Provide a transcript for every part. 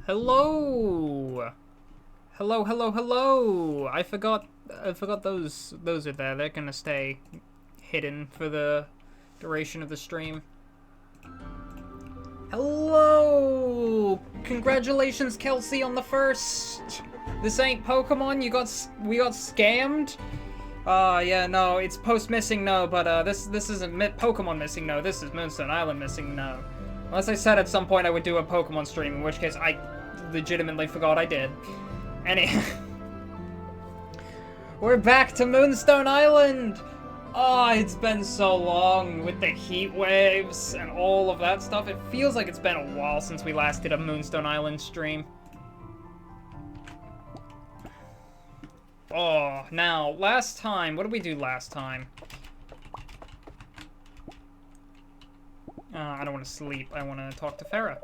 Hello! Hello, hello, hello! I forgot those are there. They're gonna stay hidden for the duration of the stream. Hello! Congratulations, Kelsey, on the first! This ain't Pokemon, we got scammed? Yeah, no, it's post Missing No, but this isn't Pokemon Missing No, this is Moonstone Island Missing No. Unless I said at some point I would do a Pokemon stream, in which case I legitimately forgot I did. We're back to Moonstone Island! Oh, it's been so long with the heat waves and all of that stuff. It feels like it's been a while since we last did a Moonstone Island stream. Oh, now, last time, what did we do last time? I don't want to sleep. I want to talk to Farah.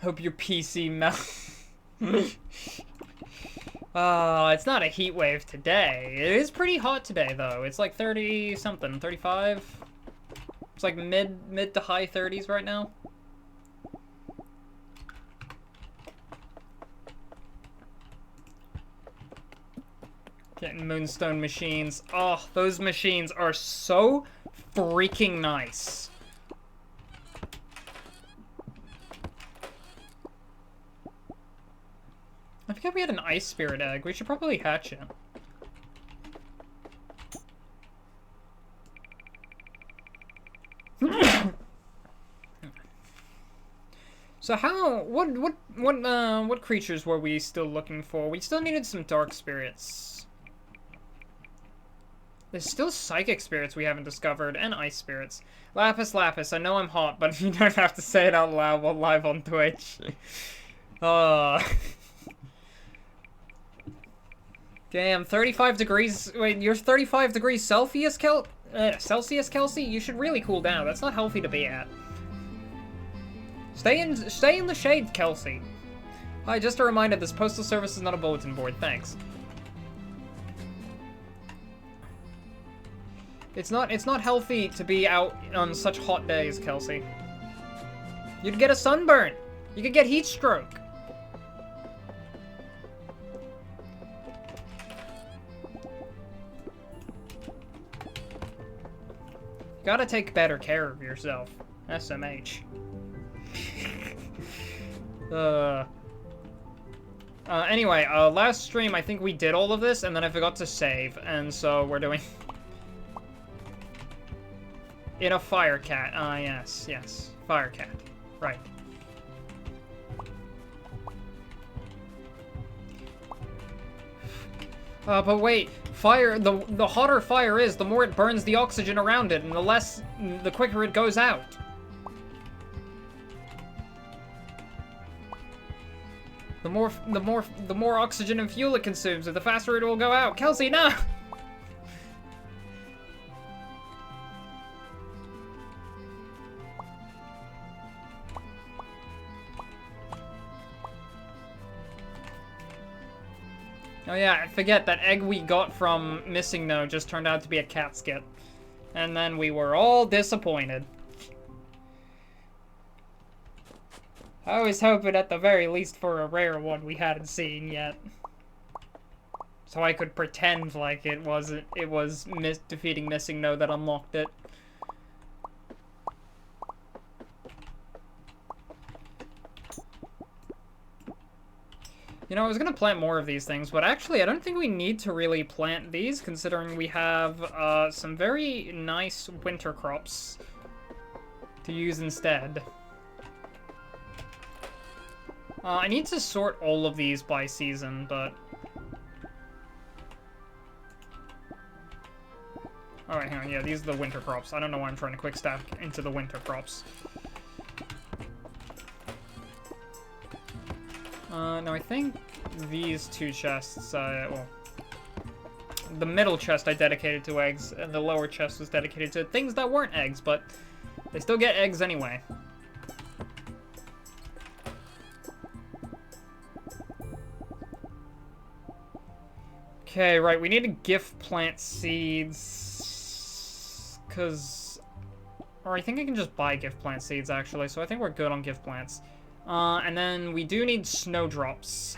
Hope your PC melts. It's not a heat wave today. It is pretty hot today, though. It's like 30-something, 35? It's like mid to high 30s right now. Getting Moonstone machines. Oh, those machines are so freaking nice. I forget we had an ice spirit egg. We should probably hatch it. So what creatures were we still looking for? We still needed some dark spirits. There's still psychic spirits we haven't discovered, and ice spirits. Lapis, Lapis, I know I'm hot, but you don't have to say it out loud while live on Twitch. Damn, 35 degrees. Wait, you're 35 degrees Celsius, Celsius, Kelsey? You should really cool down. That's not healthy to be at. Stay in the shade, Kelsey. Hi, just a reminder, this postal service is not a bulletin board. Thanks. It's not healthy to be out on such hot days, Kelsey. You'd get a sunburn. You could get heat stroke. Gotta take better care of yourself. SMH. Anyway, last stream I think we did all of this, and then I forgot to save, and so we're doing... In a fire cat. Yes. Fire cat. Right. But wait, fire, the hotter fire is, the more it burns the oxygen around it, and the quicker it goes out. The more oxygen and fuel it consumes, the faster it will go out. Kelsey, no! Oh yeah, I forget that egg we got from missingno just turned out to be a cat skit. And then we were all disappointed. I was hoping at the very least for a rare one we hadn't seen yet. So I could pretend like it was defeating missingno that unlocked it. You know, I was gonna plant more of these things, but actually I don't think we need to really plant these, considering we have some very nice winter crops to use instead. I need to sort all of these by season, but... Alright, hang on, yeah, these are the winter crops. I don't know why I'm trying to quick stack into the winter crops. No, I think these two chests, well, the middle chest I dedicated to eggs, and the lower chest was dedicated to things that weren't eggs, but they still get eggs anyway. Okay, right, we need to gift plant seeds, because Or I think I can just buy gift plant seeds, actually, so I think we're good on gift plants. And then we do need snowdrops.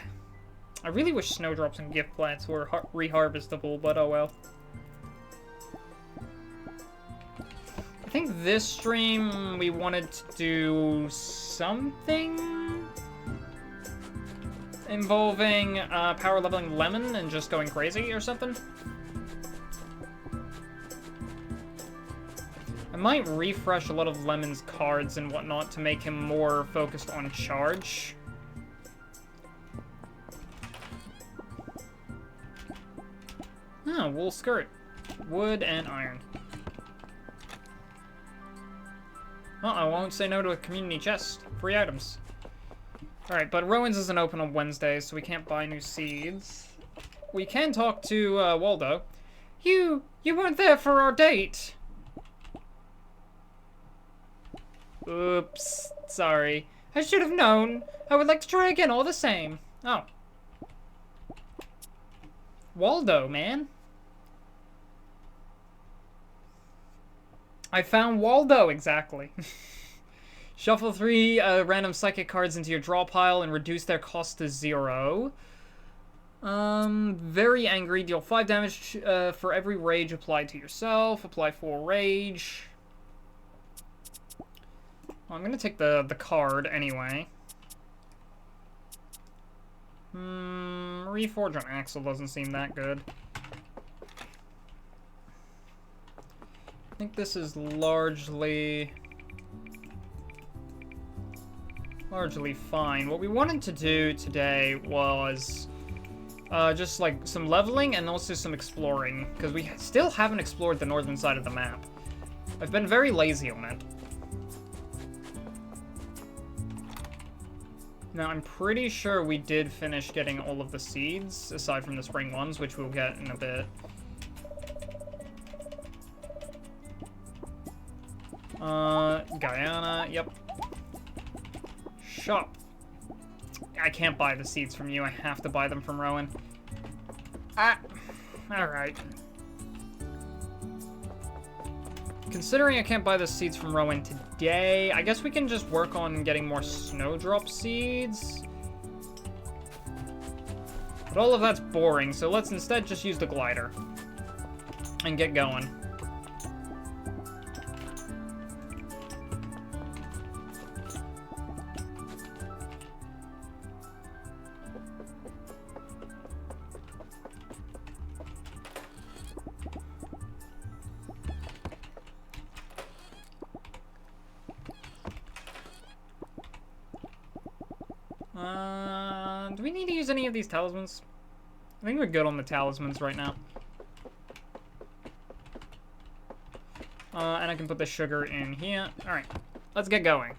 I really wish snowdrops and gift plants were reharvestable, but oh well. I think this stream we wanted to do something involving power leveling Lemon and just going crazy or something. I might refresh a lot of Lemon's cards and whatnot to make him more focused on charge. Oh, wool skirt. Wood and iron. I won't say no to a community chest. Free items. Alright, but Rowan's isn't open on Wednesdays, so we can't buy new seeds. We can talk to Waldo. You weren't there for our date. Oops, sorry. I should have known. I would like to try again all the same. Oh. Waldo, man. I found Waldo, exactly. Shuffle 3 random psychic cards into your draw pile and reduce their cost to 0. Very angry. Deal 5 damage for every rage applied to yourself. Apply 4 rage. Well, I'm gonna take the card anyway. Reforge on Axel doesn't seem that good. I think this is largely fine. What we wanted to do today was just like some leveling and also some exploring, because we still haven't explored the northern side of the map. I've been very lazy on it. Now, I'm pretty sure we did finish getting all of the seeds, aside from the spring ones, which we'll get in a bit. Guyana, yep. Shop. I can't buy the seeds from you, I have to buy them from Rowan. Alright. Considering I can't buy the seeds from Rowan today, I guess we can just work on getting more snowdrop seeds. But all of that's boring, so let's instead just use the glider and get going. Do we need to use any of these talismans? I think we're good on the talismans right now. And I can put the sugar in here. Alright, let's get going.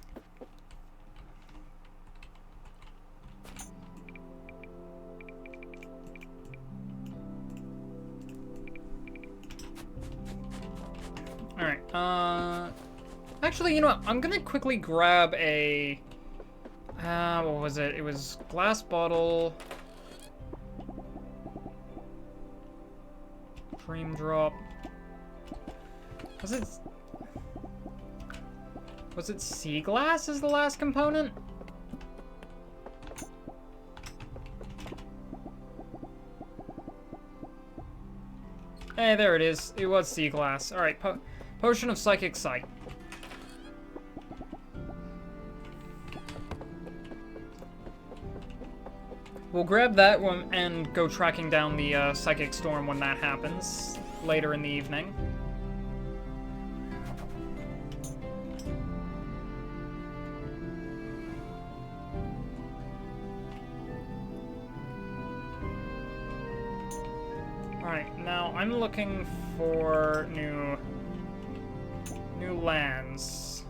Alright, actually, you know what? I'm gonna quickly grab a... what was it? It was glass bottle... Cream drop... Was it sea glass as the last component? Hey, there it is. It was sea glass. Alright, potion of psychic sight. We'll grab that one and go tracking down the psychic storm when that happens later in the evening. Alright, now I'm looking for new lands.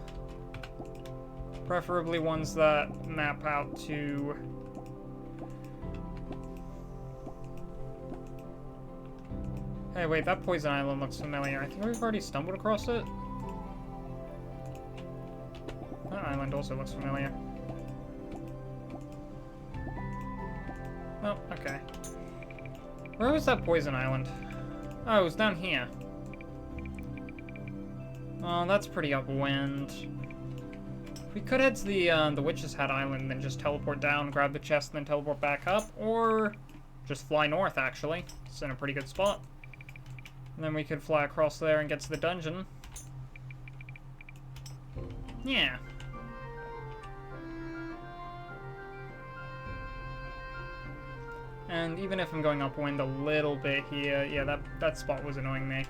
Preferably ones that map out to... Hey, wait, that poison island looks familiar. I think we've already stumbled across it. That island also looks familiar. Oh, okay. Where was that poison island? Oh, it was down here. Oh, that's pretty upwind. We could head to the Witch's Hat Island and then just teleport down, grab the chest, and then teleport back up, or just fly north, actually. It's in a pretty good spot. And then we could fly across there and get to the dungeon. Yeah. And even if I'm going upwind a little bit here, yeah, that spot was annoying me.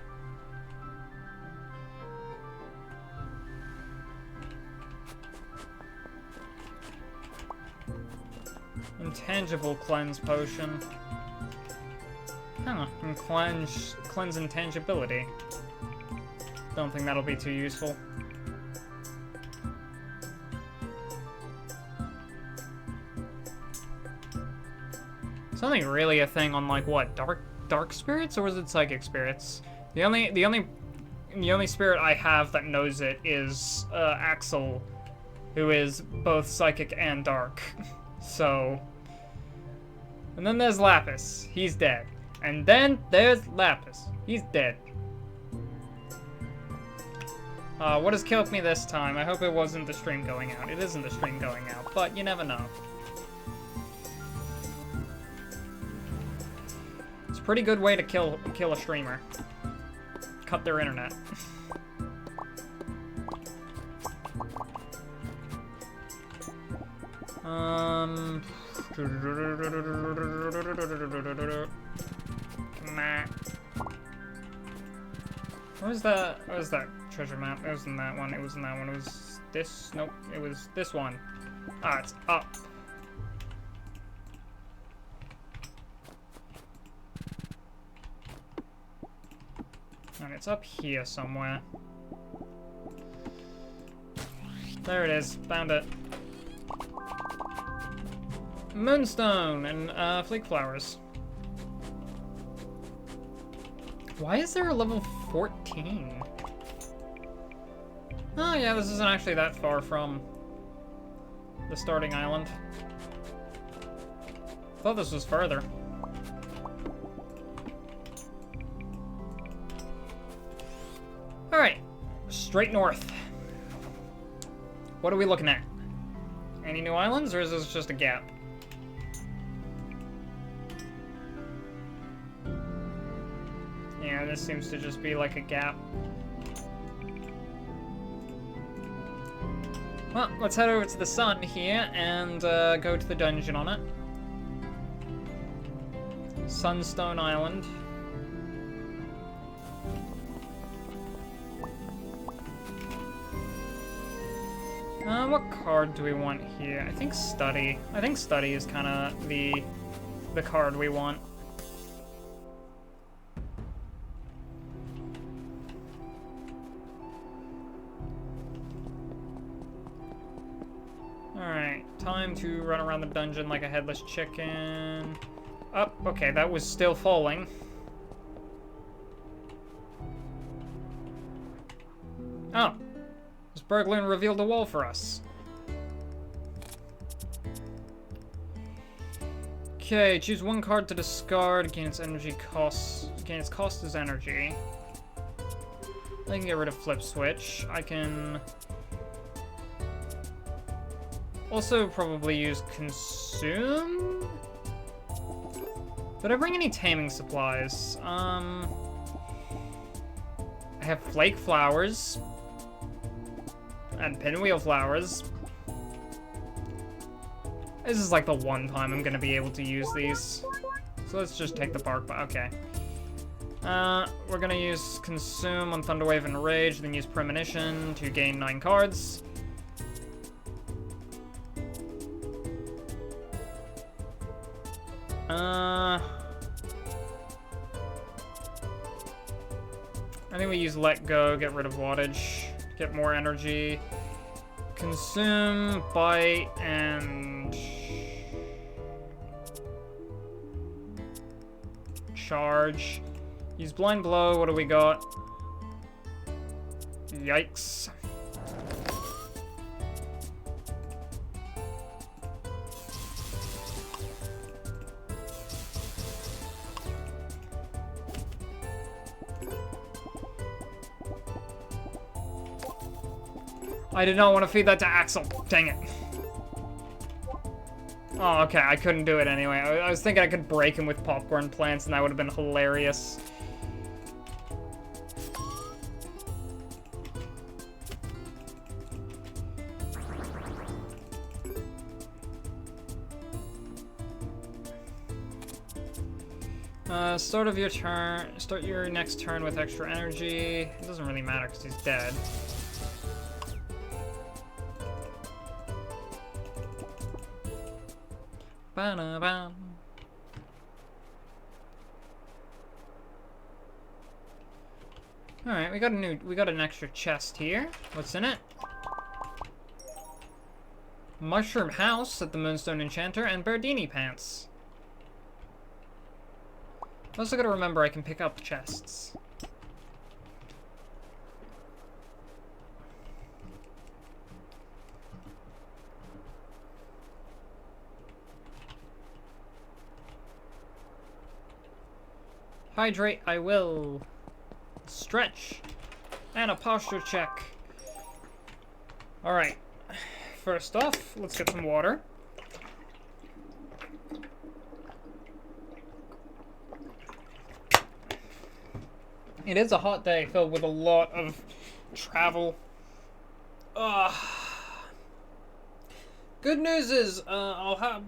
Intangible cleanse potion. Huh, and cleanse intangibility. Don't think that'll be too useful. Something really a thing on like what, dark spirits, or is it psychic spirits? The only spirit I have that knows it is Axel, who is both psychic and dark. So, and then there's Lapis. He's dead. And then there's Lapis. He's dead. What has killed me this time? I hope it wasn't the stream going out. It isn't the stream going out, but you never know. It's a pretty good way to kill a streamer. Cut their internet. What was that treasure map? It wasn't that one. It wasn't that one. It was this. Nope. It was this one. Ah, it's up. And it's up here somewhere. There it is. Found it. Moonstone and flake flowers. Why is there a level 14? Oh yeah, this isn't actually that far from the starting island. Thought this was further. Alright, straight north. What are we looking at? Any new islands, or is this just a gap? Yeah, this seems to just be like a gap. Well, let's head over to the sun here and go to the dungeon on it. Sunstone Island. What card do we want here? I think Study. I think Study is kind of the card we want. Alright, time to run around the dungeon like a headless chicken. Oh, okay, that was still falling. Oh. This burglar revealed a wall for us. Okay, choose one card to discard, gain its energy cost. Gain its cost as energy. I can get rid of Flip Switch. I can also probably use Consume? Did I bring any taming supplies? I have Flake Flowers. And Pinwheel Flowers. This is like the one time I'm gonna be able to use these. So let's just take the bark, okay. We're gonna use Consume on Thunderwave and Rage, then use Premonition to gain 9 cards. I think we use Let Go, get rid of Wattage. Get more energy. Consume, Bite, and Charge. Use Blind Blow. What do we got? Yikes. I did not want to feed that to Axel. Dang it. Oh, okay, I couldn't do it anyway. I was thinking I could break him with popcorn plants, and that would have been hilarious. Start your next turn with extra energy. It doesn't really matter because he's dead. Ba-na-bam. Alright, we got an extra chest here. What's in it? Mushroom House at the Moonstone Enchanter and Bardini Pants. I also gotta remember I can pick up chests. Hydrate, I will. Stretch. And a posture check. Alright. First off, let's get some water. It is a hot day filled with a lot of travel. Good news is, I'll have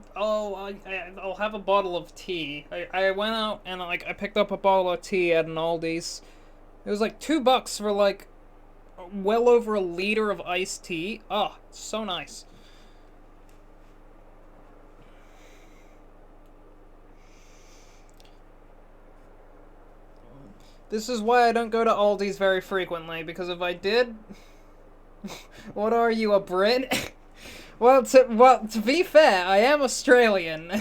a bottle of tea. I went out and I picked up a bottle of tea at an Aldi's. It was like $2 for like well over a liter of iced tea. Oh, so nice. This is why I don't go to Aldi's very frequently, because if I did... What are you, a Brit? Well, to be fair, I am Australian.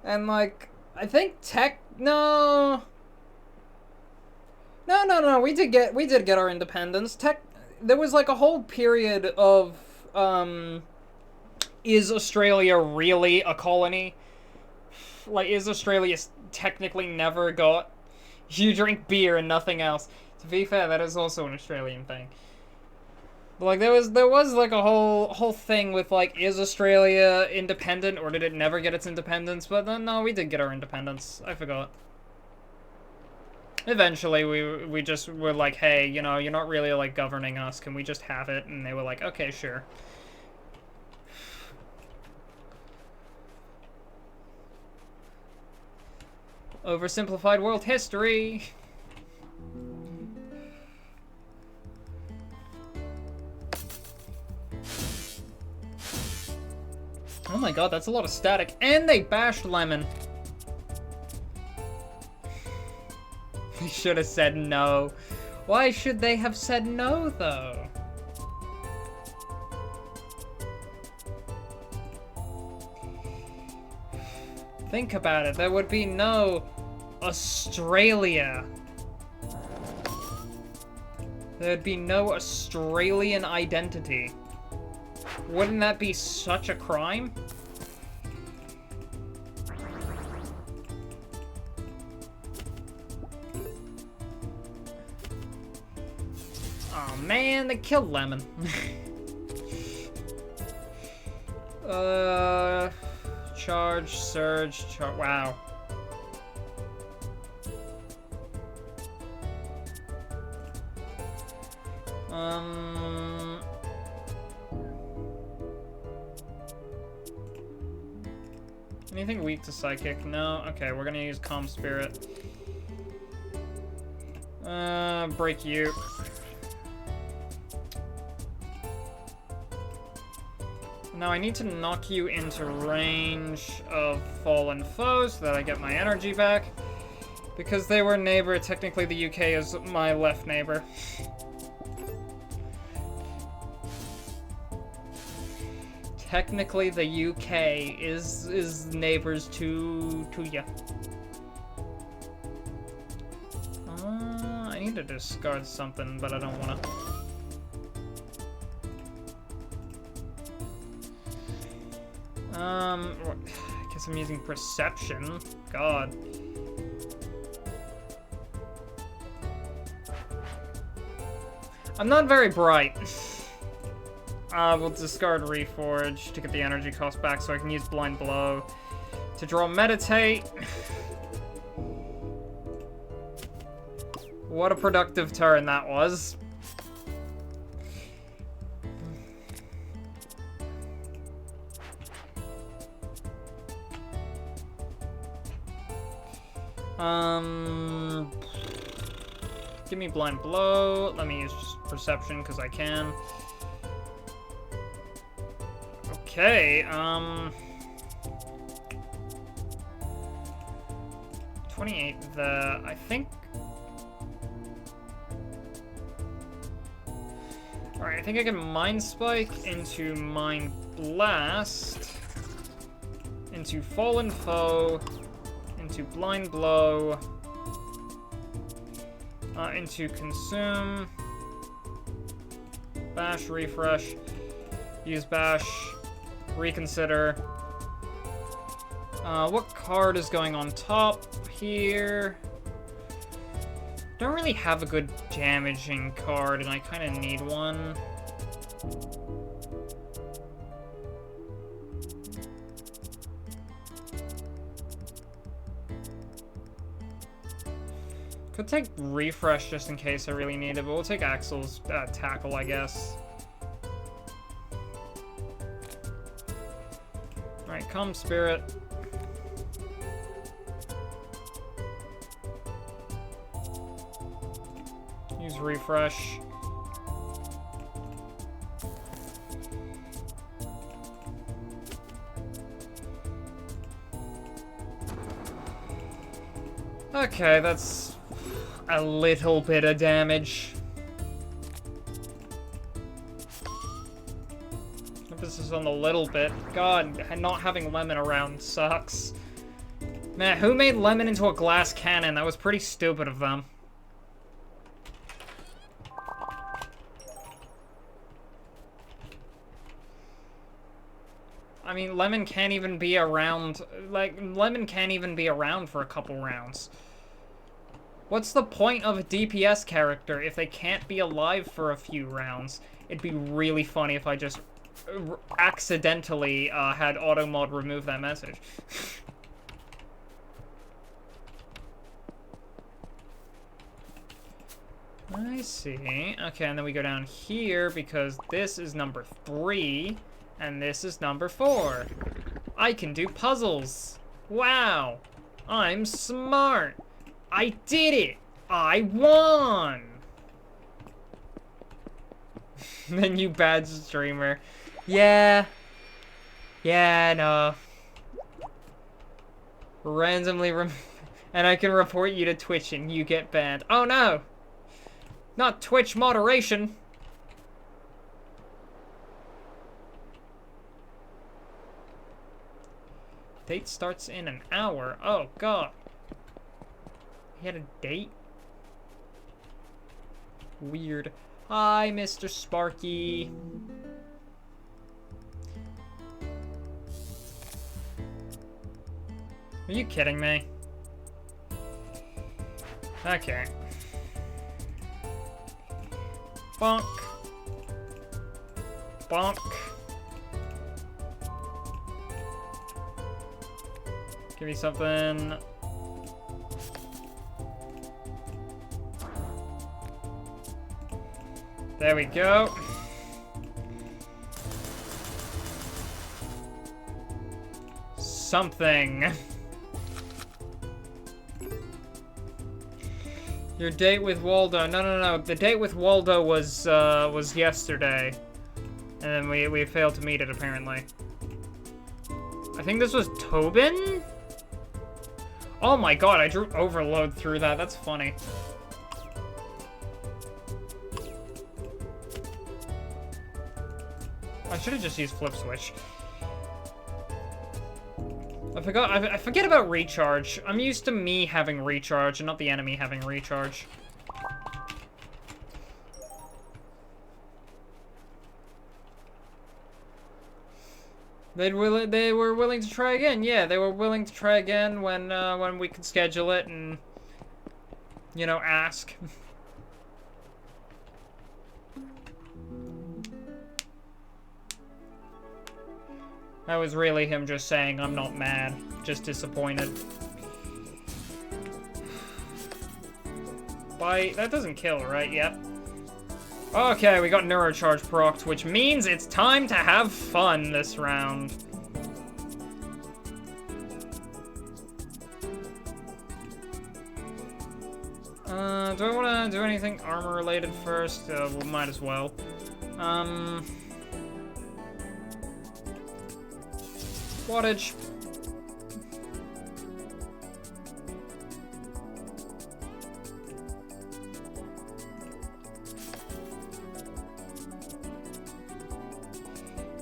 And, like, I think No, we did get our independence. There was, like, a whole period of, is Australia really a colony? Like, is Australia technically never got... You drink beer and nothing else. To be fair, that is also an Australian thing. But, like, there was like a whole thing with, like, is Australia independent or did it never get its independence? But then, no, we did get our independence. I forgot. Eventually, we just were like, hey, you know, you're not really, like, governing us. Can we just have it? And they were like, okay, sure. Oversimplified world history. Oh my god, that's a lot of static. And they bashed Lemon. They should have said no. Why should they have said no, though? Think about it. There would be no Australia. There'd be no Australian identity. Wouldn't that be such a crime? Oh man, they killed Lemon. Charge, surge, wow. Anything weak to psychic? No? Okay, we're gonna use Calm Spirit. Break you. Now I need to knock you into range of fallen foes so that I get my energy back. Because they were neighbor, technically the UK is my left neighbor. Technically the UK is neighbors to ya. I need to discard something, but I don't wanna. I guess I'm using perception. God. I'm not very bright. We'll discard Reforge to get the energy cost back so I can use Blind Blow to draw Meditate. What a productive turn that was. Give me Blind Blow. Let me use Perception because I can. Okay, 28, I think... Alright, I think I can Mind Spike into Mind Blast, into Fallen Foe, into Blind Blow, into Consume, Bash, Refresh, use Bash, Reconsider. What card is going on top here? Don't really have a good damaging card, and I kind of need one. Could take Refresh just in case I really need it, but we'll take Axel's Tackle, I guess. Alright, Calm Spirit. Use Refresh. Okay, that's a little bit of damage. Emphasis on the little bit. God, not having Lemon around sucks. Man, who made Lemon into a glass cannon? That was pretty stupid of them. I mean, Lemon can't even be around, like, Lemon can't even be around for a couple rounds. What's the point of a DPS character if they can't be alive for a few rounds? It'd be really funny if I just accidentally had Automod remove that message. I see. Okay, and then we go down here because this is number 3. And this is number 4. I can do puzzles. Wow. I'm smart. I did it. I won. Then you bad streamer. Yeah. Yeah, no. Randomly and I can report you to Twitch and you get banned. Oh no. Not Twitch moderation. Date starts in an hour. Oh, God. He had a date? Weird. Hi, Mr. Sparky. Are you kidding me? Okay. Bonk. Bonk. Give me something. There we go. Something. Your date with Waldo. No. The date with Waldo was yesterday. And then we failed to meet it, apparently. I think this was Tobin? Oh my god, I drew Overload through that. That's funny. I should have just used Flip Switch. I forget about Recharge. I'm used to me having Recharge and not the enemy having Recharge. They were willing to try again. Yeah, they were willing to try again when we could schedule it and, you know, ask. That was really him just saying, I'm not mad, just disappointed. Bite. That doesn't kill, right? Yep. Okay, we got Neurocharge procced, which means it's time to have fun this round. Do I want to do anything armor-related first? We might as well. Wattage.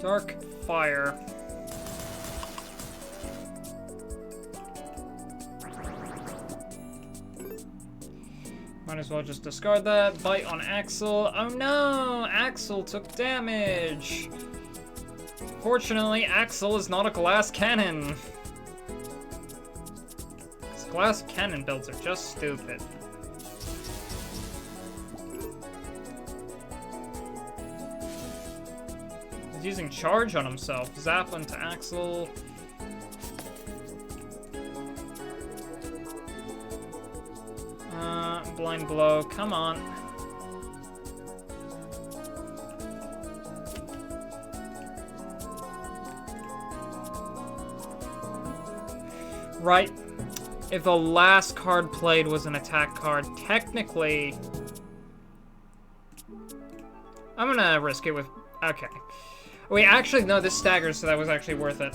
Dark Fire. Might as well just discard that. Bite on Axel. Oh no! Axel took damage! Fortunately, Axel is not a glass cannon. Because glass cannon builds are just stupid. He's using charge on himself. Zaplin to Axel. Blind blow. Come on. Right. If the last card played was an attack card, technically... I'm gonna risk it with... Okay. Wait, actually, no, this staggers, so that was actually worth it.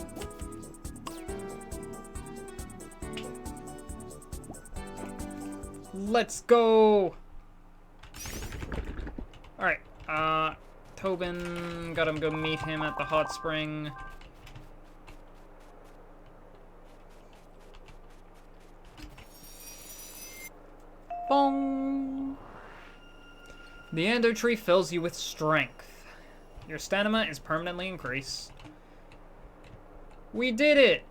Let's go! Alright, Tobin, gotta go meet him at the hot spring. Bong! The Endo Tree fills you with strength. Your stamina is permanently increased. We did it!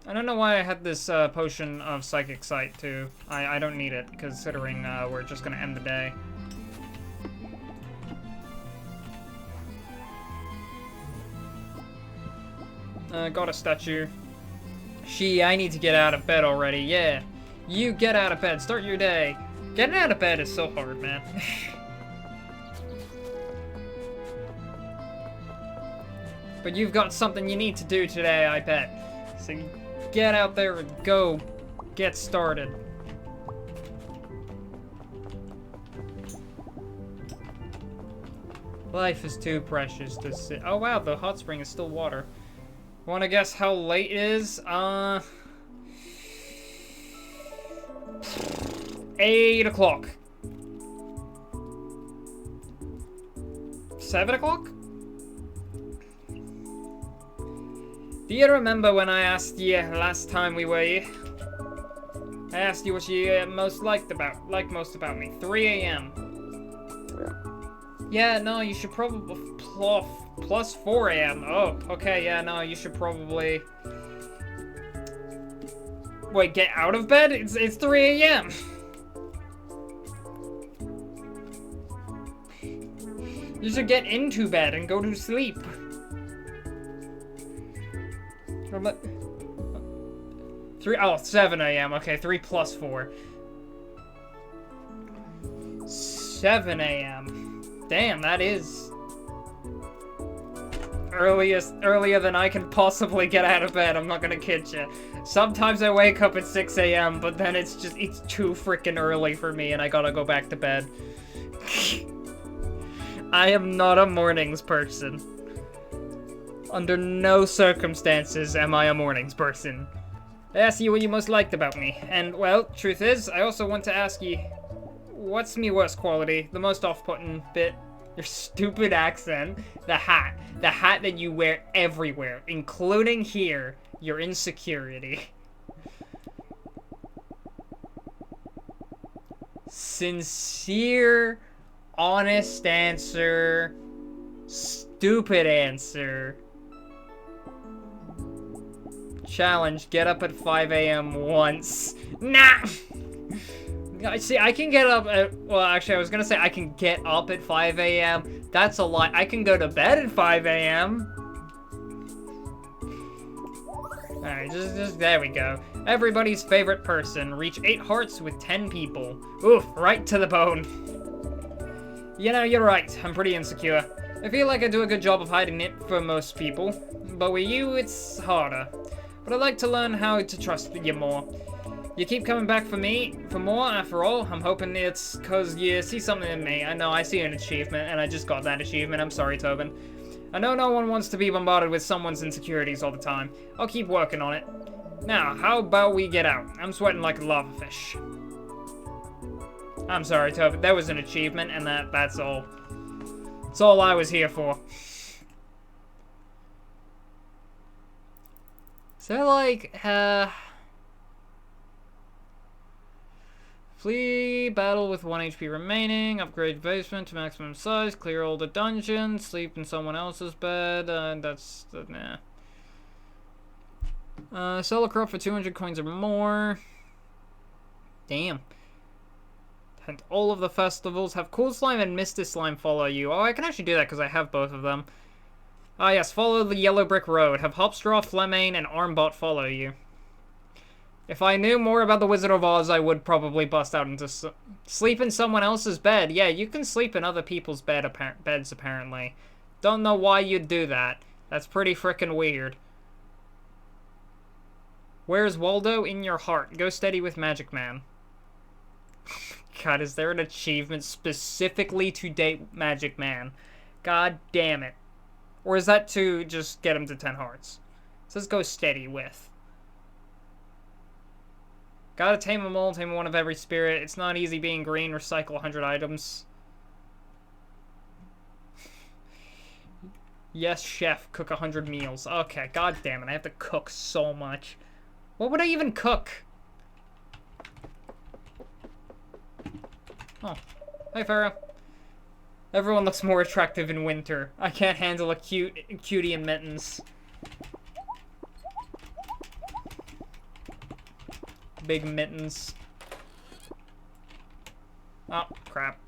I don't know why I had this potion of Psychic Sight, too. I don't need it, considering we're just gonna end the day. Got a statue. I need to get out of bed already, yeah. You get out of bed, start your day. Getting out of bed is so hard, man. But you've got something you need to do today, I bet. So get out there and go. Get started. Life is too precious to sit. Oh wow, the hot spring is still water. Wanna guess how late it is? 8 o'clock. 7 o'clock? Do you remember when I asked you last time we were here? I asked you what you most liked most about me. 3 a.m. Yeah, no, you should probably plus 4 a.m. Oh, okay, yeah, no, you should probably... Wait, get out of bed? It's 3 a.m. You should get into bed and go to sleep. 7 a.m. Okay, 3 plus 4. 7 a.m. Damn, that is earlier than I can possibly get out of bed. I'm not gonna kid you. Sometimes I wake up at 6 a.m., but then it's too freaking early for me and I gotta go back to bed. I am not a mornings person. Under no circumstances am I a mornings person. I asked you what you most liked about me, and, well, truth is, I also want to ask you, what's me worst quality, the most off-putting bit? Your stupid accent, the hat that you wear everywhere, including here, your insecurity. Sincere, honest answer, stupid answer. Challenge, get up at 5 a.m. once. Nah! See, I can get up at... Well, actually, I was gonna say I can get up at 5 a.m. That's a lie. I can go to bed at 5 a.m. Alright, just, there we go. Everybody's favorite person. Reach 8 hearts with 10 people. Oof, right to the bone. You know, you're right. I'm pretty insecure. I feel like I do a good job of hiding it for most people. But with you, it's harder. But I'd like to learn how to trust you more. You keep coming back for more, after all. I'm hoping it's because you see something in me. I know, I see an achievement, and I just got that achievement. I'm sorry, Tobin. I know no one wants to be bombarded with someone's insecurities all the time. I'll keep working on it. Now, how about we get out? I'm sweating like a lava fish. I'm sorry, Tobin. There was an achievement, and that's all. That's all I was here for. So, like, flee, battle with 1 HP remaining, upgrade basement to maximum size, clear all the dungeons, sleep in someone else's bed, that's, nah. Sell a crop for 200 coins or more. Damn. And all of the festivals have Cool Slime and Misty Slime follow you. Oh, I can actually do that because I have both of them. Ah, yes, follow the Yellow Brick Road. Have Hopstraw, Flemane, and Armbot follow you. If I knew more about the Wizard of Oz, I would probably bust out into sleep in someone else's bed. Yeah, you can sleep in other people's beds, apparently. Don't know why you'd do that. That's pretty frickin' weird. Where's Waldo? In your heart. Go steady with Magic Man. God, is there an achievement specifically to date Magic Man? God damn it. Or is that to just get him to 10 hearts? It says go steady with. Gotta tame them all, tame one of every spirit. It's not easy being green, recycle 100 items. Yes, chef, cook 100 meals. Okay, god damn it, I have to cook so much. What would I even cook? Oh, hey Pharaoh. Everyone looks more attractive in winter. I can't handle a cutie in mittens. Big mittens. Oh, crap.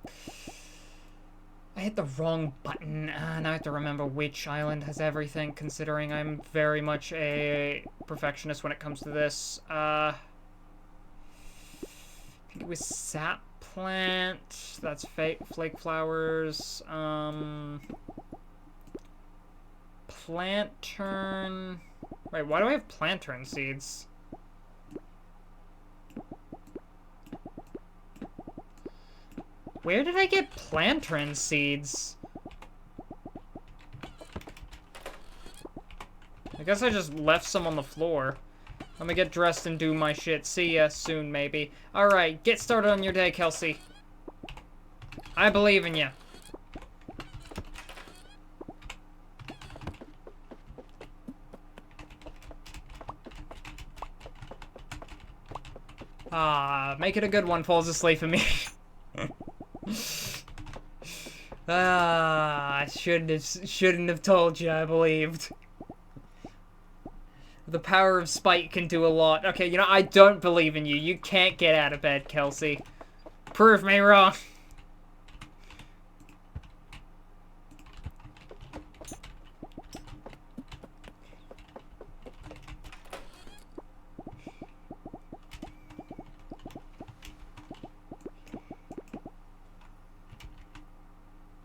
I hit the wrong button, and I have to remember which island has everything, considering I'm very much a perfectionist when it comes to this. I think it was Sap Plant. That's Flake Flowers. Planturn. Wait, why do I have Planturn seeds? Where did I get plantain seeds? I guess I just left some on the floor. I'm gonna get dressed and do my shit. See ya soon, maybe. Alright, get started on your day, Kelsey. I believe in you. Ah, make it a good one, falls asleep for me. I shouldn't have told you, I believed. The power of spite can do a lot. Okay, you know, I don't believe in you. You can't get out of bed, Kelsey. Prove me wrong.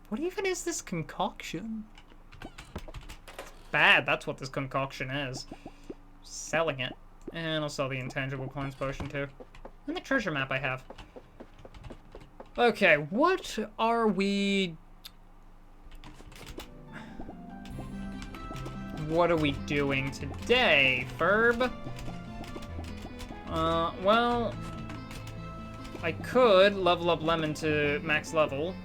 What even is this concoction? It's bad, that's what this concoction is. Selling it. And I'll sell the intangible cleanse potion too. And the treasure map I have. Okay, what are we... What are we doing today, Ferb? Well... I could level up Lemon to max level.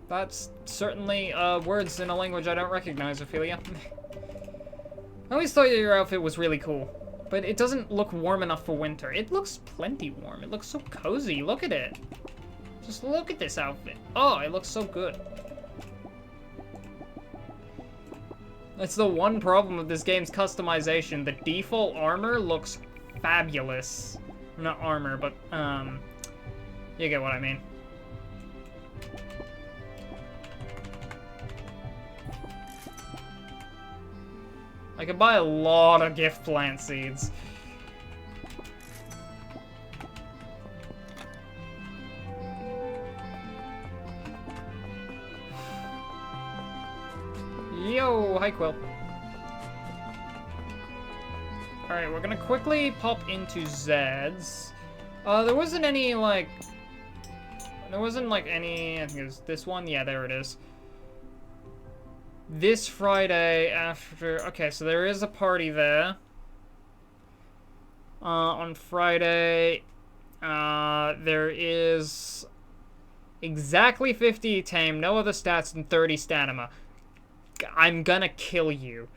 That's certainly words in a language I don't recognize, Ophelia. I always thought your outfit was really cool, but it doesn't look warm enough for winter. It looks plenty warm. It looks so cozy. Look at it. Just look at this outfit. Oh, it looks so good. That's the one problem with this game's customization. The default armor looks fabulous. Not armor, but, you get what I mean. I could buy a lot of gift plant seeds. Yo, hi Quill. Alright, we're gonna quickly pop into Zed's. There wasn't any, like... There wasn't, like, any... I think it was this one? Yeah, there it is. This Friday after... Okay, so there is a party there. On Friday, there is... Exactly 50 tame, no other stats, and 30 stamina. I'm gonna kill you.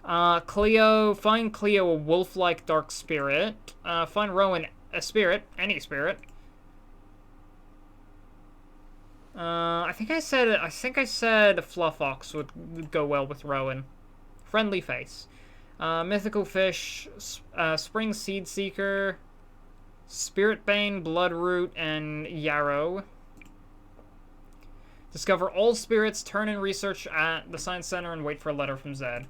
Cleo, find Cleo a wolf-like dark spirit. Find Rowan a spirit, any spirit. I think I said Fluffox would go well with Rowan. Friendly face. Mythical fish, spring seed seeker, spirit bane, bloodroot, and yarrow. Discover all spirits, turn in research at the Science Center, and wait for a letter from Zed.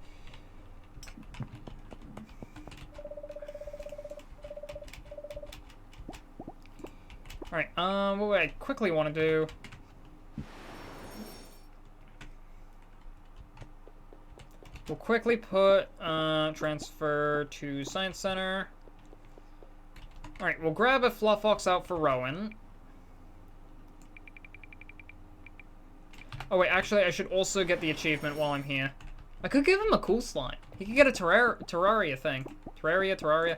Alright, what I quickly want to do... We'll quickly put, transfer to Science Center. Alright, we'll grab a Fluffox out for Rowan. Oh wait, actually I should also get the achievement while I'm here. I could give him a cool slime. He could get a Terraria thing. Terraria.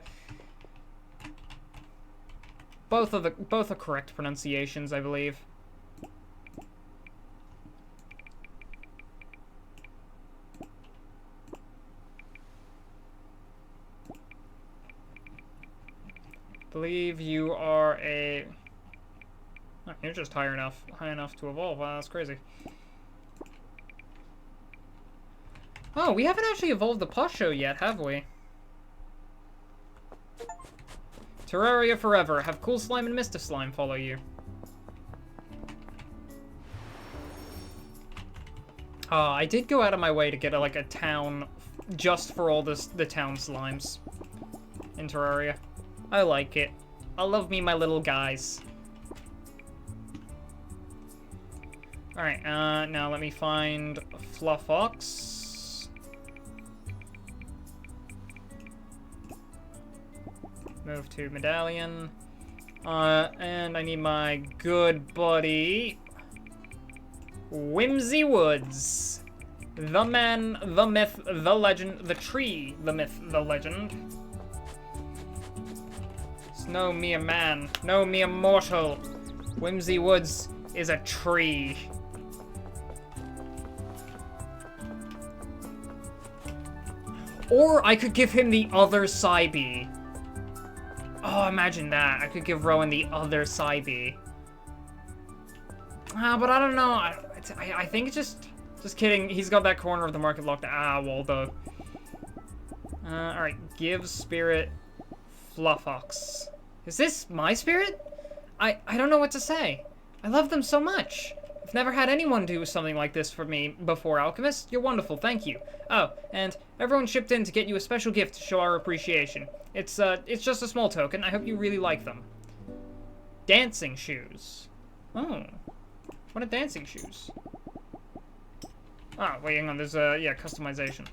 Both are correct pronunciations, I believe. Believe you are a... Oh, you're just high enough to evolve. Wow, that's crazy. Oh, we haven't actually evolved the Posho yet, have we? Terraria forever. Have Cool Slime and Mr. Slime follow you. I did go out of my way to get a town just for all the town slimes in Terraria. I like it. I love me my little guys. Alright, now let me find Fluffox. Move to Medallion. And I need my good buddy... Whimsy Woods. The man, the myth, the legend, the tree, the myth, the legend. It's no mere man, no mere mortal. Whimsy Woods is a tree. Or I could give him the other Psybe. Oh, imagine that. I could give Rowan the other Psybe. But I don't know. I think it's just kidding. He's got that corner of the market locked. Waldo. Alright. Give Spirit Fluffox. Is this my spirit? I don't know what to say. I love them so much. I've never had anyone do something like this for me before, Alchemist. You're wonderful, thank you. Oh, and everyone chipped in to get you a special gift to show our appreciation. It's just a small token. I hope you really like them. Dancing shoes. Oh. What are dancing shoes? Oh, wait, hang on. There's, yeah, customization.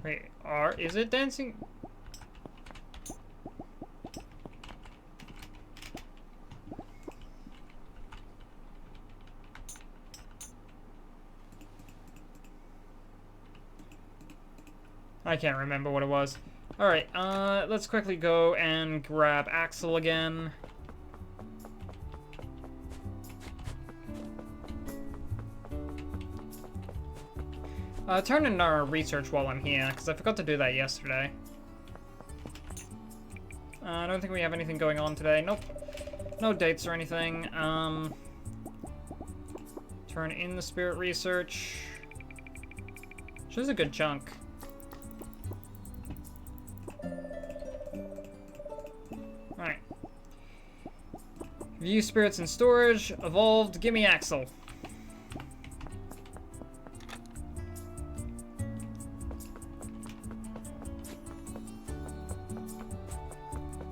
Wait, is it dancing? I can't remember what it was. Alright, let's quickly go and grab Axel again. Turn in our research while I'm here, because I forgot to do that yesterday. I don't think we have anything going on today. Nope. No dates or anything. Turn in the spirit research. Which is a good chunk. Alright. View spirits in storage. Evolved. Gimme Axel.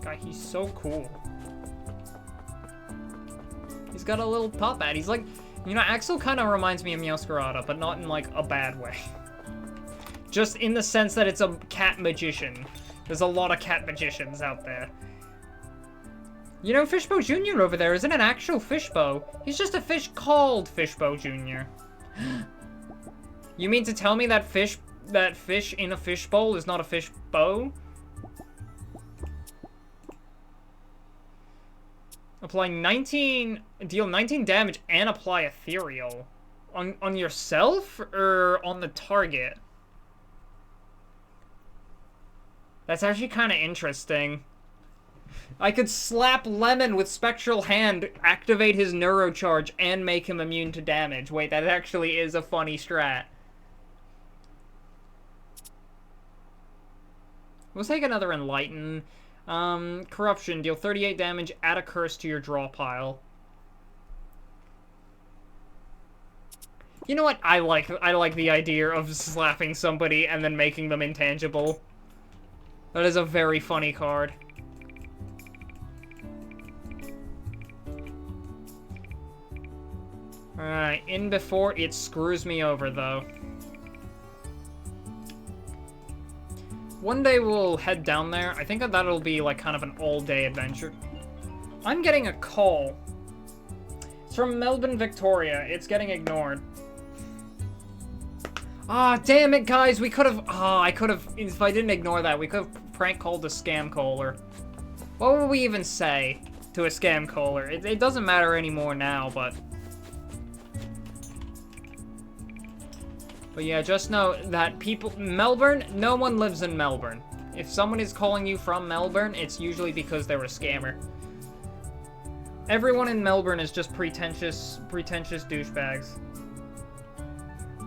God, he's so cool. He's got a little top hat. He's like, you know, Axel kind of reminds me of Meowscarada, but not in like a bad way. Just in the sense that it's a cat magician. There's a lot of cat magicians out there. You know, Fishbow Jr. over there isn't an actual Fishbow. He's just a fish called Fishbow Jr. You mean to tell me that fish in a fishbowl is not a fishbow? Apply 19, deal 19 damage and apply ethereal. On yourself or on the target? That's actually kind of interesting. I could slap Lemon with Spectral Hand, activate his Neurocharge, and make him immune to damage. Wait, that actually is a funny strat. We'll take another Enlighten. Corruption, deal 38 damage, add a curse to your draw pile. You know what? I like the idea of slapping somebody and then making them intangible. That is a very funny card. Alright, in before it screws me over, though. One day we'll head down there. I think that'll be like kind of an all-day adventure. I'm getting a call. It's from Melbourne, Victoria. It's getting ignored. Ah, damn it, guys. We could have... Ah, I could have... If I didn't ignore that, we could have prank called the scam caller. What would we even say to a scam caller? It doesn't matter anymore now, but... But yeah, just know that people... Melbourne, no one lives in Melbourne. If someone is calling you from Melbourne, it's usually because they're a scammer. Everyone in Melbourne is just pretentious douchebags.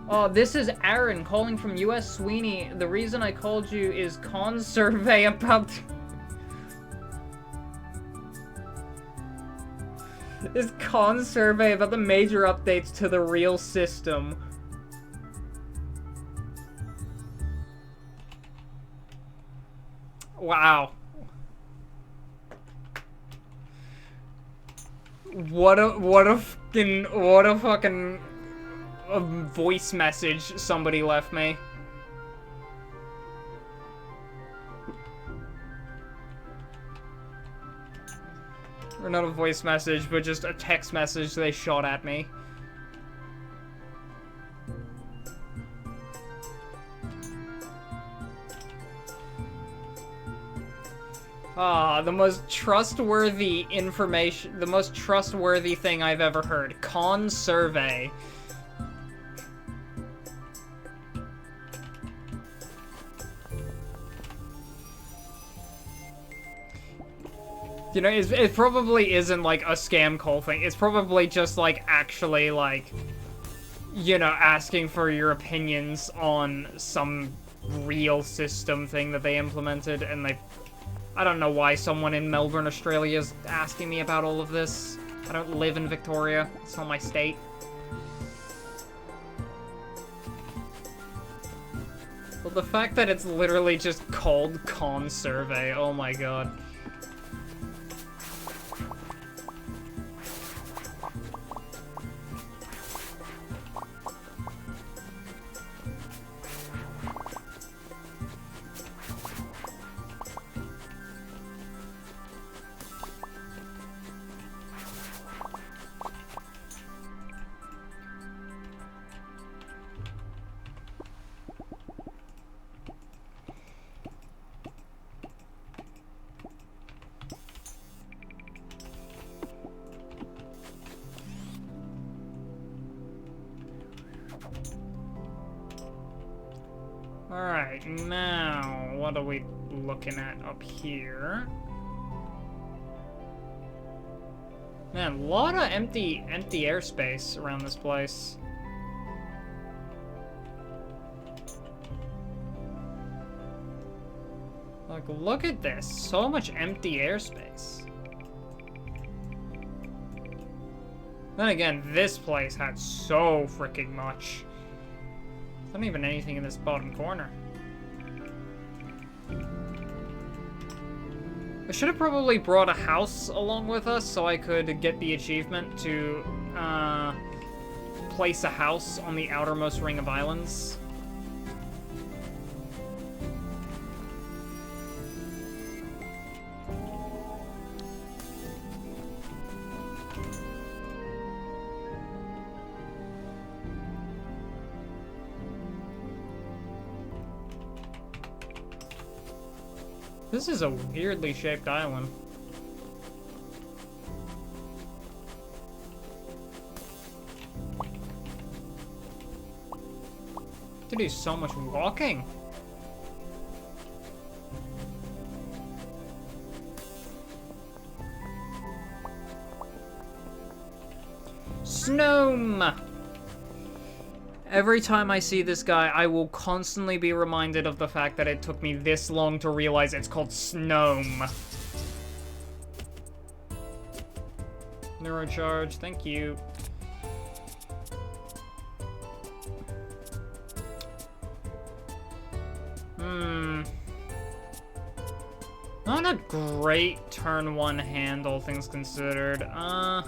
Oh, this is Aaron calling from US Sweeney. The reason I called you is con survey about... This con survey about the major updates to the real system. Wow. What a fucking voice message somebody left me. Or not a voice message, but just a text message they shot at me. Ah, the most trustworthy information, the most trustworthy thing I've ever heard. Con survey. You know, it probably isn't like a scam call thing. It's probably just like actually like, you know, asking for your opinions on some real system thing that they implemented, and they... I don't know why someone in Melbourne, Australia is asking me about all of this. I don't live in Victoria. It's not my state. But the fact that it's literally just called Con Survey, oh my god. Alright, now, what are we looking at up here? Man, a lot of empty airspace around this place. Like, look at this. So much empty airspace. Then again, this place had so freaking much. There's not even anything in this bottom corner. I should have probably brought a house along with us so I could get the achievement to place a house on the outermost ring of islands. This is a weirdly shaped island. To do so much walking. Snome! Every time I see this guy, I will constantly be reminded of the fact that it took me this long to realize it's called Snome. Neurocharge, thank you. Not a great turn one hand, all things considered. I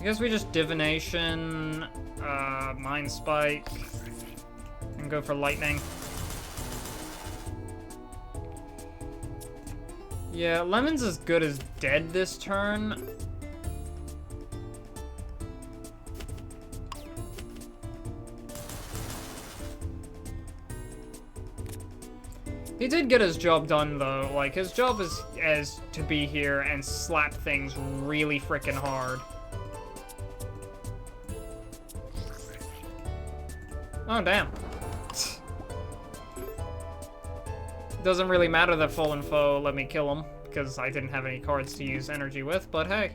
guess we just divination, mind spike, and go for lightning. Yeah, Lemon's as good as dead this turn. He did get his job done, though. Like, his job is to be here and slap things really freaking hard. Oh, damn. Doesn't really matter that Fallen Foe let me kill him, because I didn't have any cards to use energy with, but hey.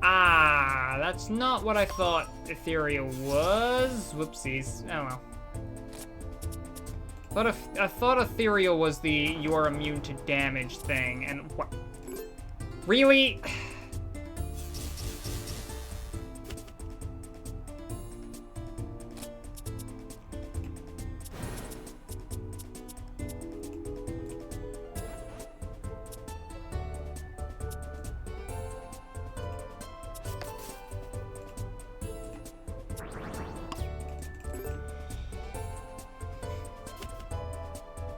Ah, that's not what I thought Ethereal was. Whoopsies. Oh well. I thought Ethereal was the you are immune to damage thing, and what? Really?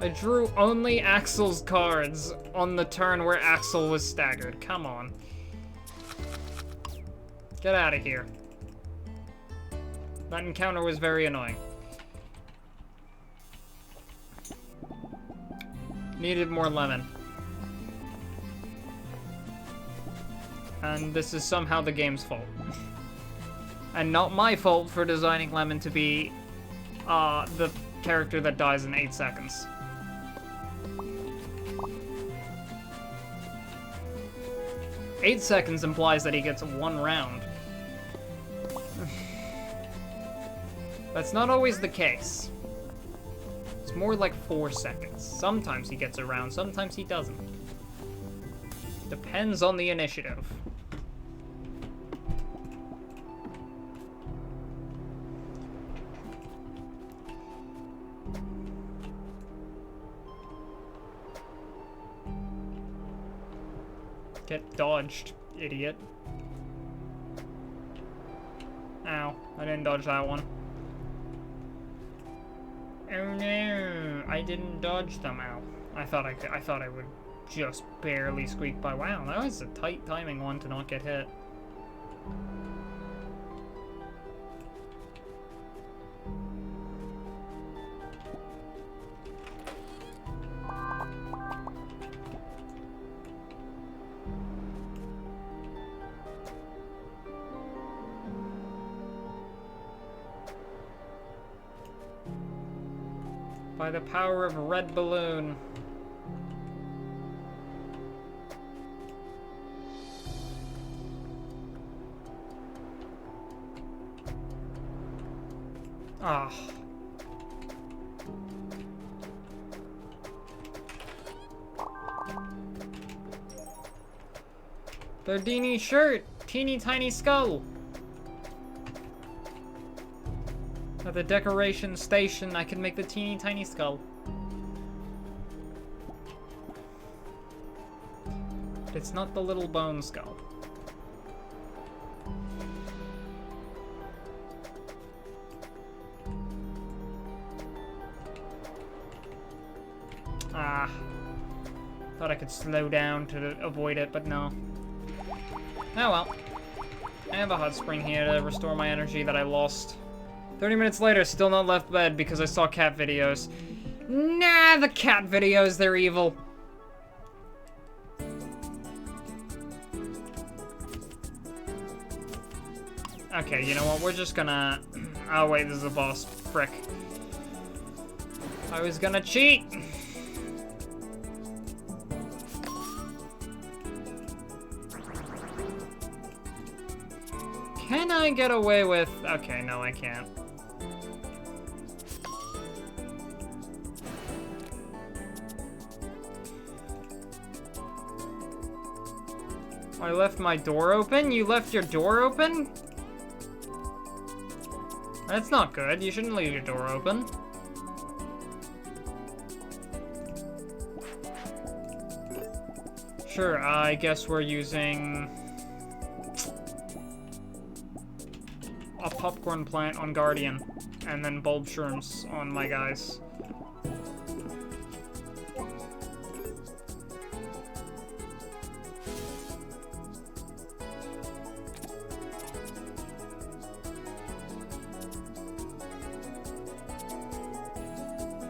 I drew only Axel's cards on the turn where Axel was staggered. Come on. Get out of here. That encounter was very annoying. Needed more lemon. And this is somehow the game's fault. And not my fault for designing Lemon to be the character that dies in 8 seconds. Eight seconds implies that he gets 1 round. That's not always the case. It's more like 4 seconds. Sometimes he gets a round, sometimes he doesn't. Depends on the initiative. Get dodged, idiot. Ow, I didn't dodge that one. Oh no, I didn't dodge them. Ow. I thought I would just barely squeak by. Wow, that was a tight timing one to not get hit. By the power of red balloon. Ah. Berdini shirt, teeny tiny skull. At the decoration station, I can make the teeny tiny skull. But it's not the little bone skull. Ah. Thought I could slow down to avoid it, but no. Oh well. I have a hot spring here to restore my energy that I lost. 30 minutes later, still not left bed because I saw cat videos. Nah, the cat videos, they're evil. Okay, you know what, we're just gonna... Oh wait, this is a boss. Frick. I was gonna cheat! Can I get away with... Okay, no, I can't. I left my door open? You left your door open? That's not good. You shouldn't leave your door open. Sure, I guess we're using... a popcorn plant on Guardian, and then bulb shrooms on my guys.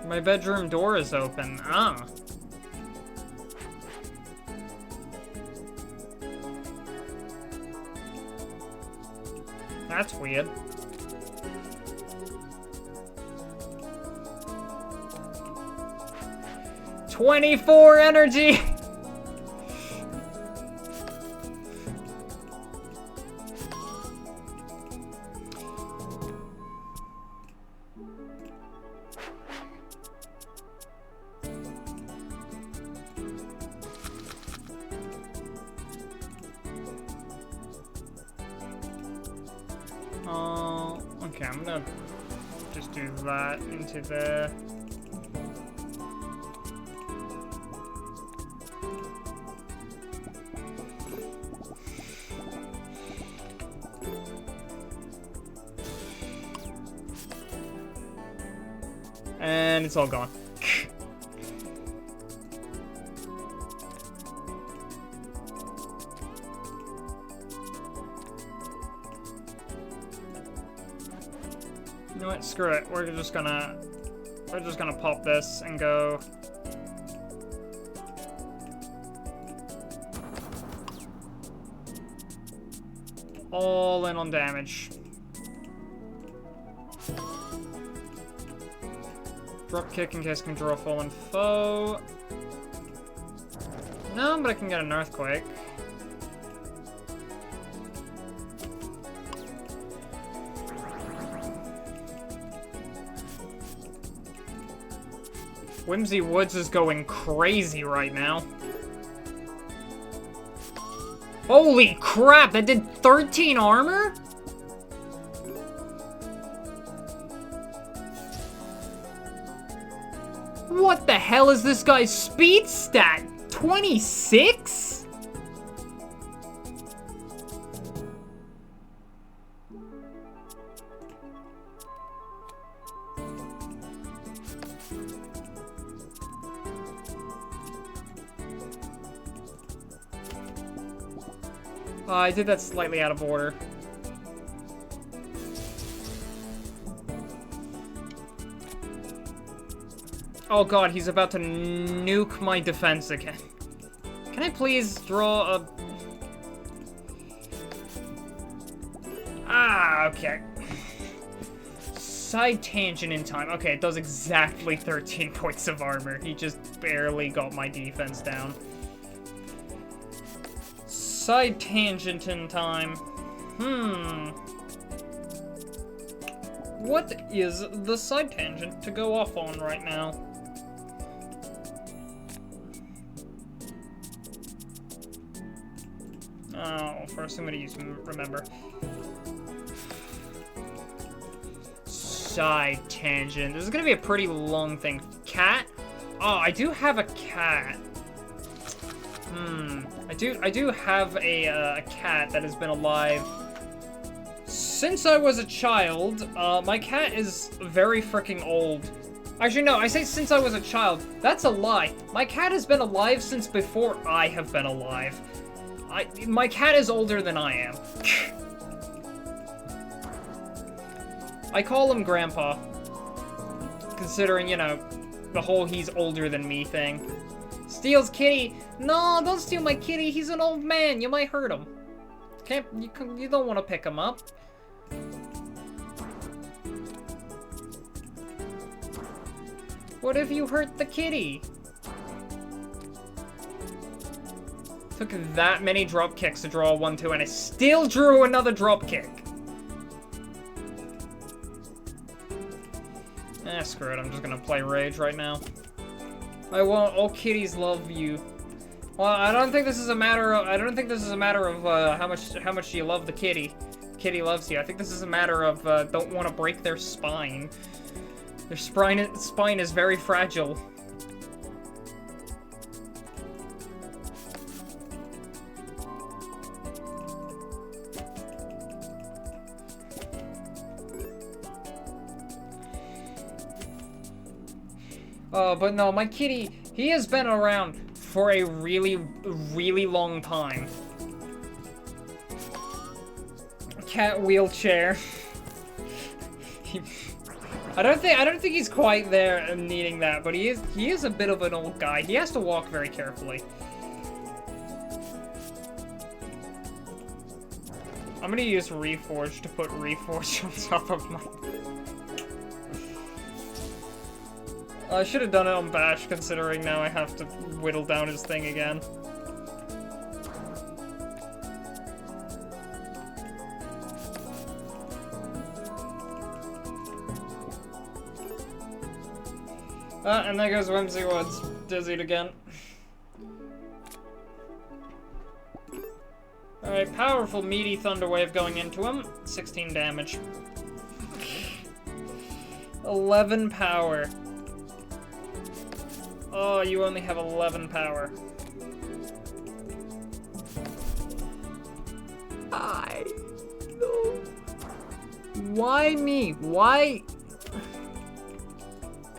My bedroom door is open. Ah. That's weird. "24 energy!" Okay, I'm gonna just do that into there. And it's all gone. You know what? Screw it. We're just gonna pop this and go. All in on damage. Drop kick in case I can draw a fallen foe. No, but I can get an earthquake. Whimsy Woods is going crazy right now. Holy crap, that did 13 armor? What the hell is this guy's speed stat? 26? I did that slightly out of order. Oh god, he's about to nuke my defense again. Can I please draw a... Ah, okay. Citation. tangent in time. Okay, it does exactly 13 points of armor. He just barely got my defense down. Side tangent in time. What is the side tangent to go off on right now? Oh, first I'm gonna use remember. Side tangent. This is gonna be a pretty long thing. Cat? Oh, I do have a cat. I do have a cat that has been alive since I was a child. My cat is very freaking old. Actually, no, I say since I was a child. That's a lie. My cat has been alive since before I have been alive. My cat is older than I am. I call him Grandpa. Considering, you know, the whole he's older than me thing. Steals kitty. No, don't steal my kitty. He's an old man. You might hurt him. You don't want to pick him up. What if you hurt the kitty? Took that many drop kicks to draw a 1-2, and I still drew another drop kick. Screw it. I'm just gonna play Rage right now. I won't. All kitties love you. Well, I don't think this is a matter of. How much you love the kitty. Kitty loves you. I think this is a matter of don't want to break their spine. Their spine is very fragile. But no, my kitty, he has been around for a really, really long time. Cat wheelchair. I don't think he's quite there and needing that, but he is a bit of an old guy. He has to walk very carefully. I'm gonna use Reforge to put Reforge on top of my... I should have done it on Bash, considering now I have to whittle down his thing again. And there goes Whimsy Woods, dizzied again. Alright, powerful meaty thunder wave going into him. 16 damage. 11 power. Oh, you only have 11 power. I know. Why me? Why?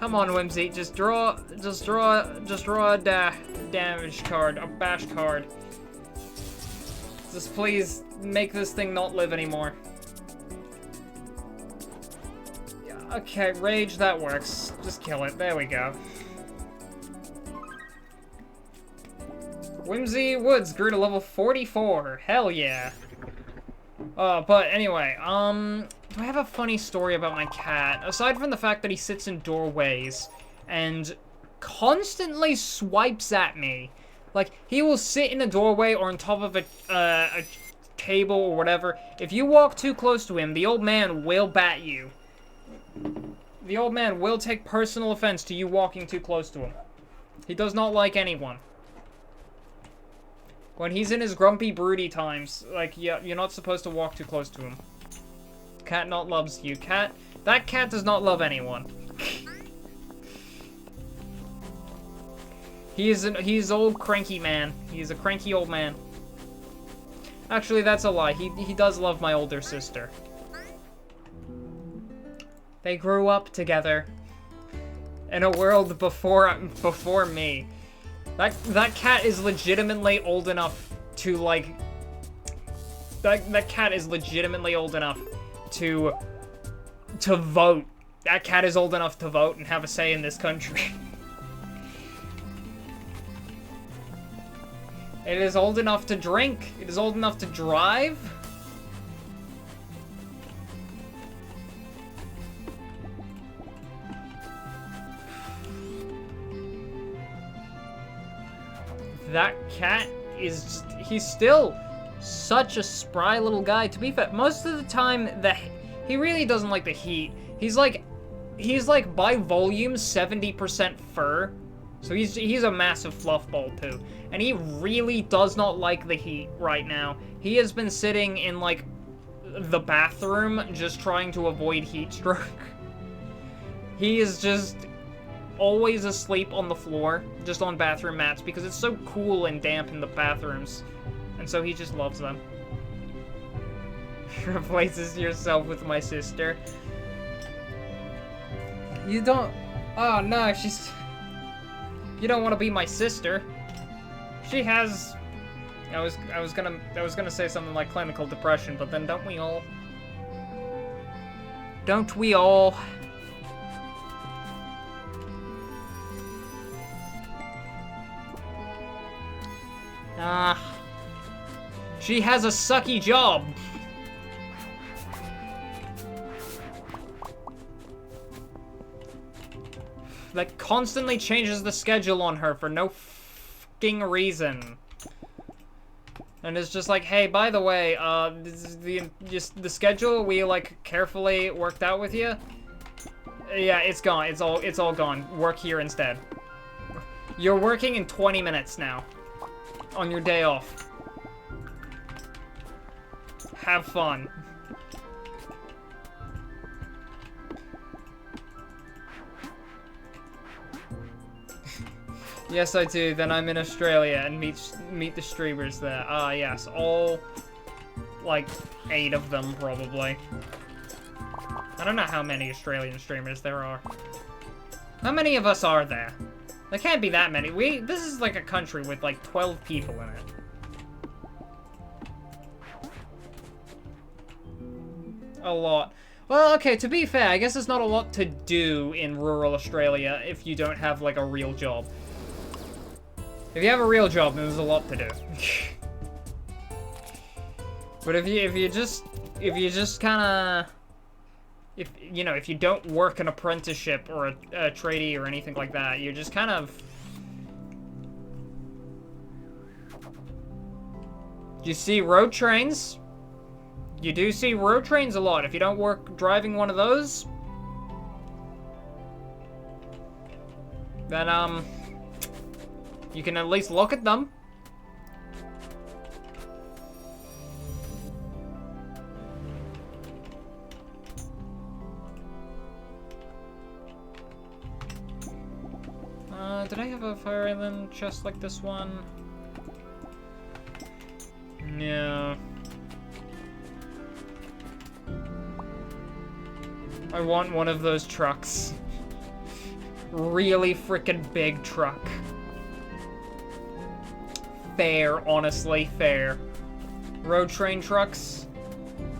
Come on, Whimsy. Just draw a damage card, a bash card. Just please make this thing not live anymore. Okay, Rage, that works. Just kill it. There we go. Whimsy Woods grew to level 44. Hell yeah. But anyway, do I have a funny story about my cat? Aside from the fact that he sits in doorways and constantly swipes at me. Like, he will sit in a doorway or on top of a table or whatever. If you walk too close to him, the old man will bat you. The old man will take personal offense to you walking too close to him. He does not like anyone. When he's in his grumpy, broody times, like, yeah, you're not supposed to walk too close to him. Cat not loves you. That cat does not love anyone. He's old cranky man. He's a cranky old man. Actually, that's a lie. He does love my older sister. They grew up together in a world before me. That cat is legitimately old enough to, like... That cat is legitimately old enough to vote. That cat is old enough to vote and have a say in this country. It is old enough to drink. It is old enough to drive. that cat is, he's still such a spry little guy. To be fair, most of the time, he really doesn't like the heat. He's like by volume 70% fur. So he's a massive fluff ball too. And he really does not like the heat right now. He has been sitting in like the bathroom just trying to avoid heat stroke. He is just always asleep on the floor, just on bathroom mats, because it's so cool and damp in the bathrooms. And so he just loves them. Replaces yourself with my sister. You don't... Oh no, she's... You don't want to be my sister. She has... I was gonna say something like clinical depression, but then don't we all? Don't we all? She has a sucky job. That constantly changes the schedule on her for no fucking reason. And it's just like, hey, by the way, this is the schedule we like carefully worked out with you. Yeah, it's gone. It's all gone. Work here instead. You're working in 20 minutes now. On your day off. Have fun. Yes, I do. Then I'm in Australia and meet the streamers there. Ah, yes. All, like, 8 of them, probably. I don't know how many Australian streamers there are. How many of us are there? There can't be that many. This is like a country with, like, 12 people in it. A lot. Well, okay, to be fair, I guess there's not a lot to do in rural Australia if you don't have, like, a real job. If you have a real job, then there's a lot to do. But if you just kind of, if you don't work an apprenticeship or a tradie or anything like that, you're just kind of. You see road trains. You do see road trains a lot. If you don't work driving one of those, then you can at least look at them. Did I have a fire island chest like this one? No. I want one of those trucks. Really freaking big truck. Fair, honestly, fair. Road train trucks.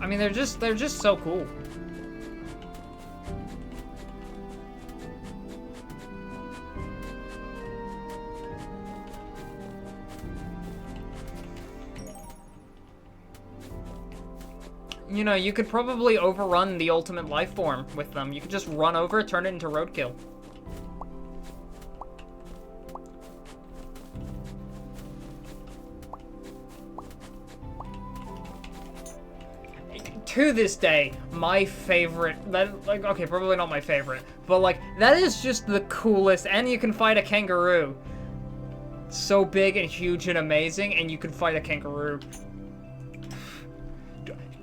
I mean, they're just so cool. You know, you could probably overrun the ultimate life form with them. You could just run over, turn it into roadkill. To this day, my favorite, okay, probably not my favorite, but like, that is just the coolest, and you can fight a kangaroo. So big and huge and amazing, and you can fight a kangaroo.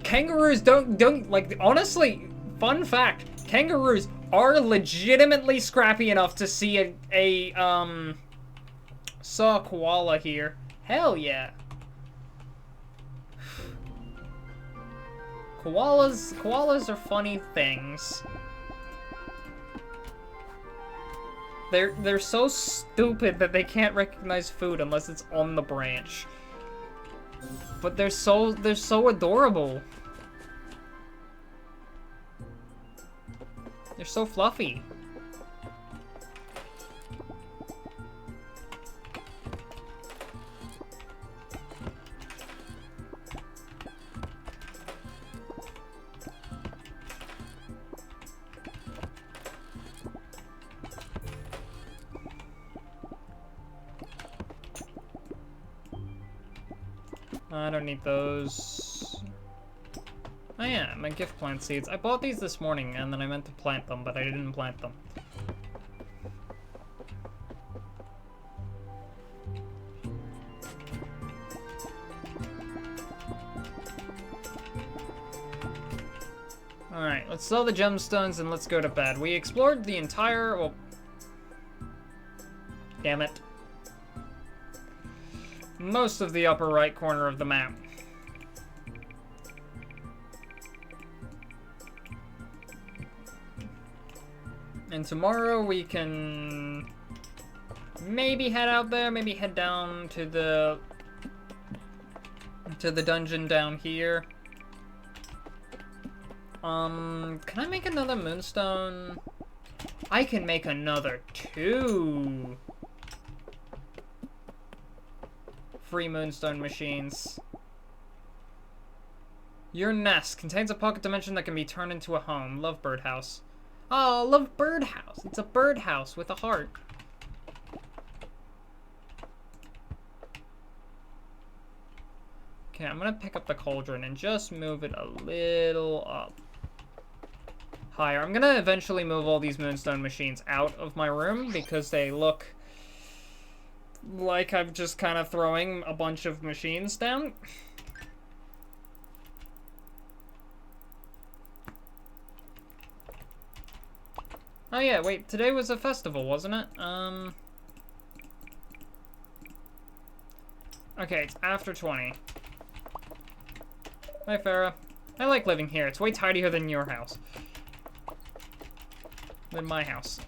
Kangaroos don't, like, honestly, fun fact, kangaroos are legitimately scrappy enough to see saw a koala here. Hell yeah. Koalas are funny things. They're so stupid that they can't recognize food unless it's on the branch. But they're so adorable. They're so fluffy. I don't need those. Oh yeah, my gift plant seeds. I bought these this morning and then I meant to plant them, but I didn't plant them. Alright, let's sell the gemstones and let's go to bed. We explored the entire... well... damn it. Most of the upper right corner of the map. And tomorrow we can... maybe head out there, maybe head down to the dungeon down here. Can I make another Moonstone? I can make another 2 free Moonstone machines. Your nest contains a pocket dimension that can be turned into a home. Love birdhouse. Oh, love birdhouse. It's a birdhouse with a heart. Okay, I'm gonna pick up the cauldron and just move it a little up. Higher. I'm gonna eventually move all these Moonstone machines out of my room because they look like I'm just kind of throwing a bunch of machines down. Oh yeah, wait, today was a festival, wasn't it? Okay, it's after 20. Hi, Farah. I like living here. It's way tidier than your house. Than my house.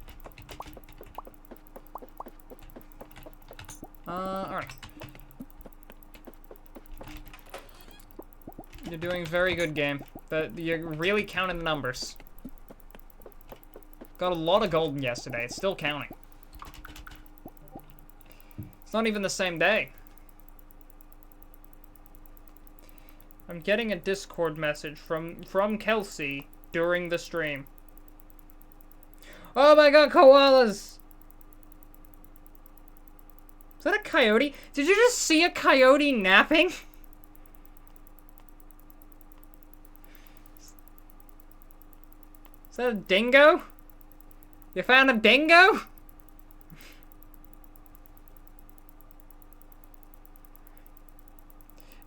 Alright. You're doing very good, game. But you're really counting the numbers. Got a lot of gold yesterday. It's still counting. It's not even the same day. I'm getting a Discord message from Kelsey during the stream. Oh my god, koalas! Is that a coyote? Did you just see a coyote napping? Is that a dingo? You found a dingo?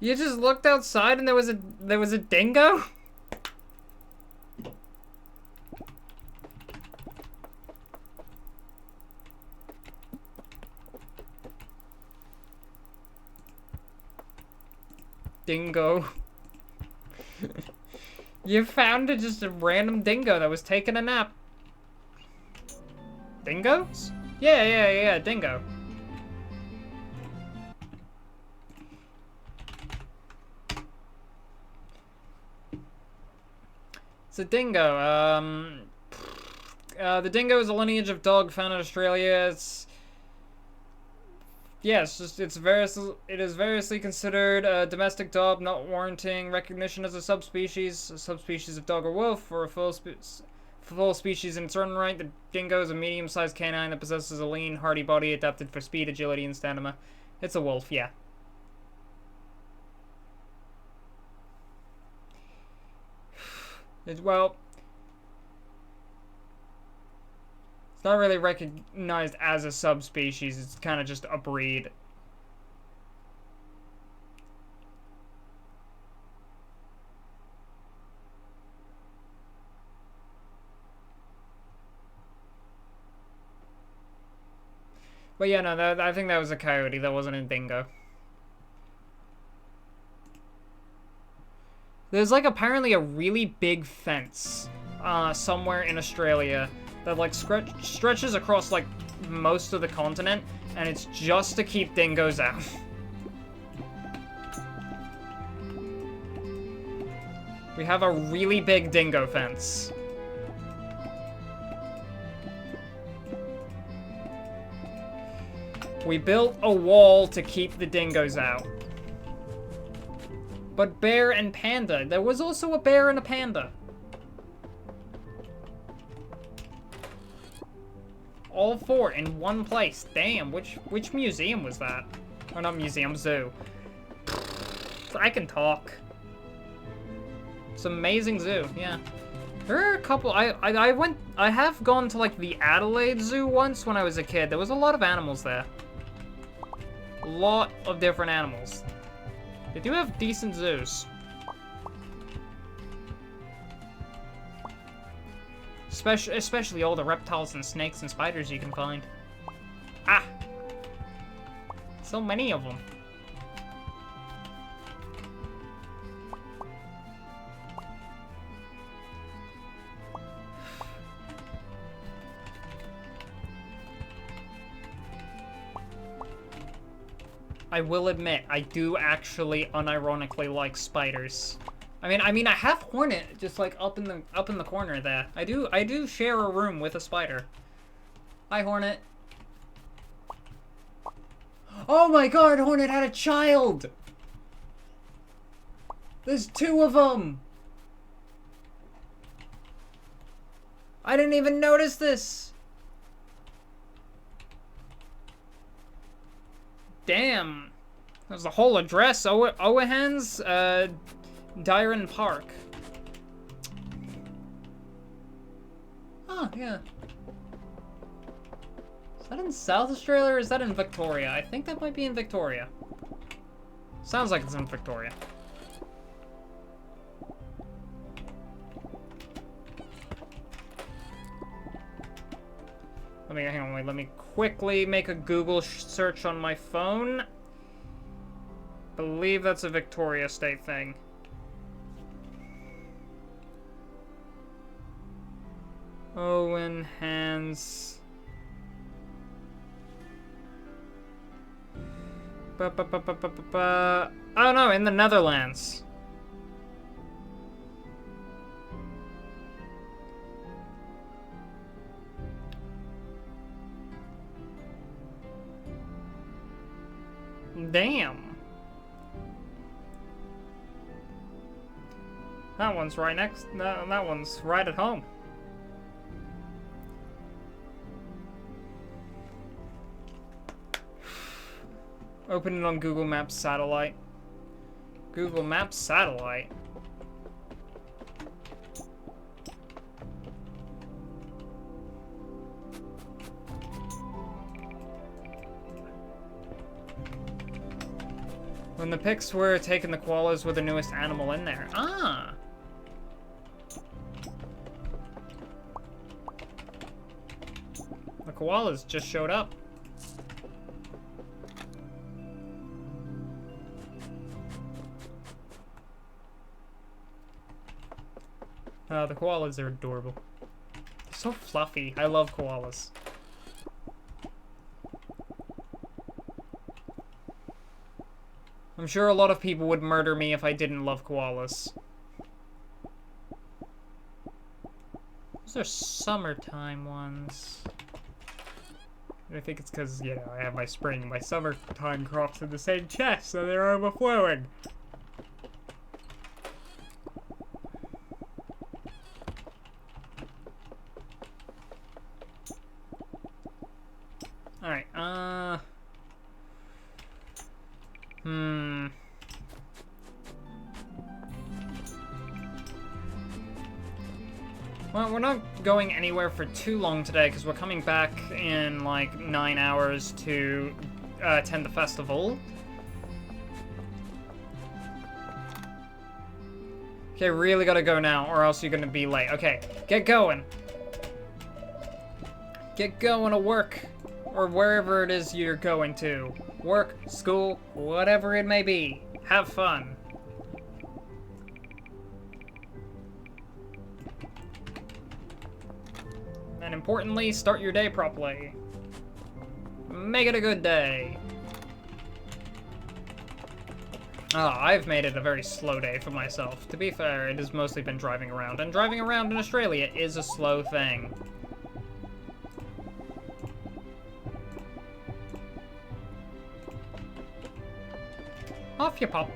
You just looked outside and there was a dingo? Dingo. You found just a random dingo that was taking a nap. Dingoes? Yeah, dingo. It's a dingo. The dingo is a lineage of dog found in Australia. It is variously considered a domestic dog, not warranting recognition as a subspecies. A subspecies of dog or wolf, or a full species in its own right. The dingo is a medium-sized canine that possesses a lean, hardy body adapted for speed, agility, and stamina. It's a wolf, yeah. Well, it's not really recognized as a subspecies. It's kind of just a breed. But yeah, no, I think that was a coyote. That wasn't a dingo. There's like apparently a really big fence somewhere in Australia that like stretches across like most of the continent, and it's just to keep dingoes out. We have a really big dingo fence. We built a wall to keep the dingoes out. But bear and panda. There was also a bear and a panda. All 4 in one place. Damn, which museum was that? Or not museum, zoo. I can talk. It's an amazing zoo, yeah. There are a couple, I have gone to like the Adelaide Zoo once when I was a kid. There was a lot of animals there. A lot of different animals. They do have decent zoos. Especially all the reptiles and snakes and spiders you can find. Ah! So many of them. I will admit, I do actually unironically like spiders. I mean, I have Hornet just like up in the corner there. I do share a room with a spider. Hi, Hornet. Oh my God, Hornet had a child. There's 2 of them. I didn't even notice this. Damn. There's the whole address. Owen's, Dyron Park. Oh, yeah. Is that in South Australia or is that in Victoria? I think that might be in Victoria. Sounds like it's in Victoria. Hang on, wait, let me quickly make a Google search on my phone. Believe that's a Victoria State thing. Owen Hands. Oh no, in the Netherlands. Damn. That one's right next. That one's right at home. Open it on Google Maps satellite. Google Maps satellite. When the pics were taken, the koalas were the newest animal in there. Ah! The koalas just showed up. The koalas are adorable. They're so fluffy. I love koalas. I'm sure a lot of people would murder me if I didn't love koalas. Those are summertime ones. I think it's because, you know, I have my spring and my summertime crops in the same chest, so they're overflowing. Alright, Well, we're not going anywhere for too long today, because we're coming back in, like, 9 hours to attend the festival. Okay, really gotta go now, or else you're gonna be late. Okay, get going. Get going to work, or wherever it is you're going to. Work, school, whatever it may be. Have fun. And importantly, start your day properly. Make it a good day. I've made it a very slow day for myself. To be fair, it has mostly been driving around, and driving around in Australia is a slow thing. Off you pop.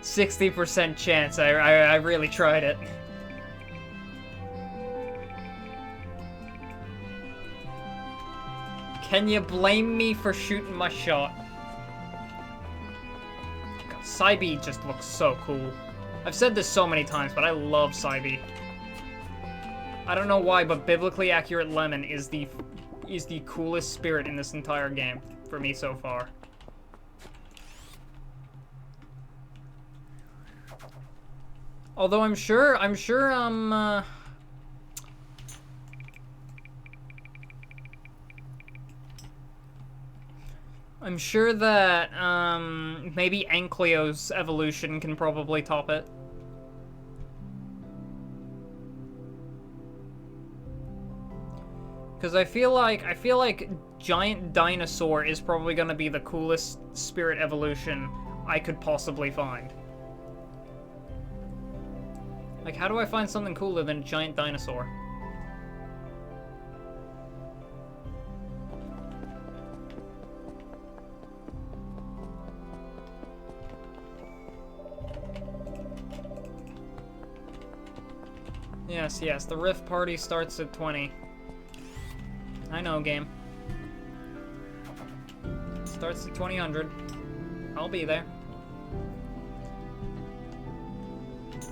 60% chance. I really tried it. Can you blame me for shooting my shot? God, Cybe just looks so cool. I've said this so many times, but I love Cybe. I don't know why, but biblically accurate Lemon is the coolest spirit in this entire game for me so far. Although I'm sure that, maybe Ankylo's evolution can probably top it. Because I feel like Giant Dinosaur is probably gonna be the coolest spirit evolution I could possibly find. Like, how do I find something cooler than Giant Dinosaur? Yes, yes, the Rift Party starts at 20. I know, game. Starts at 2000. I'll be there.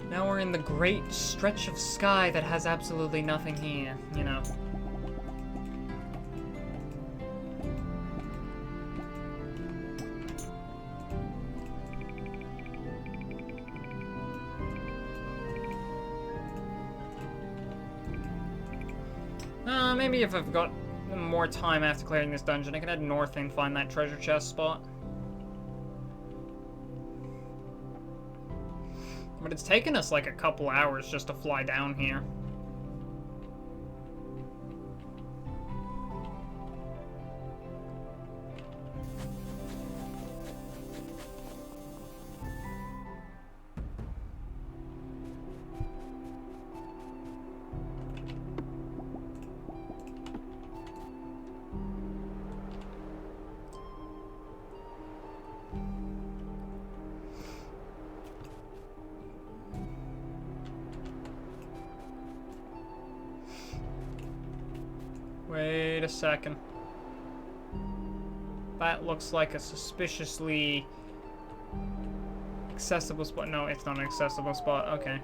Now we're in the great stretch of sky that has absolutely nothing here, you know. Maybe if I've got more time after clearing this dungeon, I can head north and find that treasure chest spot. But it's taken us like a couple hours just to fly down here. Wait a second. That looks like a suspiciously accessible spot. No, it's not an accessible spot. Okay.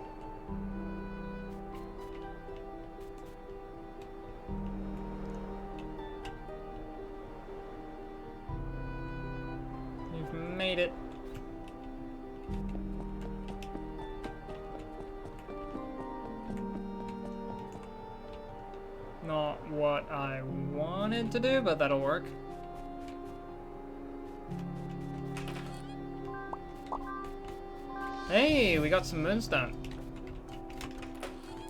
You've made it. Not what I wanted to do, but that'll work. Hey, we got some Moonstone.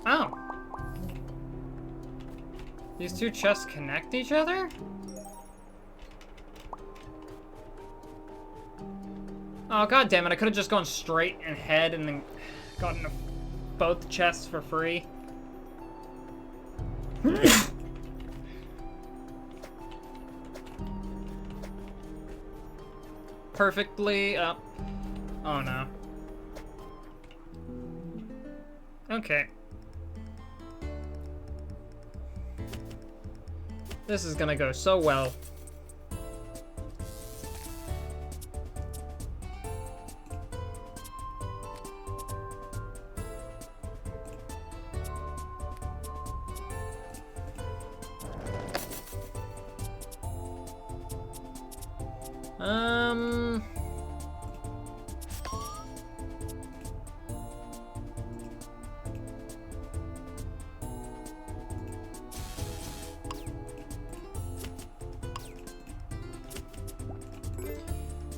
Oh. These two chests connect each other? Oh, god damn it, I could have just gone straight ahead and then gotten both chests for free. Perfectly up. Oh no. Okay. This is gonna go so well.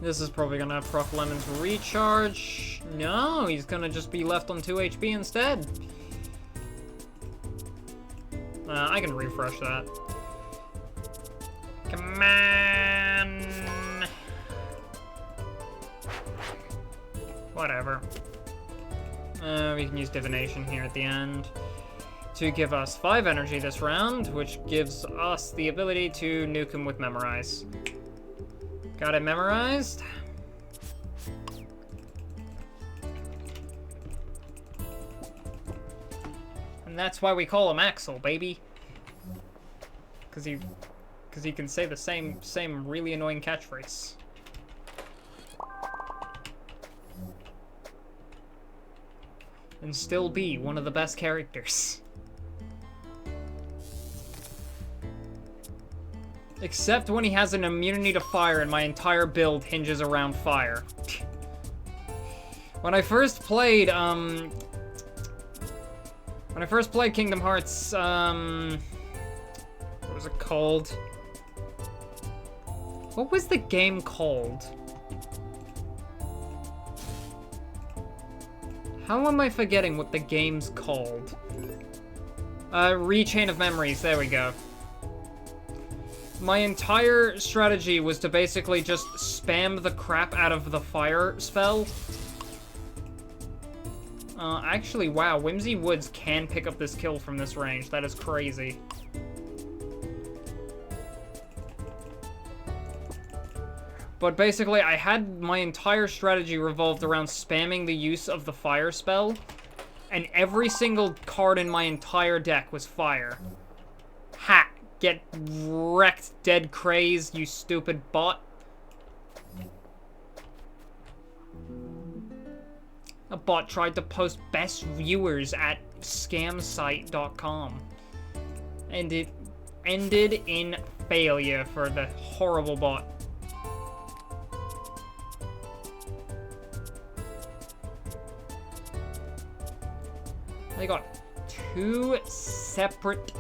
This is probably gonna proc Lemon's recharge. No, he's gonna just be left on 2 HP instead. I can refresh that. Come on. Whatever. We can use Divination here at the end to give us 5 energy this round, which gives us the ability to nuke him with Memorize. Got it memorized. And that's why we call him Axel, baby. Cause because he can say the same really annoying catchphrase. And still be one of the best characters. Except when he has an immunity to fire and my entire build hinges around fire. When I first played Kingdom Hearts, what was it called? What was the game called? How am I forgetting what the game's called? Rechain of Memories, there we go. My entire strategy was to basically just spam the crap out of the fire spell. Actually, wow, Whimsy Woods can pick up this kill from this range. That is crazy. But basically, I had my entire strategy revolved around spamming the use of the fire spell, and every single card in my entire deck was fire. Ha! Get wrecked, dead craze, you stupid bot. A bot tried to post best viewers at scamsite.com. And it ended in failure for the horrible bot. I got 2 separate...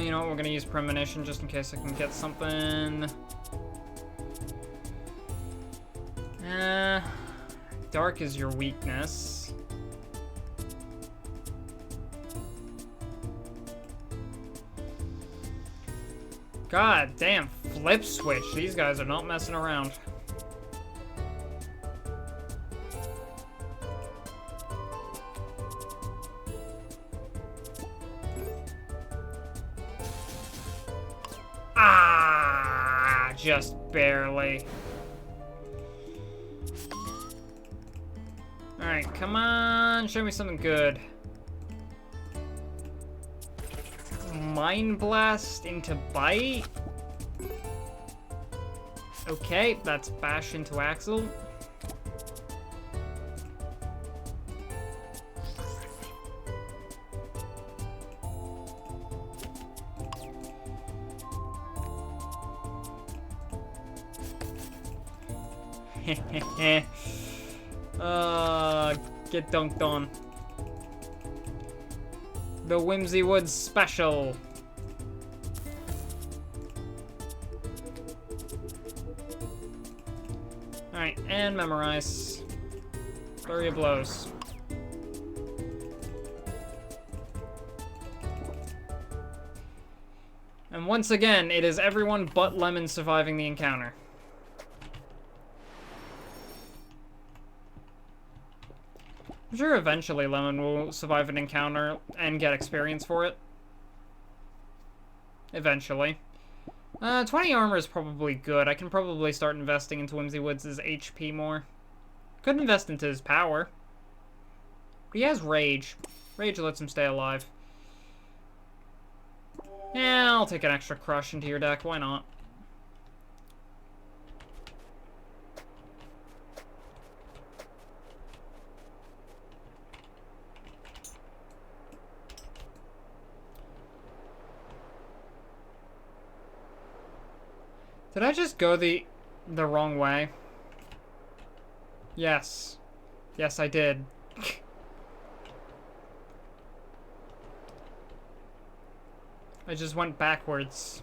you know what, we're gonna use Premonition just in case I can get something. Dark is your weakness. God damn, flip switch. These guys are not messing around. Just barely. Alright, come on, show me something good. Mind Blast into Bite? Okay, that's Bash into Axel. Get dunked on. The Whimsy Woods special. Alright, and memorize. Flurry of blows. And once again, it is everyone but Lemon surviving the encounter. I'm sure eventually Lemon will survive an encounter and get experience for it. Eventually. 20 armor is probably good. I can probably start investing into Whimsy Woods' HP more. Could invest into his power. But he has Rage. Rage lets him stay alive. Yeah, I'll take an extra Crush into your deck. Why not? Did I just go the wrong way? Yes. Yes, I did. I just went backwards.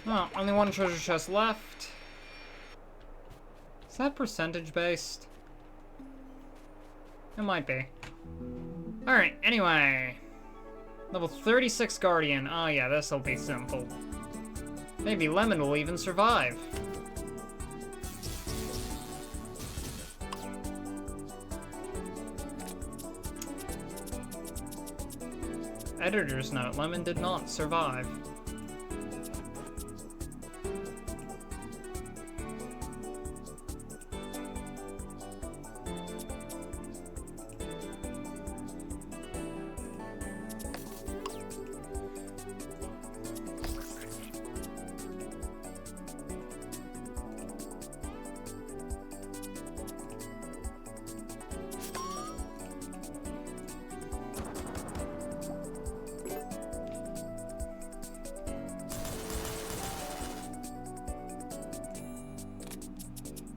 Oh, only one treasure chest left. Is that percentage based? It might be. Alright, anyway. Level 36 Guardian. Oh yeah, this'll be simple. Maybe Lemon will even survive. Editor's note, Lemon did not survive.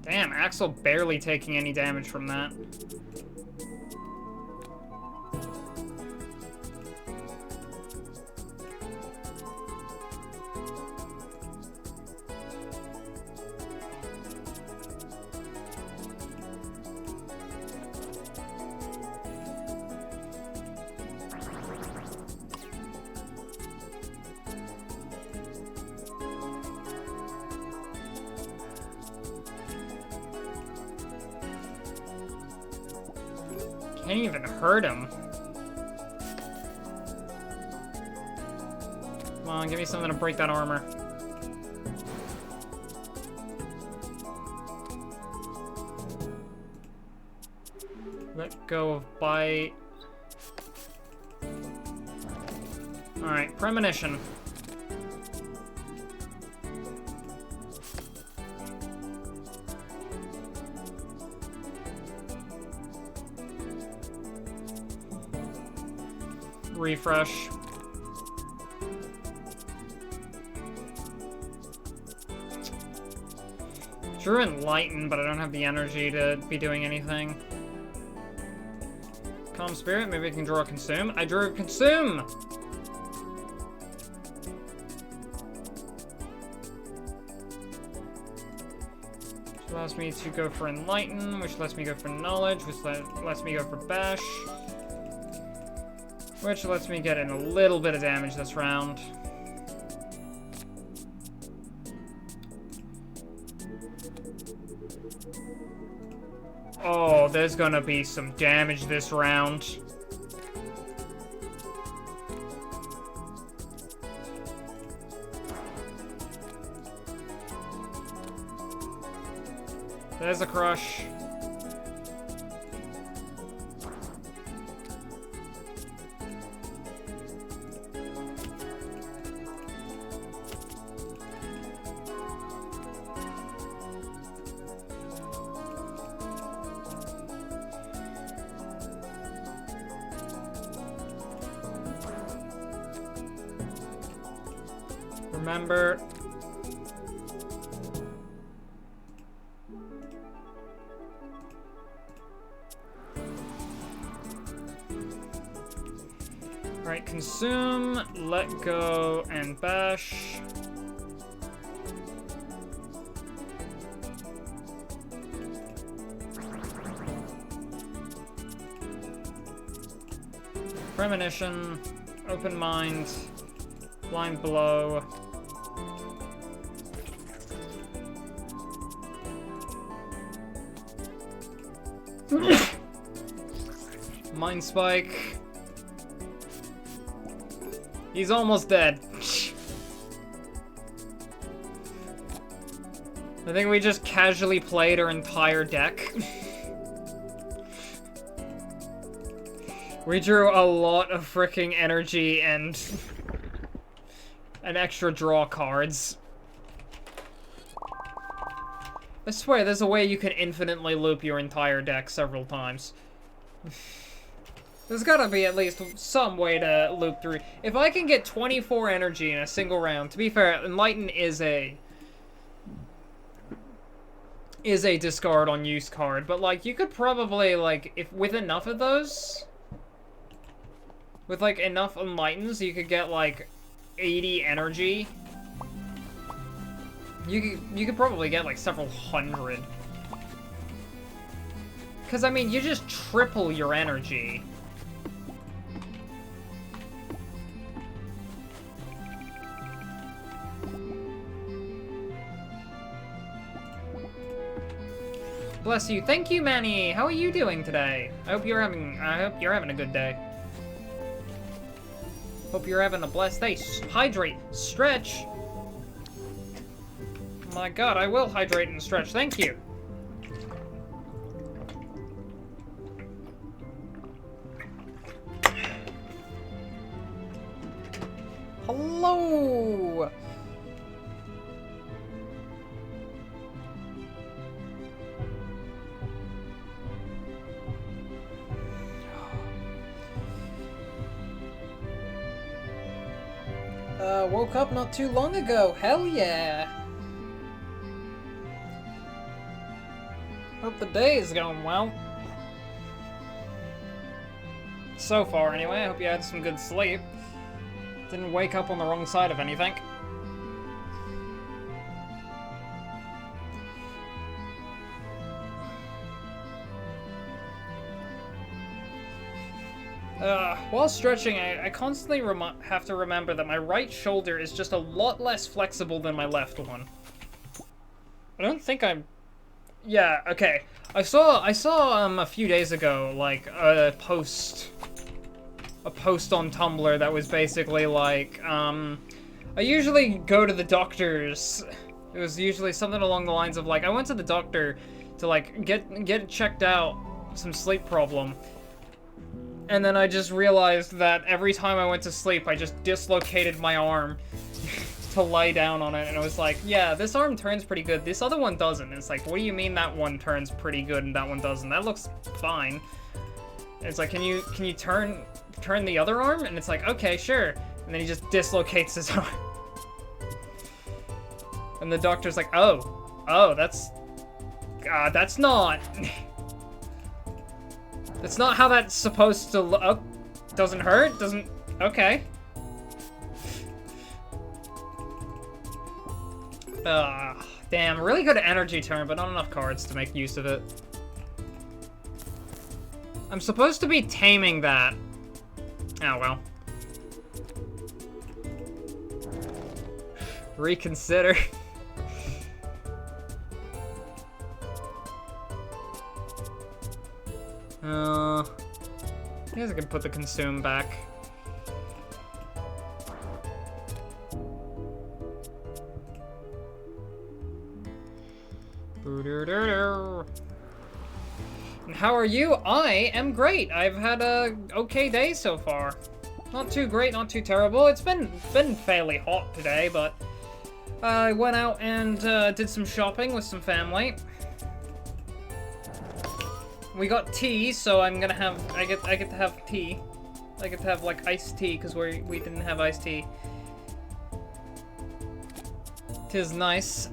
Damn, Axel barely taking any damage from that. Can't even hurt him. Come on, give me something to break that armor. Let go of bite. Alright, premonition. Refresh. Drew Enlighten, but I don't have the energy to be doing anything. Calm Spirit, maybe I can draw a Consume. I drew a Consume! Which allows me to go for Enlighten, which lets me go for Knowledge, which lets me go for Bash. Which lets me get in a little bit of damage this round. Oh, there's gonna be some damage this round. There's a crush. Remember. Alright, consume, let go, and bash. Premonition, open mind, blind blow. Mind spike. He's almost dead. I think we just casually played our entire deck. We drew a lot of freaking energy and an extra draw cards. I swear, there's a way you can infinitely loop your entire deck several times. There's gotta be at least some way to loop through. If I can get 24 energy in a single round, to be fair, Enlighten is a discard on use card, but like you could probably like if with enough of those, with like enough Enlightens, you could get like 80 energy. You could probably get like several hundred. Cause I mean, you just triple your energy. Bless you. Thank you, Manny. How are you doing today? I hope you're having a good day. Hope you're having a blessed day. Hydrate. Stretch. My god, I will hydrate and stretch. Thank you. Hello! Woke up not too long ago. Hell yeah! Hope the day is going well. So far, anyway. I hope you had some good sleep. Didn't wake up on the wrong side of anything. While stretching, I constantly have to remember that my right shoulder is just a lot less flexible than my left one. I don't think I'm... Yeah, okay. I saw a few days ago, like, a post on Tumblr that was basically like, I usually go to the doctors. It was usually something along the lines of like, I went to the doctor to like get checked out, some sleep problem. And then I just realized that every time I went to sleep, I just dislocated my arm to lie down on it. And I was like, yeah, this arm turns pretty good. This other one doesn't. And it's like, what do you mean that one turns pretty good and that one doesn't? That looks fine. And it's like, can you turn the other arm? And it's like, okay, sure. And then he just dislocates his arm. And the doctor's like, oh, that's not... That's not how that's supposed to look. Oh, doesn't hurt? Doesn't... Okay. Damn, really good energy turn, but not enough cards to make use of it. I'm supposed to be taming that. Oh, well. Reconsider. I guess I can put the consume back. And how are you? I am great. I've had a okay day so far. Not too great, not too terrible. It's been fairly hot today, but I went out and did some shopping with some family. We got tea, so I'm gonna have I get to have tea. I get to have like iced tea because we didn't have iced tea. 'Tis nice.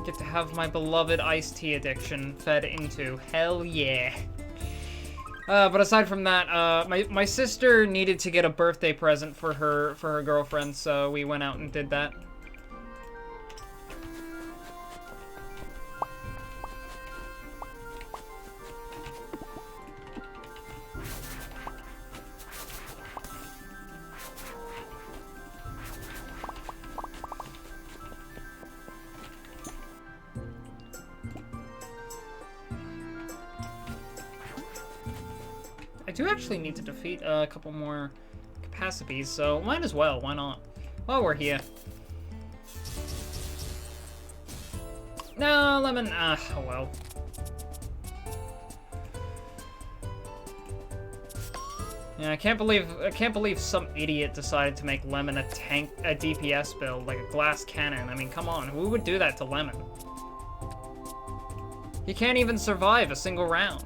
Get to have my beloved iced tea addiction fed into. Hell yeah. But aside from that, my sister needed to get a birthday present for her girlfriend, so we went out and did that. I do actually need to defeat a couple more capacities, so might as well, why not? While we're here. No, Lemon, oh well. Yeah, I can't believe some idiot decided to make Lemon a DPS build, like a glass cannon. I mean, come on, who would do that to Lemon? He can't even survive a single round.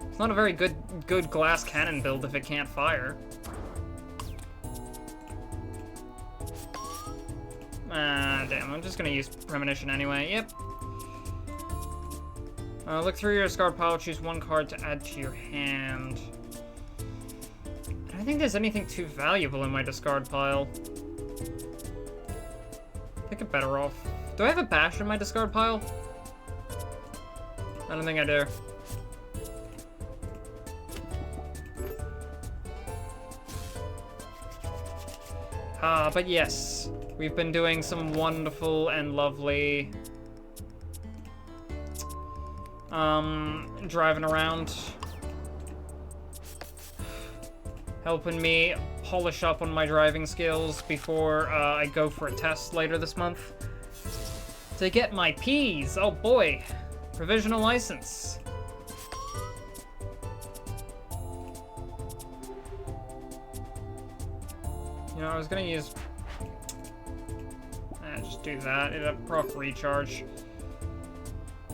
It's not a very good glass cannon build if it can't fire. Ah, damn, I'm just gonna use Premonition anyway, yep. Look through your discard pile, choose one card to add to your hand. I don't think there's anything too valuable in my discard pile. I think I'm better off. Do I have a bash in my discard pile? I don't think I do. But yes, we've been doing some wonderful and lovely driving around. helping me polish up on my driving skills before I go for a test later this month. To get my P's, oh boy, provisional license. You know, I was gonna use... just do that. It'll proc recharge.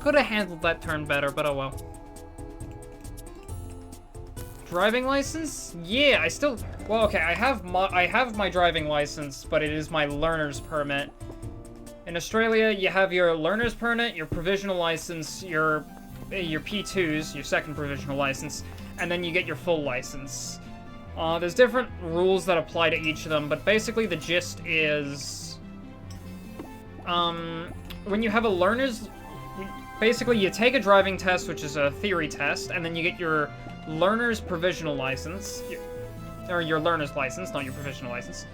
Could have handled that turn better, but oh well. Driving license? Yeah, I still... Well, okay, I have my driving license, but it is my learner's permit. In Australia, you have your learner's permit, your provisional license, your P2s, your second provisional license, and then you get your full license. There's different rules that apply to each of them, but basically the gist is... when you have a learner's... Basically, you take a driving test, which is a theory test, and then you get your learner's provisional license. Or your learner's license, not your provisional license.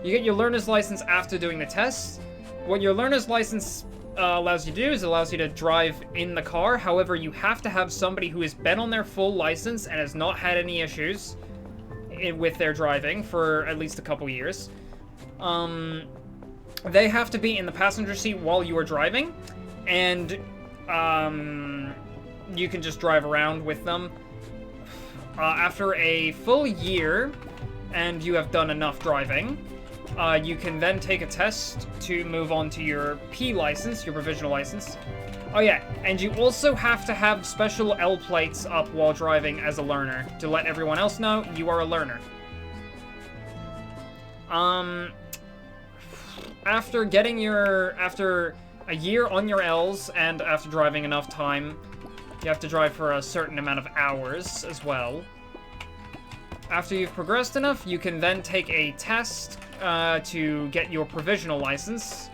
You get your learner's license after doing the test. What your learner's license allows you to do is it allows you to drive in the car. However, you have to have somebody who has been on their full license and has not had any issues with their driving for at least a couple years. They have to be in the passenger seat while you are driving, and you can just drive around with them. After a full year, and you have done enough driving, you can then take a test to move on to your P license, your provisional license. Oh yeah, and you also have to have special L plates up while driving as a learner to let everyone else know you are a learner. After a year on your L's and after driving enough time, you have to drive for a certain amount of hours as well. After you've progressed enough, you can then take a test to get your provisional license,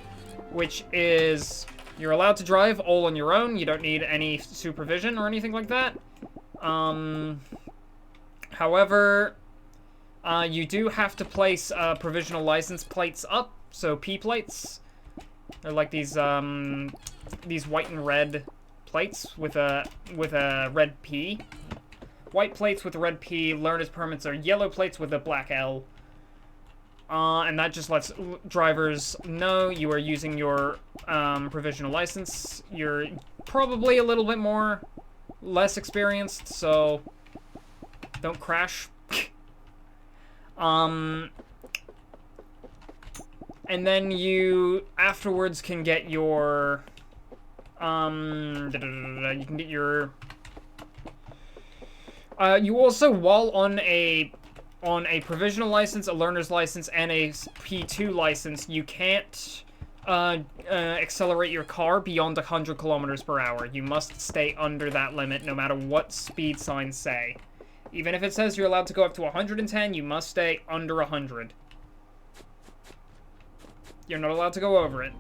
which is you're allowed to drive all on your own. You don't need any supervision or anything like that. However, you do have to place provisional license plates up, so P plates. They're like these white and red plates with a red P. White plates with a red P. Learner's permits are yellow plates with a black L. And that just lets drivers know you are using your provisional license. You're probably a little bit less experienced, so don't crash. And then you afterwards can get your you can get your you also, while on a provisional license, a learner's license, and a P2 license, you can't accelerate your car beyond 100 kilometers per hour. You must stay under that limit no matter what speed signs say. Even if it says you're allowed to go up to 110, you must stay under 100. You're not allowed to go over it.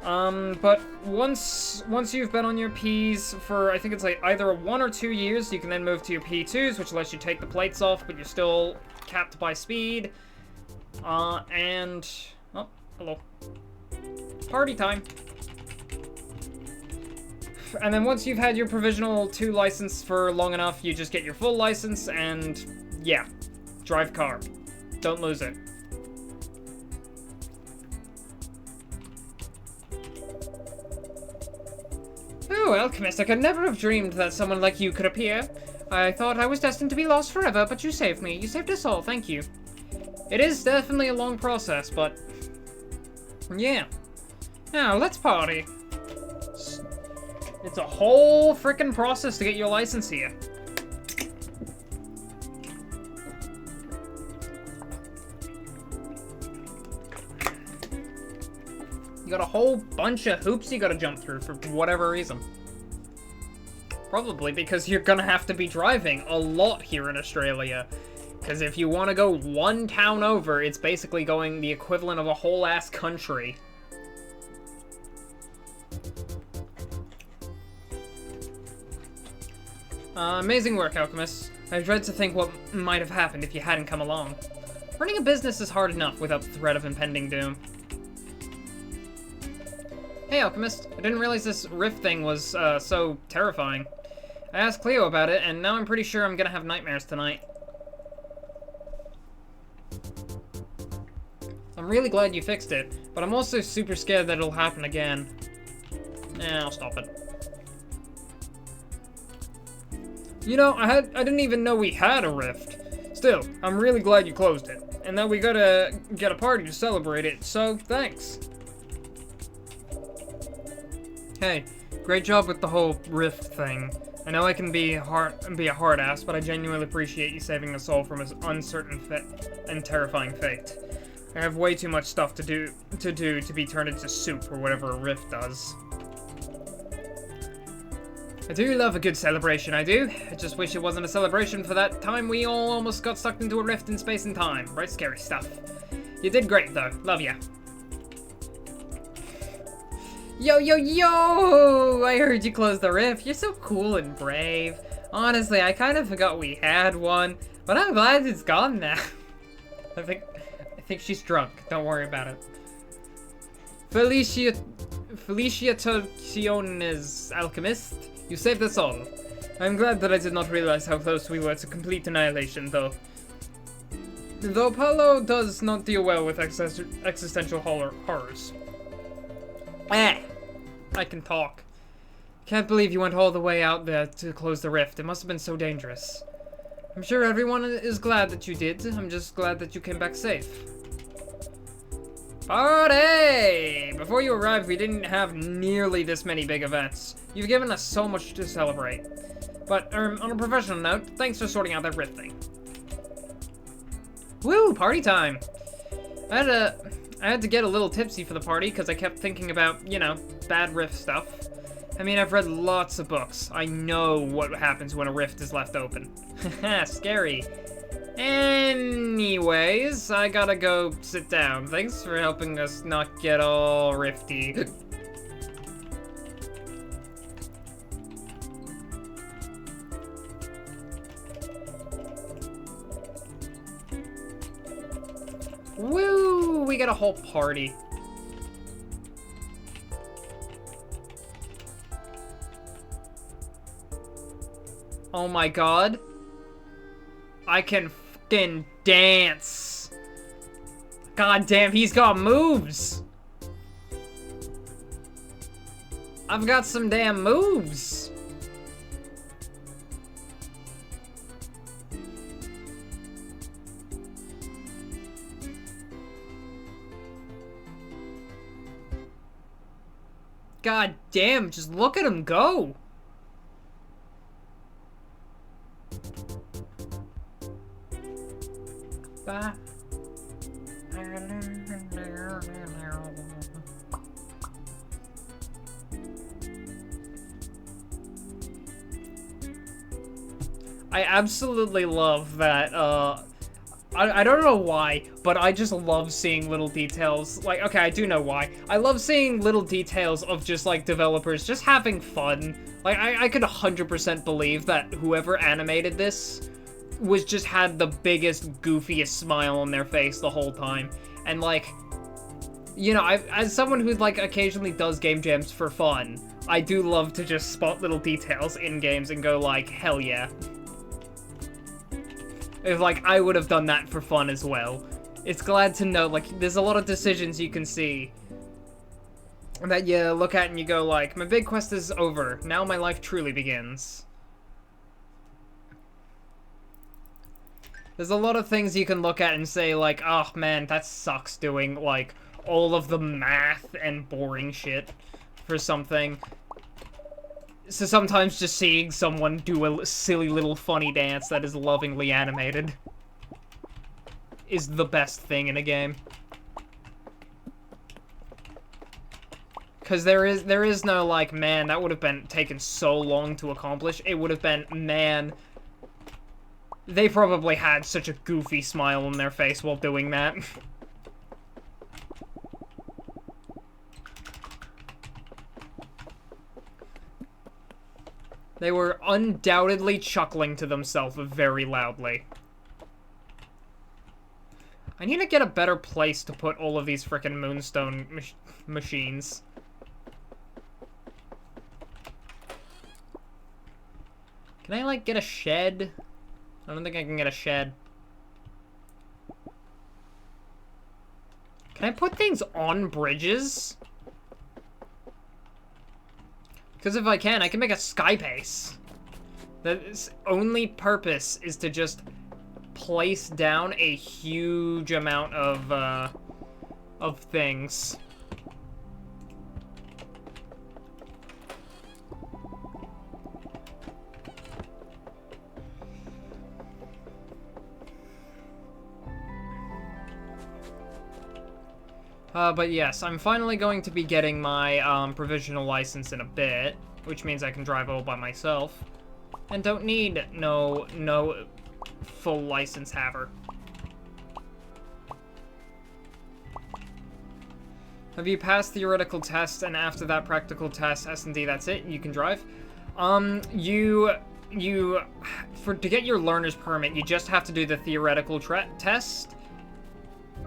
But once you've been on your Ps for, I think it's like either 1 or 2 years, you can then move to your P2s, which lets you take the plates off, but you're still capped by speed. Oh, hello. Party time. And then once you've had your provisional 2 license for long enough, you just get your full license, and yeah, drive car. Don't lose it. Oh, Alchemist, I could never have dreamed that someone like you could appear. I thought I was destined to be lost forever, but you saved me. You saved us all, thank you. It is definitely a long process, but... yeah. Now, let's party. It's a whole frickin' process to get your license here. You got a whole bunch of hoops you gotta jump through for whatever reason. Probably because you're gonna have to be driving a lot here in Australia. Because if you want to go one town over, it's basically going the equivalent of a whole ass country. Amazing work, Alchemist. I dread to think what might have happened if you hadn't come along. Running a business is hard enough without the threat of impending doom. Hey, Alchemist. I didn't realize this rift thing was, so terrifying. I asked Cleo about it, and now I'm pretty sure I'm gonna have nightmares tonight. I'm really glad you fixed it, but I'm also super scared that it'll happen again. I'll stop it. You know, I didn't even know we had a rift. Still, I'm really glad you closed it, and that we gotta get a party to celebrate it, so thanks. Hey, great job with the whole rift thing. I know I can be a hard ass, but I genuinely appreciate you saving us all from an uncertain and terrifying fate. I have way too much stuff to do to be turned into soup or whatever a rift does. I do love a good celebration, I do. I just wish it wasn't a celebration for that time we all almost got sucked into a rift in space and time. Right, scary stuff. You did great, though. Love ya. Yo, yo, yo! I heard you close the rift. You're so cool and brave. Honestly, I kind of forgot we had one, but I'm glad it's gone now. I think she's drunk. Don't worry about it. Felicitaciones, alchemist. You saved us all. I'm glad that I did not realize how close we were to complete annihilation, though. Though Paulo does not deal well with existential horrors. I can talk. Can't believe you went all the way out there to close the rift. It must have been so dangerous. I'm sure everyone is glad that you did. I'm just glad that you came back safe. Party! Before you arrived, we didn't have nearly this many big events. You've given us so much to celebrate. But, on a professional note, thanks for sorting out that rift thing. Woo! Party time! I had to get a little tipsy for the party because I kept thinking about, you know, bad rift stuff. I mean, I've read lots of books. I know what happens when a rift is left open. Haha, scary. Anyways, I gotta go sit down. Thanks for helping us not get all rifty. Woo! We got a whole party. Oh my god. I can fucking dance. God damn, he's got moves. I've got some damn moves. God damn, just look at him go. Bye. I absolutely love that, I don't know why, but I just love seeing little details. Like, okay, I do know why. I love seeing little details of just, like, developers just having fun. Like, I could 100% believe that whoever animated this was just had the biggest, goofiest smile on their face the whole time. And, like, you know, as someone who, like, occasionally does game jams for fun, I do love to just spot little details in games and go, like, hell yeah. If, like, I would have done that for fun as well. It's glad to know, like, there's a lot of decisions you can see that you look at and you go, like, my big quest is over. Now my life truly begins. There's a lot of things you can look at and say, like, oh, man, that sucks doing, like, all of the math and boring shit for something. So sometimes just seeing someone do a silly little funny dance that is lovingly animated is the best thing in a game. Because there is no, like, man, that would have been taken so long to accomplish. It would have been, man, they probably had such a goofy smile on their face while doing that. They were undoubtedly chuckling to themselves very loudly. I need to get a better place to put all of these frickin' Moonstone machines. Can I, like, get a shed? I don't think I can get a shed. Can I put things on bridges? Because if I can make a sky base. Its only purpose is to just place down a huge amount of things. But yes, I'm finally going to be getting my provisional license in a bit, which means I can drive all by myself. And don't need no full license haver. Have you passed theoretical test and after that practical test, S&D, that's it? You can drive? To get your learner's permit, you just have to do the theoretical test.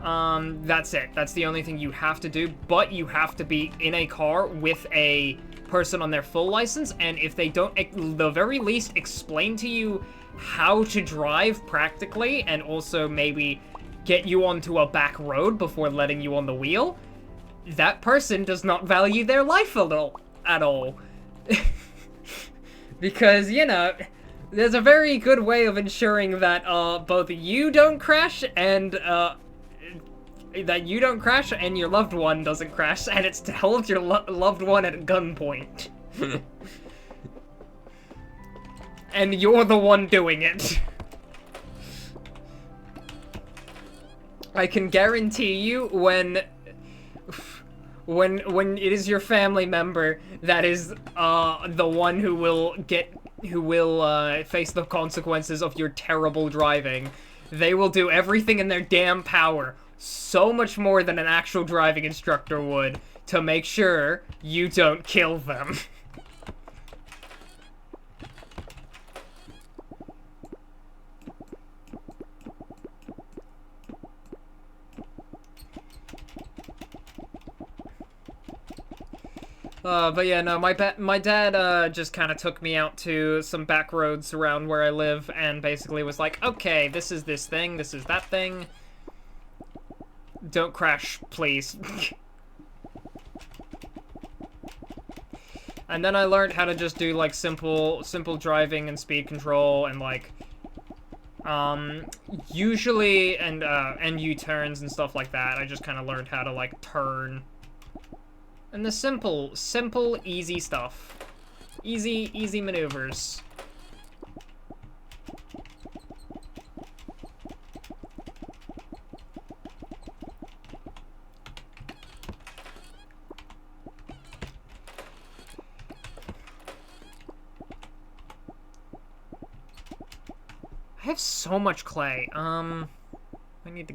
That's it. That's the only thing you have to do, but you have to be in a car with a person on their full license, and if they don't, at the very least, explain to you how to drive practically, and also maybe get you onto a back road before letting you on the wheel, that person does not value their life at all. Because, you know, there's a very good way of ensuring that, both you don't crash and, that you don't crash and your loved one doesn't crash, and it's to hold your loved one at gunpoint. And you're the one doing it. I can guarantee you when it is your family member that is the one who will face the consequences of your terrible driving, they will do everything in their damn power, so much more than an actual driving instructor would, to make sure you don't kill them. But yeah, no, my dad, just kind of took me out to some back roads around where I live, and basically was like, okay, this is this thing, this is that thing. Don't crash, please. And then I learned how to just do, like, simple driving and speed control, and, like, usually, and U-turns and stuff like that. I just kind of learned how to, like, turn. And the simple, easy stuff. Easy maneuvers. I have so much clay. I need to...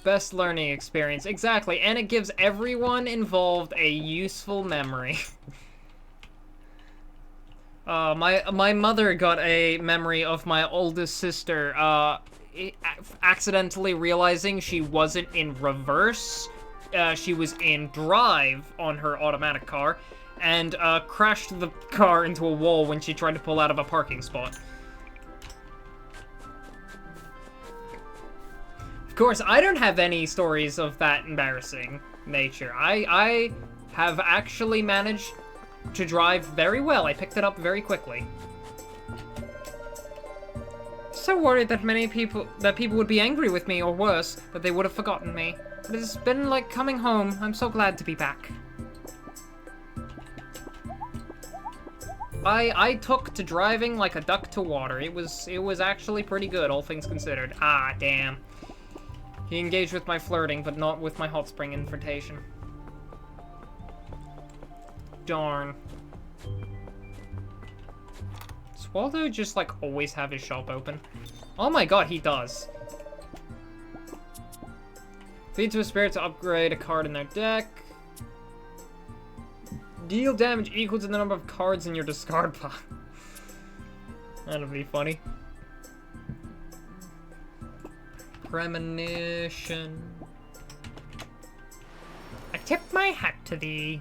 Best learning experience. Exactly, and it gives everyone involved a useful memory. My mother got a memory of my oldest sister, accidentally realizing she wasn't in reverse. She was in drive on her automatic car, and crashed the car into a wall when she tried to pull out of a parking spot. Of course, I don't have any stories of that embarrassing nature. I have actually managed to drive very well. I picked it up very quickly. So worried that people would be angry with me, or worse, that they would have forgotten me. But it's been like coming home. I'm so glad to be back. I took to driving like a duck to water. It was actually pretty good, all things considered. Ah, damn. He engaged with my flirting, but not with my hot spring invitation. Darn. Does Waldo just, like, always have his shop open? Oh my god, he does. Feed to a spirit to upgrade a card in their deck. Deal damage equal to the number of cards in your discard pile. That'll be funny. Premonition. I tip my hat to thee.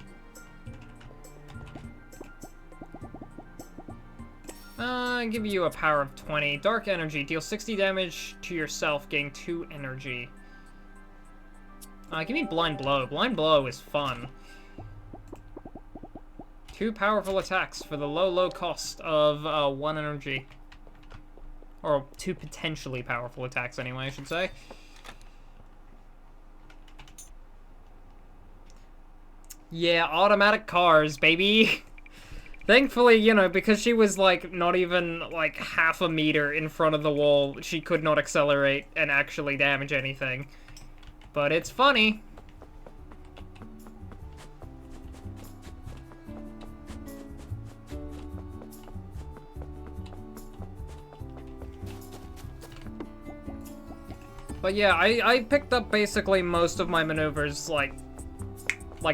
Give you a power of 20. Dark energy. Deal 60 damage to yourself, gain 2 energy. Give me blind blow. Blind blow is fun. 2 powerful attacks for the low cost of 1 energy. Or 2 potentially powerful attacks anyway, I should say. Yeah, automatic cars, baby. Thankfully, you know, because she was, like, not even, like, half a meter in front of the wall, she could not accelerate and actually damage anything. But it's funny. But yeah, I picked up basically most of my maneuvers, like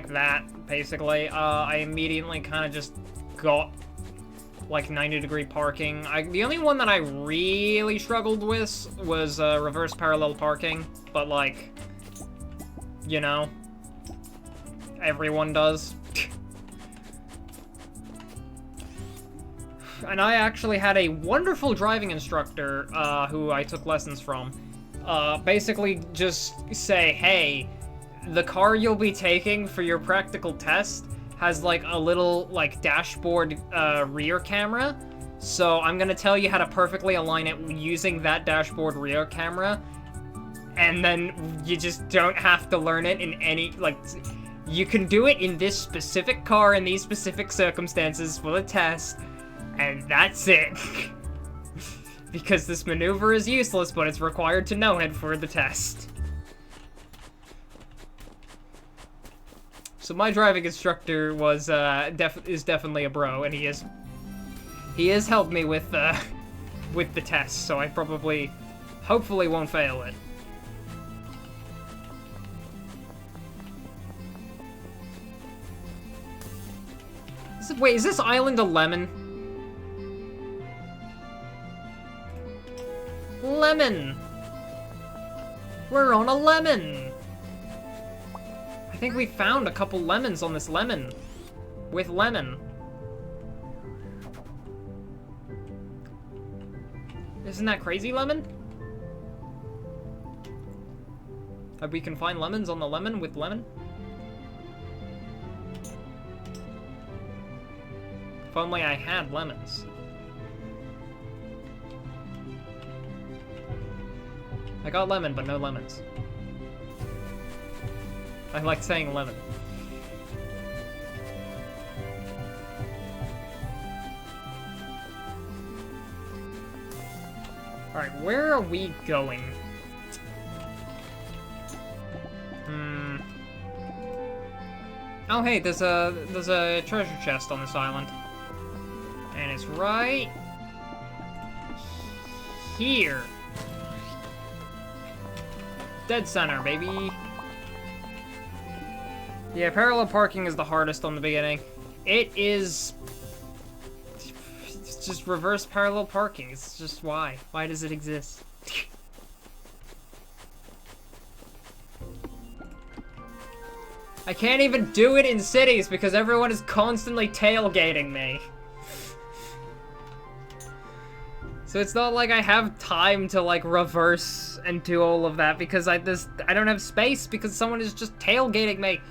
that, basically. I immediately kind of just got, like, 90-degree parking. The only one that I really struggled with was reverse parallel parking, but, like, you know, everyone does. And I actually had a wonderful driving instructor who I took lessons from. Basically just say, hey, the car you'll be taking for your practical test has, like, a little, like, dashboard rear camera. So I'm gonna tell you how to perfectly align it using that dashboard rear camera. And then you just don't have to learn it in any, like, you can do it in this specific car in these specific circumstances for the test. And that's it. Because this maneuver is useless, but it's required to know it for the test. So my driving instructor was is definitely a bro, and he has helped me with the test, so I hopefully won't fail it. Wait, is this island a lemon? Lemon! We're on a lemon! I think we found a couple lemons on this lemon. With lemon. Isn't that crazy, lemon? That we can find lemons on the lemon with lemon? If only I had lemons. I got lemon, but no lemons. I like saying lemon. Alright, where are we going? Oh hey, there's a treasure chest on this island. And it's right here. Dead center, baby. Yeah, parallel parking is the hardest on the beginning. It's just reverse parallel parking. It's just why? Why does it exist? I can't even do it in cities because everyone is constantly tailgating me. So it's not like I have time to, like, reverse and do all of that because I don't have space because someone is just tailgating me.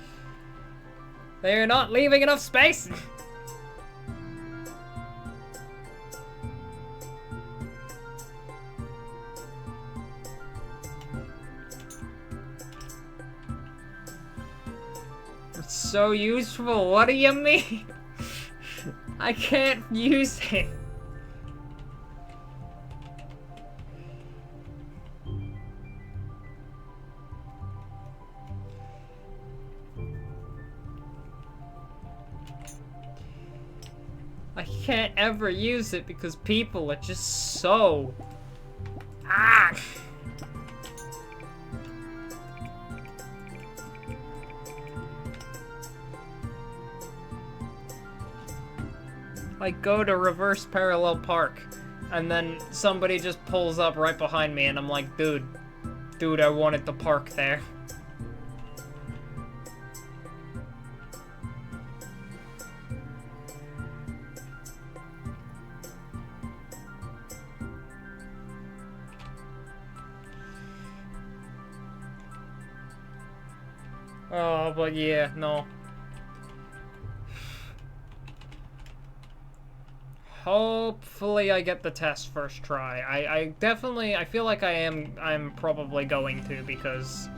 They're not leaving enough space. It's so useful. What do you mean? I can't use it. I can't ever use it because people are just so... Ah! I go to reverse parallel park, and then somebody just pulls up right behind me, and I'm like, dude, I wanted to park there. Oh, but yeah, no. Hopefully I get the test first try. I feel like I'm probably going to, because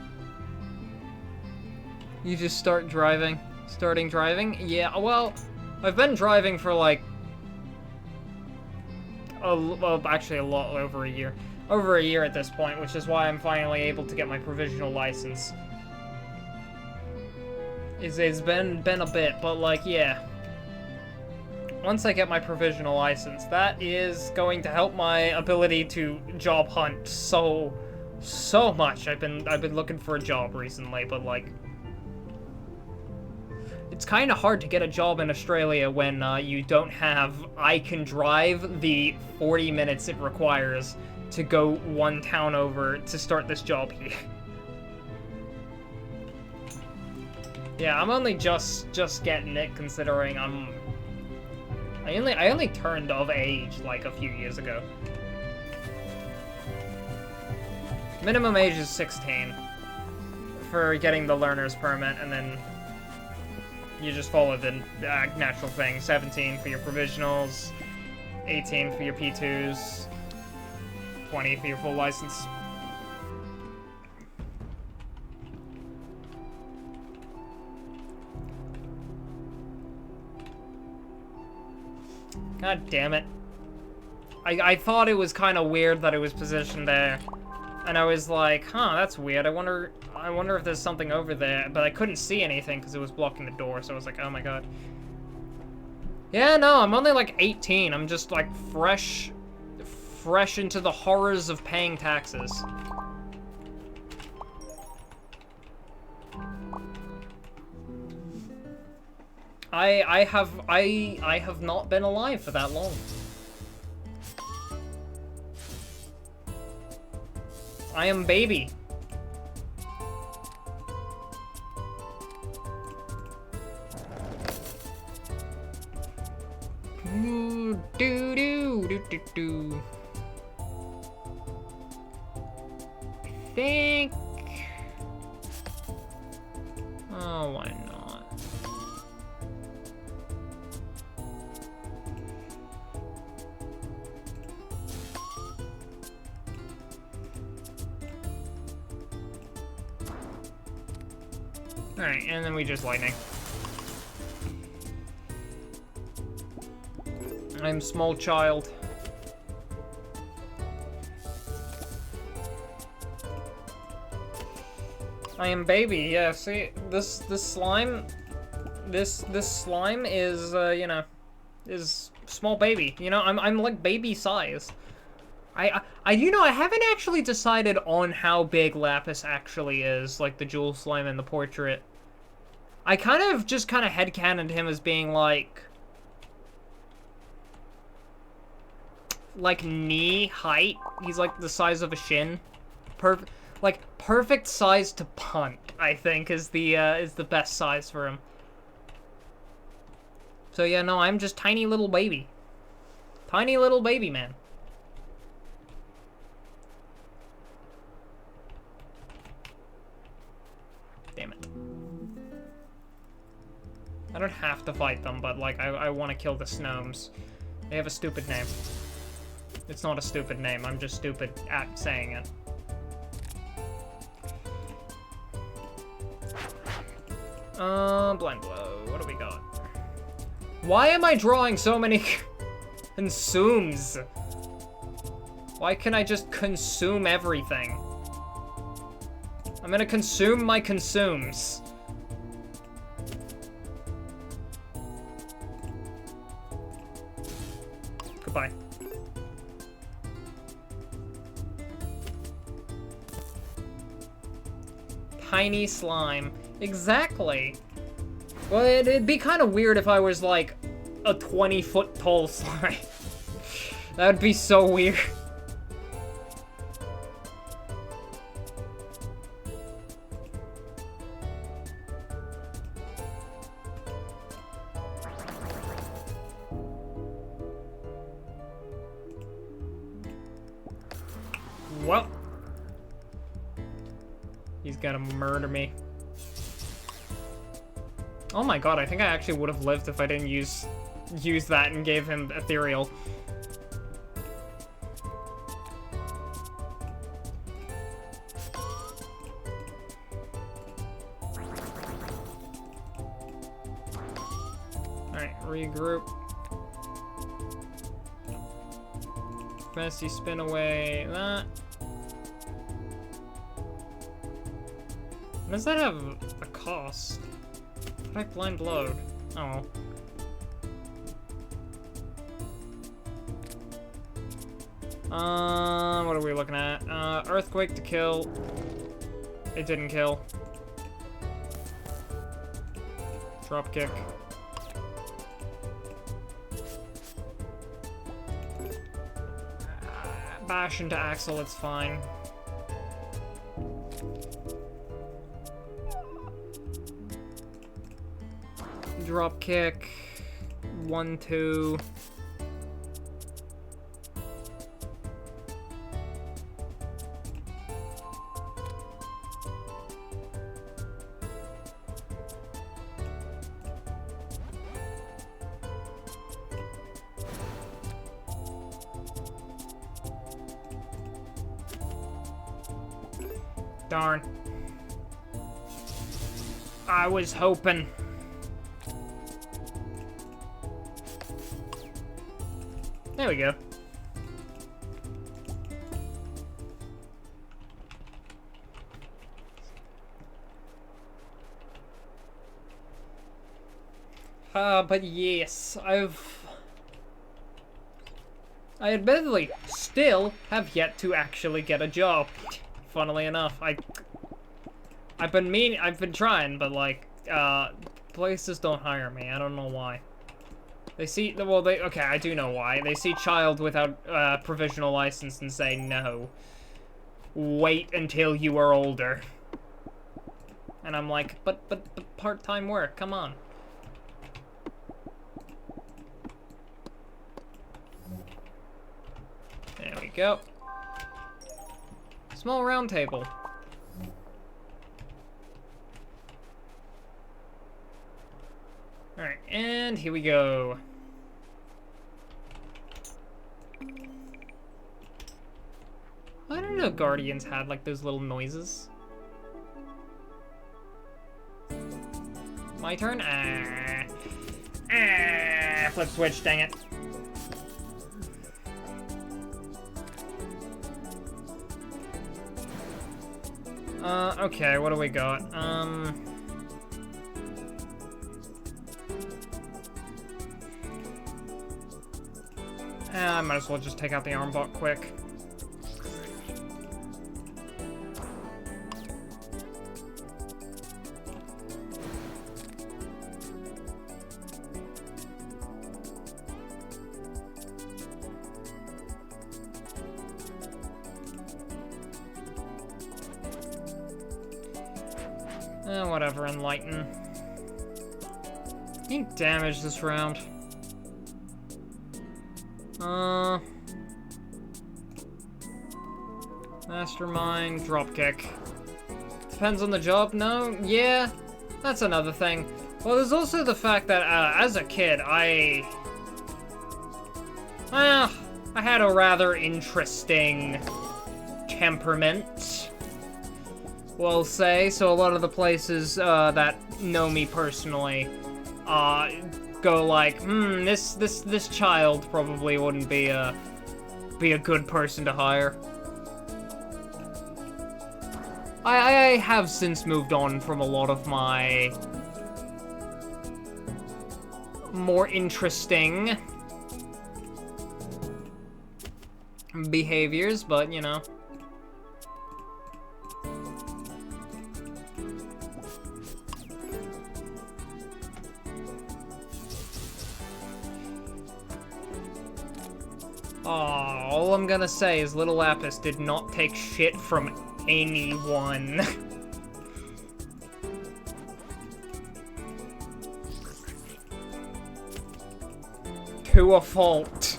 you just starting driving? Yeah, well, I've been driving for like, well, actually a lot over a year. Over a year at this point, which is why I'm finally able to get my provisional license. It's been a bit, but like, yeah. Once I get my provisional license, that is going to help my ability to job hunt so much. I've been looking for a job recently, but like, it's kind of hard to get a job in Australia when you don't have I can drive the 40 minutes it requires to go one town over to start this job here. Yeah, I'm only just getting it, considering I only turned of age like a few years ago. Minimum age is 16 for getting the learner's permit, and then you just follow the natural thing. 17 for your provisionals, 18 for your P2s, 20 for your full license. God damn it. I thought it was kind of weird that it was positioned there. And I was like, huh, that's weird. I wonder if there's something over there. But I couldn't see anything because it was blocking the door. So I was like, oh my god. Yeah, no, I'm only like 18. I'm just like fresh into the horrors of paying taxes. I have not been alive for that long. I am baby. Ooh, do do do do do. I think. Oh, why not? Alright, and then we just lightning. I'm small child. I am baby, yeah, see, this slime, this slime is, you know, is small baby, you know, I'm like baby sized. You know, I haven't actually decided on how big Lapis actually is, like the jewel slime in the portrait. I kind of headcanoned him as being like knee height. He's like the size of a shin. Perfect size to punt, I think, is the best size for him. So yeah, no, I'm just tiny little baby. Tiny little baby man. Damn it. I don't have to fight them, but like I want to kill the Snomes. They have a stupid name. It's not a stupid name, I'm just stupid at saying it. Blind blow. What do we got? Why am I drawing so many consumes? Why can't I just consume everything? I'm gonna consume my consumes. Goodbye. Tiny slime. Exactly. Well, it'd be kind of weird if I was like a 20-foot tall slime. That would be so weird. Well, he's gonna murder me. Oh my god, I think I actually would have lived if I didn't use that and gave him ethereal. Alright, regroup. Messy spin away that. Does that have a cost? Protect blind load. Oh. What are we looking at? Earthquake to kill. It didn't kill. Drop kick. Bash into Axel, it's fine. Drop kick. 1, 2. Darn. I was hoping. There we go. But yes, I admittedly still have yet to actually get a job. Funnily enough, I've been trying, but like, places don't hire me. I don't know why. They see, well, okay, I do know why. They see child without provisional license and say no. Wait until you are older. And I'm like, but part-time work, come on. There we go. Small round table. Alright, and here we go. I don't know, Guardians had like those little noises. My turn? Flip switch, dang it. Okay, what do we got? I might as well just take out the armbot quick. Whatever, enlighten. Need damage this round. Mastermind, dropkick. Depends on the job, no? Yeah, that's another thing. Well, there's also the fact that, as a kid, I had a rather interesting temperament, we'll say. So a lot of the places, that know me personally, go like, this child probably wouldn't be a good person to hire. I have since moved on from a lot of my more interesting behaviors, but you know. All I'm gonna say is Little Lapis did not take shit from anyone. To a fault.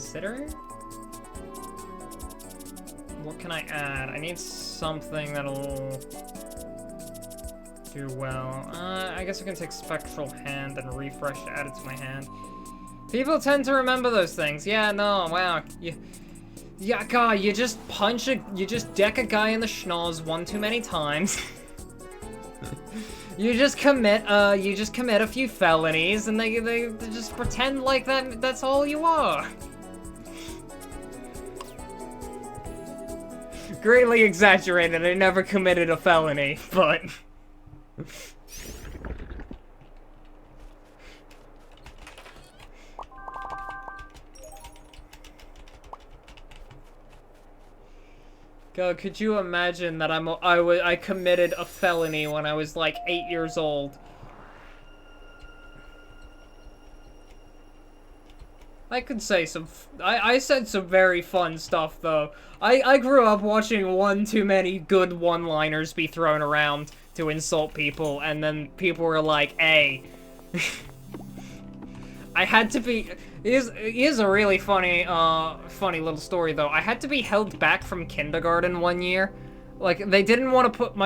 consider? What can I add? I need something that'll do well. I guess I can take Spectral Hand and Refresh to add it to my hand. People tend to remember those things. Yeah, no, wow. Yeah, God, you just deck a guy in the schnoz one too many times. You just commit a few felonies, and they just pretend like that's all you are. Greatly exaggerated, I never committed a felony, but... God, could you imagine that I committed a felony when I was like 8 years old? I could say I said some very fun stuff, though. I grew up watching one too many good one-liners be thrown around to insult people, and then people were like, hey. I had to be... It is a really funny little story, though. I had to be held back from kindergarten one year. Like, my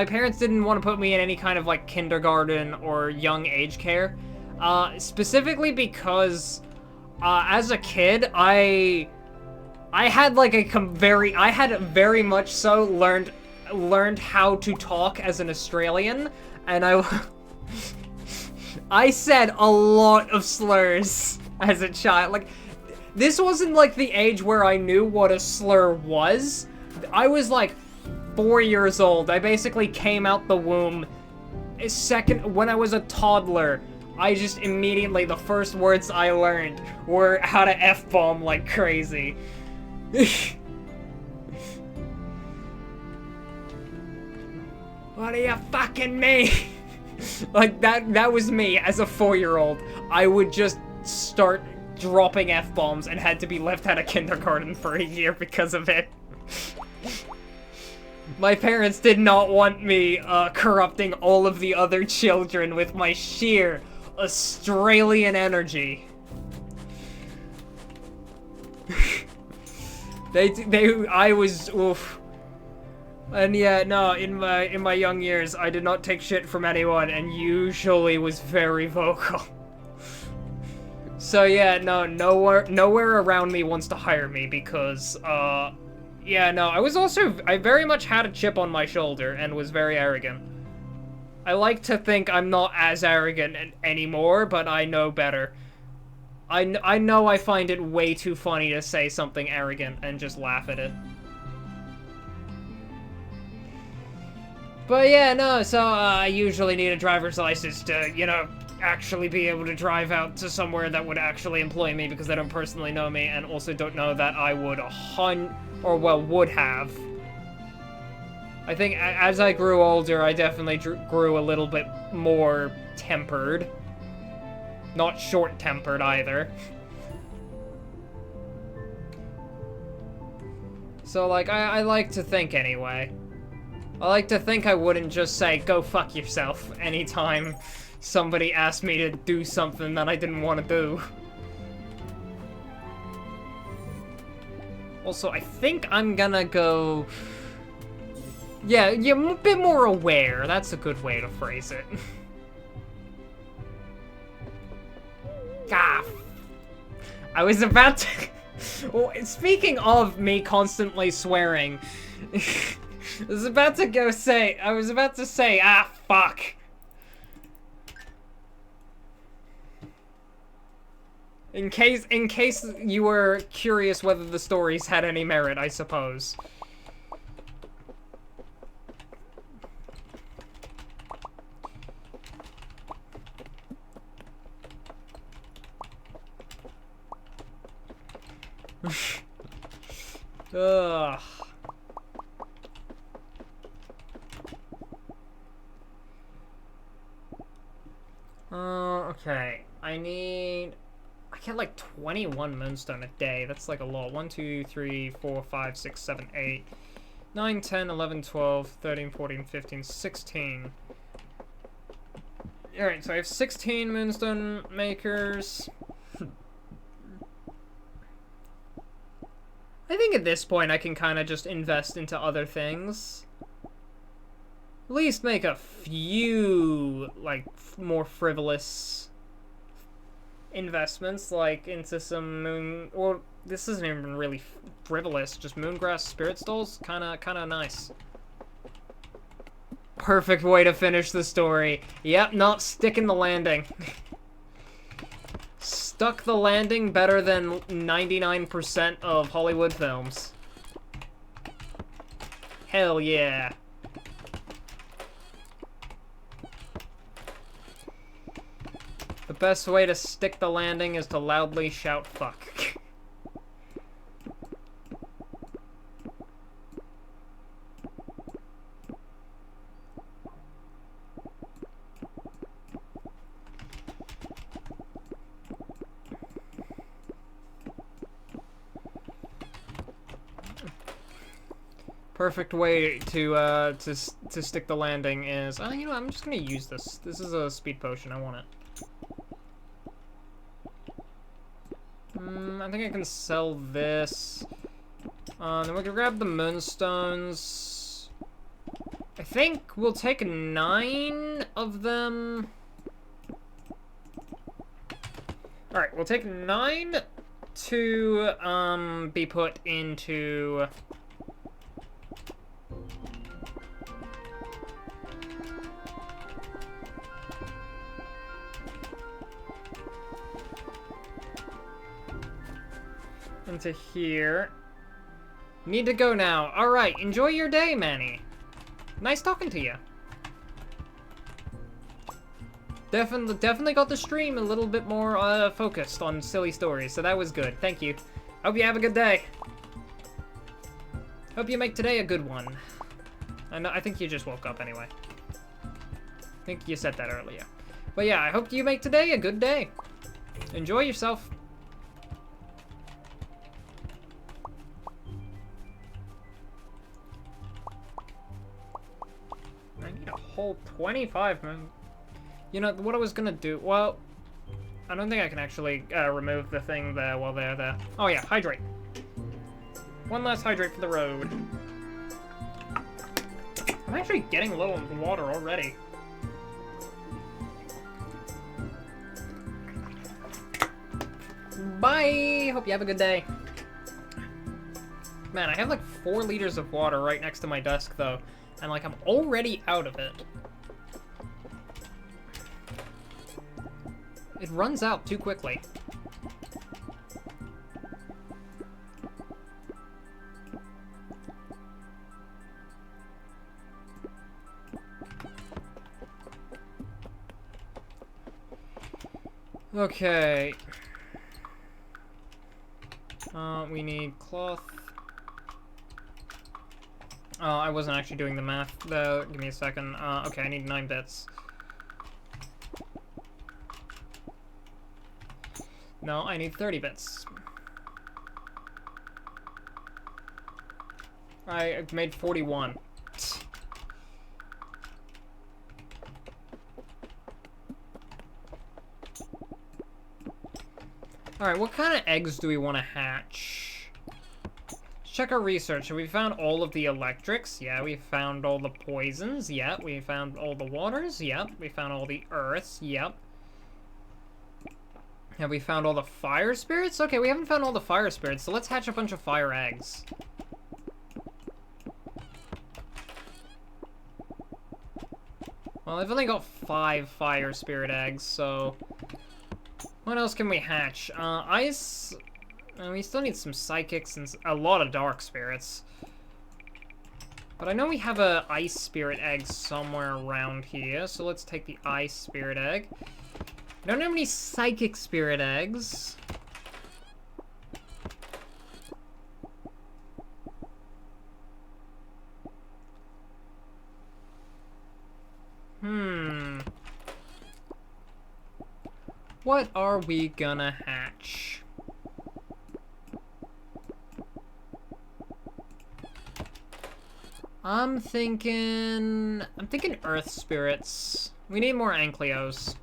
parents didn't want to put me in any kind of, like, kindergarten or young age care. Specifically because... as a kid, I had like I had very much so learned how to talk as an Australian, and I said a lot of slurs as a child. Like, this wasn't like the age where I knew what a slur was. I was like 4 years old. I basically came out the womb when I was a toddler. I just immediately, the first words I learned were how to F-bomb like crazy. What do you fucking mean? Like, that was me as a 4-year-old. I would just start dropping F-bombs and had to be left out of kindergarten for a year because of it. My parents did not want me corrupting all of the other children with my sheer Australian energy. I was, oof. And yeah, no, in my young years, I did not take shit from anyone, and usually was very vocal. So yeah, no, nowhere around me wants to hire me because, yeah, no, I very much had a chip on my shoulder and was very arrogant. I like to think I'm not as arrogant anymore, but I know better. I know I find it way too funny to say something arrogant and just laugh at it. But yeah, no, so I usually need a driver's license to, you know, actually be able to drive out to somewhere that would actually employ me because they don't personally know me and also don't know that I would would have. I think as I grew older, I definitely grew a little bit more tempered. Not short-tempered, either. So, like, I like to think anyway. I like to think I wouldn't just say, go fuck yourself, anytime somebody asked me to do something that I didn't want to do. Also, I think I'm gonna go... Yeah, you're a bit more aware. That's a good way to phrase it. Ah. I was about to... Well, speaking of me constantly swearing, I was about to say, ah, fuck. In case you were curious whether the stories had any merit, I suppose. Ugh. Okay. I get like 21 Moonstone a day. That's like a lot. 1, 2, 3, 4, 5, 6, 7, 8, 9, 10, 11, 12, 13, 14, 15, 16. Alright, so I have 16 Moonstone makers. I think at this point I can kind of just invest into other things. At least make a few, like, more frivolous investments, like into some moon... Or, this isn't even really frivolous, just moongrass spirit stalls. Kinda nice. Perfect way to finish the story. Yep, not sticking the landing. Stuck the landing better than 99% of Hollywood films. Hell yeah. The best way to stick the landing is to loudly shout fuck. Perfect way to stick the landing is, you know, I'm just gonna use this. This is a speed potion. I want it. I think I can sell this. Then we can grab the Moonstones. I think we'll take 9 of them. Alright, we'll take 9 to, be put into... into here. Need to go now. Alright, enjoy your day, Manny. Nice talking to you. Definitely got the stream a little bit more focused on silly stories, so that was good. Thank you. Hope you have a good day. Hope you make today a good one. I think you just woke up anyway. I think you said that earlier. But yeah, I hope you make today a good day. Enjoy yourself. I need a whole 25, man. You know, what I was gonna do... Well, I don't think I can actually remove the thing there while they're there. Oh yeah, hydrate. One last hydrate for the road. I'm actually getting low on water already. Bye! Hope you have a good day. Man, I have like 4 liters of water right next to my desk, though. And like, I'm already out of it. It runs out too quickly. Okay. We need cloth. Oh, I wasn't actually doing the math. Give me a second. Okay, I need 9 bits. No, I need 30 bits. I made 41. Alright, what kind of eggs do we want to hatch? Let's check our research. Have we found all of the electrics? Yeah, we found all the poisons. Yep, we found all the waters. Yep, we found all the earths. Yep. Have we found all the fire spirits? Okay, we haven't found all the fire spirits, so let's hatch a bunch of fire eggs. Well, I've only got 5 fire spirit eggs, so... What else can we hatch? Ice... we still need some psychics and a lot of dark spirits. But I know we have a ice spirit egg somewhere around here, so let's take the ice spirit egg. I don't have any psychic spirit eggs. What are we gonna hatch? I'm thinking earth spirits. We need more Ankylos.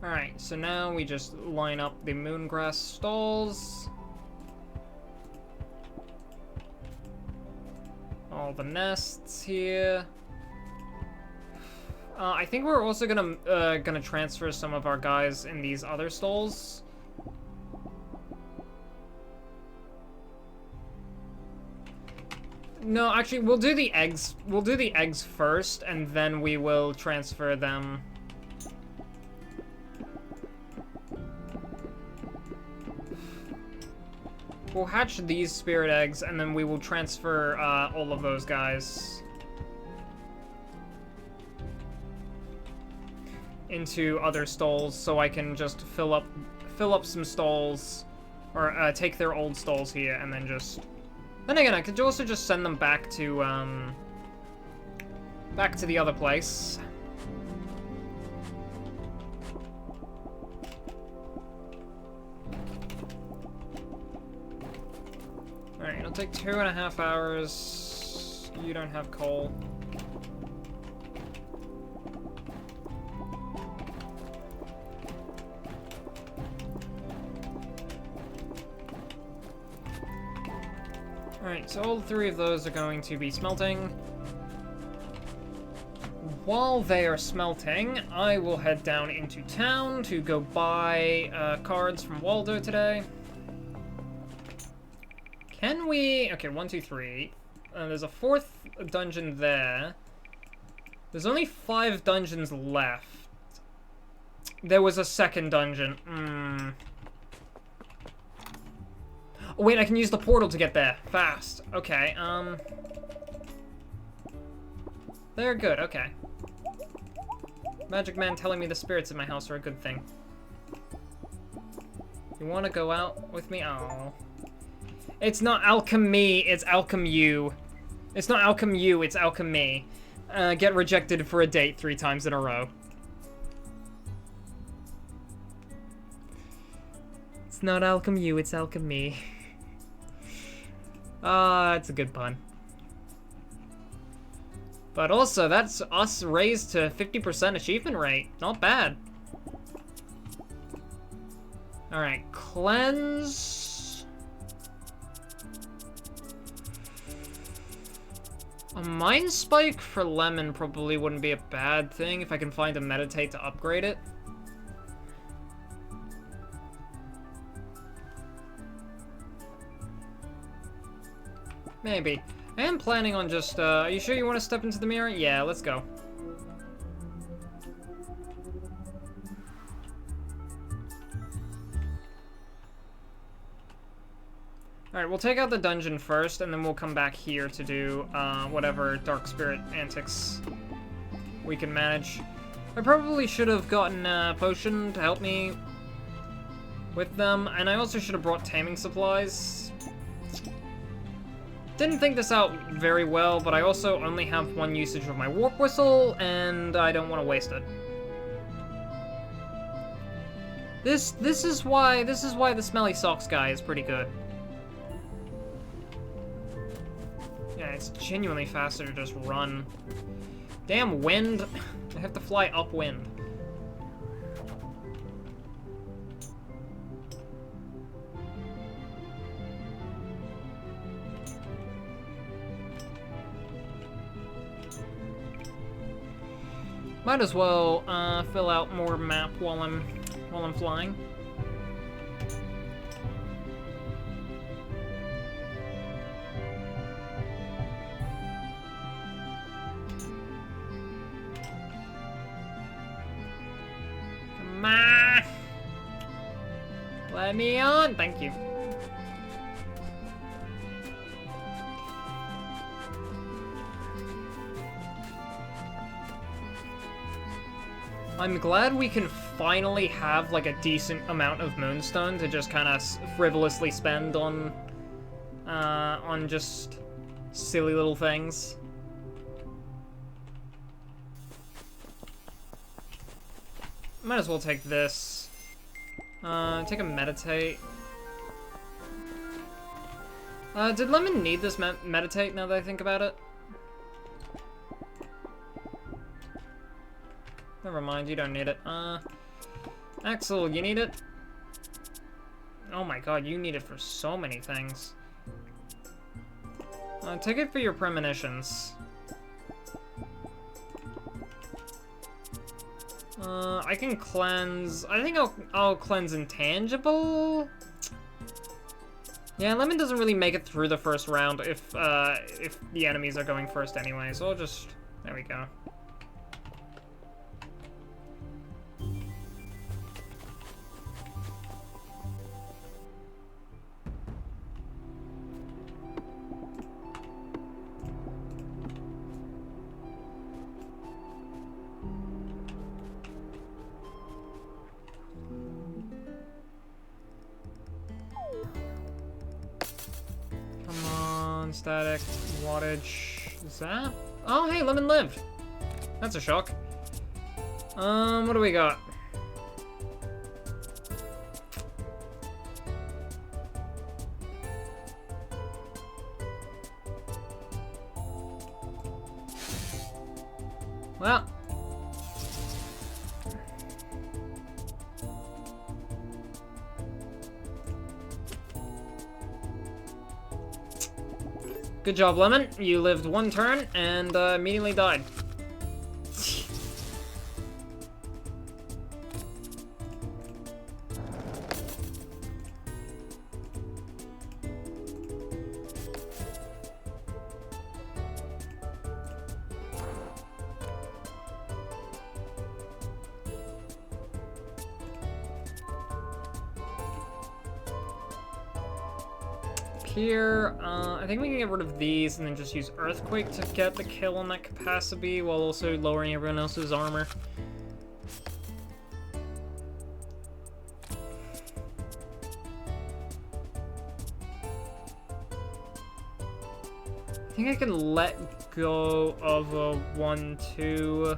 Alright, so now we just line up the moongrass stalls. All the nests here. I think we're also gonna transfer some of our guys in these other stalls. No, actually, we'll do the eggs. We'll do the eggs first, and then we will transfer them. We'll hatch these spirit eggs, and then we will transfer all of those guys into other stalls, so I can just fill up some stalls, or take their old stalls here, and then just. Then again, I could also just send them back to the other place. Alright, it'll take 2.5 hours. You don't have coal. Alright, so all 3 of those are going to be smelting. While they are smelting, I will head down into town to go buy cards from Waldo today. Can we... Okay, 1, 2, 3. There's a 4th dungeon there. There's only 5 dungeons left. There was a 2nd dungeon. Oh, wait, I can use the portal to get there. Fast. Okay, They're good, okay. Magic Man telling me the spirits in my house are a good thing. You wanna go out with me? Oh. It's not alchemy, it's alchemy. It's not alchemy, it's alchemy. Get rejected for a date 3 times in a row. It's not alchemy, it's alchemy. It's a good pun. But also, that's us raised to 50% achievement rate. Not bad. Alright, cleanse. A mind spike for lemon probably wouldn't be a bad thing if I can find a meditate to upgrade it. Maybe. I am planning on just, are you sure you want to step into the mirror? Yeah, let's go. Alright, we'll take out the dungeon first, and then we'll come back here to do, whatever dark spirit antics we can manage. I probably should have gotten a potion to help me with them, and I also should have brought taming supplies. Didn't think this out very well, but I also only have 1 usage of my warp whistle, and I don't want to waste it. This is why the smelly socks guy is pretty good. Yeah, it's genuinely faster to just run. Damn wind! I have to fly upwind. Might as well fill out more map while I'm flying. Come on! Let me on! Thank you. I'm glad we can finally have, like, a decent amount of Moonstone to just kind of frivolously spend on just silly little things. Might as well take this. Take a meditate. Did Lemon need this meditate now that I think about it? Never mind, you don't need it. Axel, you need it? Oh my god, you need it for so many things. Take it for your premonitions. I can cleanse... I think I'll cleanse intangible? Yeah, Lemon doesn't really make it through the first round if the enemies are going first anyway, so I'll just... There we go. Static, wattage, is that? Oh, hey, Lemon lived. That's a shock. What do we got? Well. Good job, Lemon. You lived one turn and immediately died. Here, I think we can get rid of these and then just use Earthquake to get the kill on that capacity while also lowering everyone else's armor. I think I can let go of a 1-2.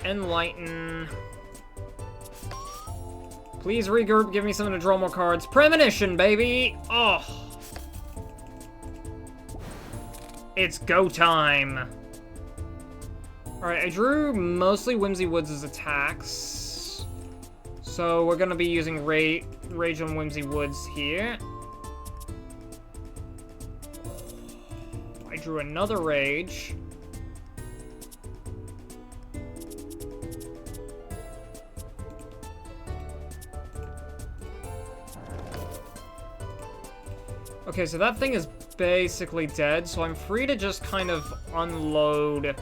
Enlighten. Please regroup, give me something to draw more cards. Premonition, baby! Oh! It's go time! Alright, I drew mostly Whimsy Woods' attacks. So we're gonna be using Rage on Whimsy Woods here. I drew another Rage. Okay, so that thing is basically dead, so I'm free to just kind of unload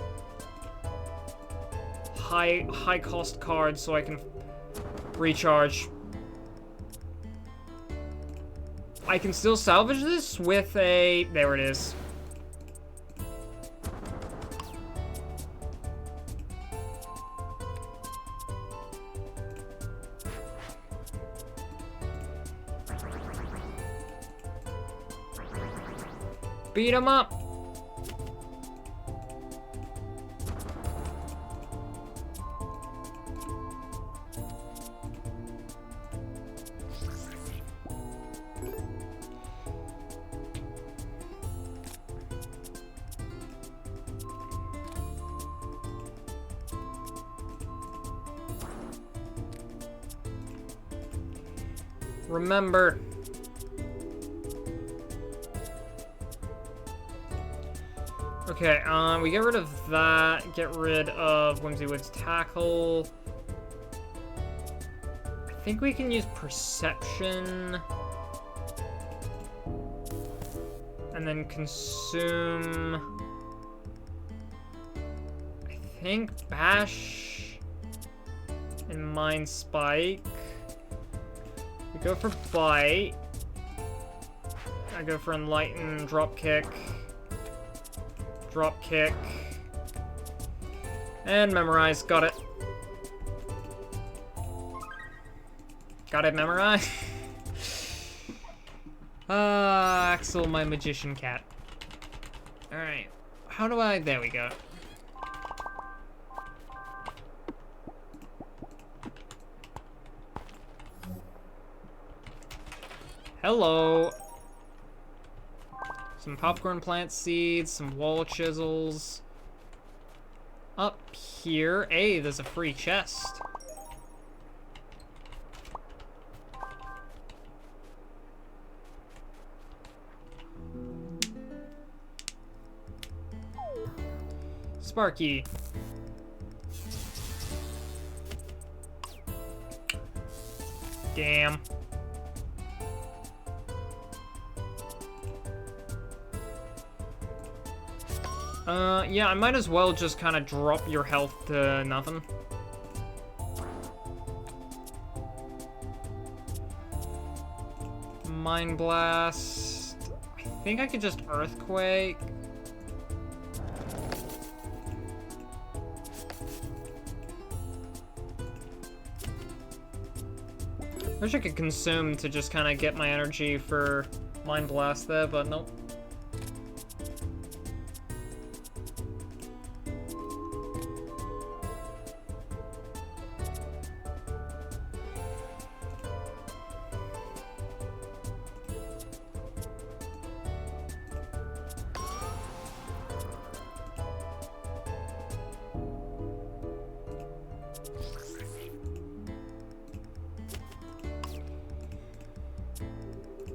high cost cards so I can recharge. I can still salvage this with a... There it is. Beat him up! Remember... Okay, we get rid of that, get rid of Whimsy Woods Tackle. I think we can use Perception. And then consume... I think Bash and Mind Spike. We go for Bite. I go for Enlighten, Drop Kick. Drop kick. And memorize. Got it. Got it memorized. Axel, my magician cat. Alright. How do I... There we go. Hello. Some popcorn plant seeds, some wall chisels. Up here, hey, there's a free chest. Sparky. Damn. Yeah, I might as well just kind of drop your health to nothing. Mind Blast. I think I could just Earthquake. Wish I could Consume to just kind of get my energy for Mind Blast there, but nope.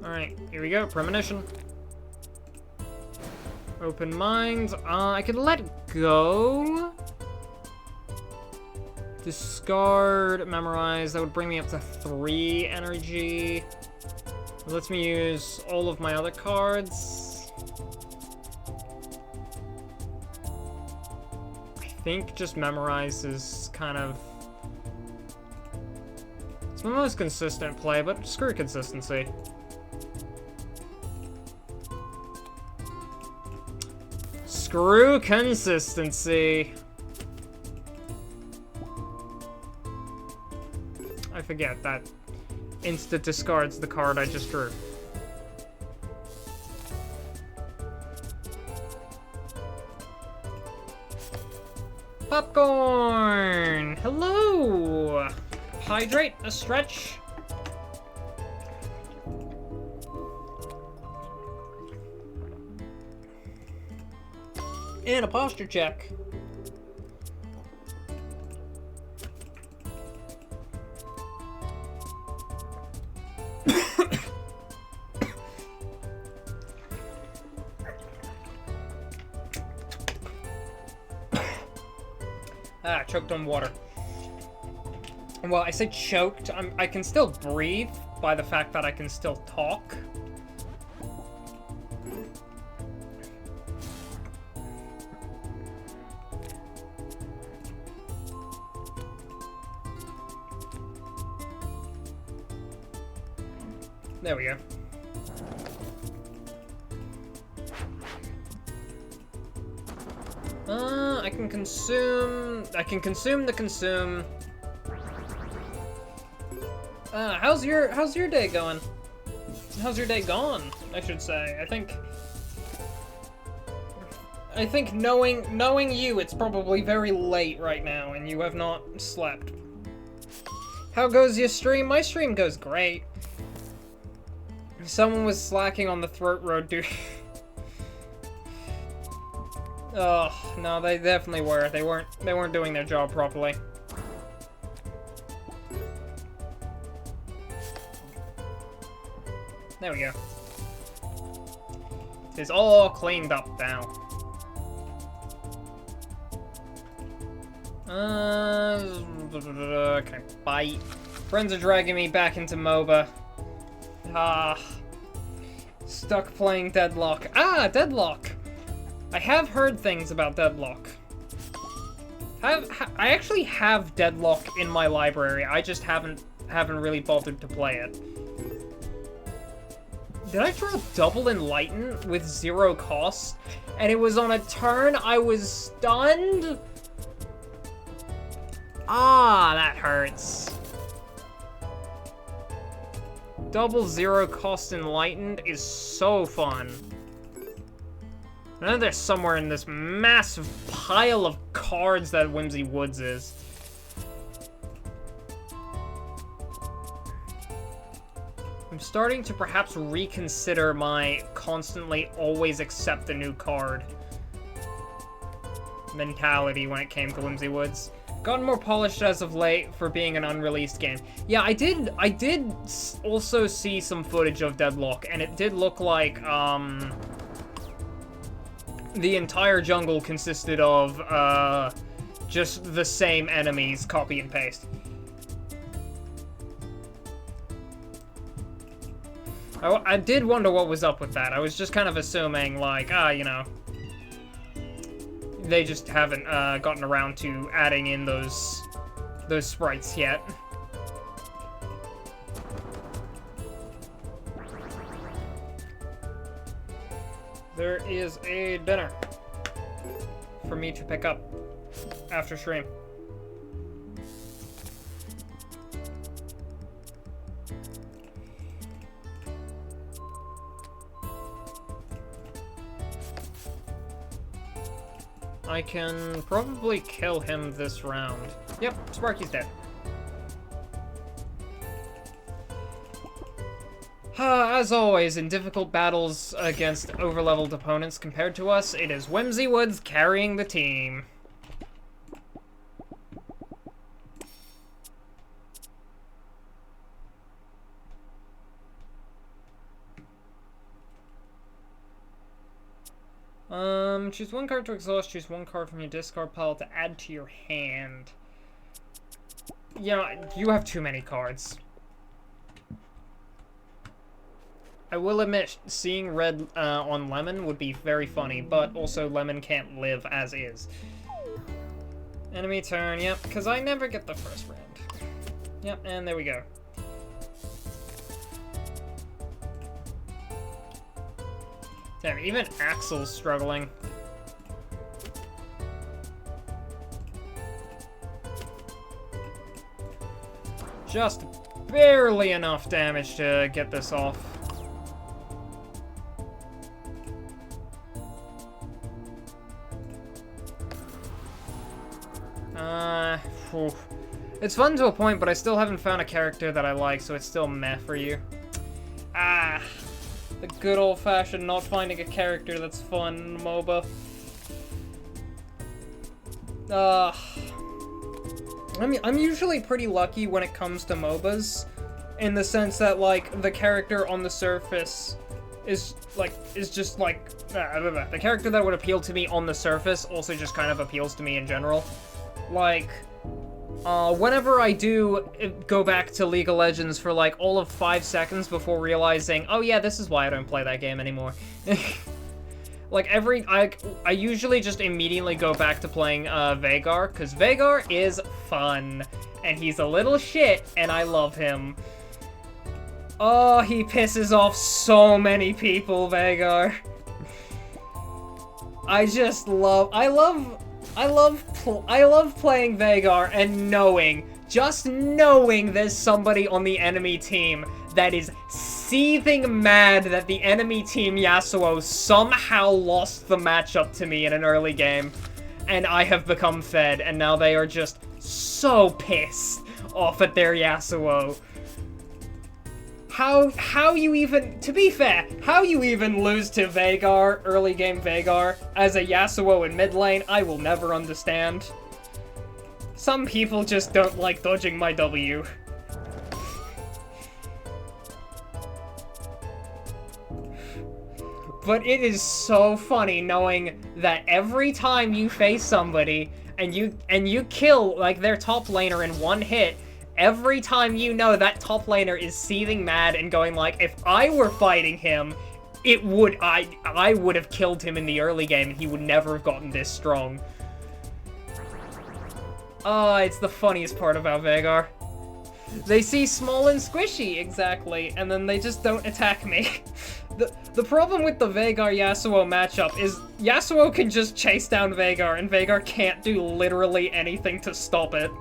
Alright, here we go. Premonition. Open Mind. I could let go. Discard, Memorize. That would bring me up to 3 energy. It lets me use all of my other cards. I think just Memorize is kind of... It's my most consistent play, but screw consistency. Screw consistency. I forget that insta discards the card I just drew. Popcorn! Hello! Hydrate, a stretch. And a posture check. Choked on water. Well, I say choked. I can still breathe by the fact that I can still talk. There we go. I can consume the consume. How's your day going? How's your day gone, I should say. I think knowing you, it's probably very late right now and you have not slept. How goes your stream? My stream goes great. Someone was slacking on the throat road, dude. Oh, no, they definitely were. They weren't doing their job properly. There we go. It's all cleaned up now. Can I bite? Friends are dragging me back into MOBA. Stuck playing Deadlock. Deadlock! I have heard things about Deadlock. I actually have Deadlock in my library. I just haven't really bothered to play it. Did I draw double Enlighten with 0 cost? And it was on a turn I was stunned? That hurts. Double 0 cost Enlightened is so fun. I know there's somewhere in this massive pile of cards that Whimsy Woods is. I'm starting to perhaps reconsider my constantly always accept a new card mentality when it came to Whimsy Woods. Gotten more polished as of late for being an unreleased game. Yeah, I did also see some footage of Deadlock, and it did look like, the entire jungle consisted of, just the same enemies, copy and paste. I did wonder what was up with that. I was just kind of assuming, like, you know, they just haven't, gotten around to adding in those sprites yet. There is a dinner for me to pick up after stream. I can probably kill him this round. Yep, Sparky's dead. As always, in difficult battles against overleveled opponents compared to us, it is Whimsy Woods carrying the team. Choose one card to exhaust, choose one card from your discard pile to add to your hand. You know, you have too many cards. I will admit, seeing red on Lemon would be very funny, but also Lemon can't live as is. Enemy turn, yep, because I never get the first round. Yep, and there we go. Damn, even Axel's struggling. Just barely enough damage to get this off. Whew. It's fun to a point, but I still haven't found a character that I like, so it's still meh for you. The good old-fashioned not finding a character that's fun MOBA. I'm usually pretty lucky when it comes to MOBAs, in the sense that, like, the character on the surface is just, like, the character that would appeal to me on the surface also just kind of appeals to me in general. Like, whenever I do go back to League of Legends for, like, all of 5 seconds before realizing, oh yeah, this is why I don't play that game anymore. Like, I usually just immediately go back to playing, Veigar, because Veigar is fun, and he's a little shit, and I love him. Oh, he pisses off so many people, Veigar. I love playing Veigar and just knowing there's somebody on the enemy team that is seething mad that the enemy team Yasuo somehow lost the matchup to me in an early game, and I have become fed, and now they are just so pissed off at their Yasuo. How you even, to be fair, how you even lose to Veigar, early game Veigar, as a Yasuo in mid lane, I will never understand. Some people just don't like dodging my W. But it is so funny knowing that every time you face somebody and you kill, like, their top laner in one hit, every time you know that top laner is seething mad and going like, if I were fighting him, I would have killed him in the early game and he would never have gotten this strong. Oh, it's the funniest part about Veigar. They see small and squishy, exactly, and then they just don't attack me. The problem with the Veigar-Yasuo matchup is Yasuo can just chase down Veigar, and Veigar can't do literally anything to stop it.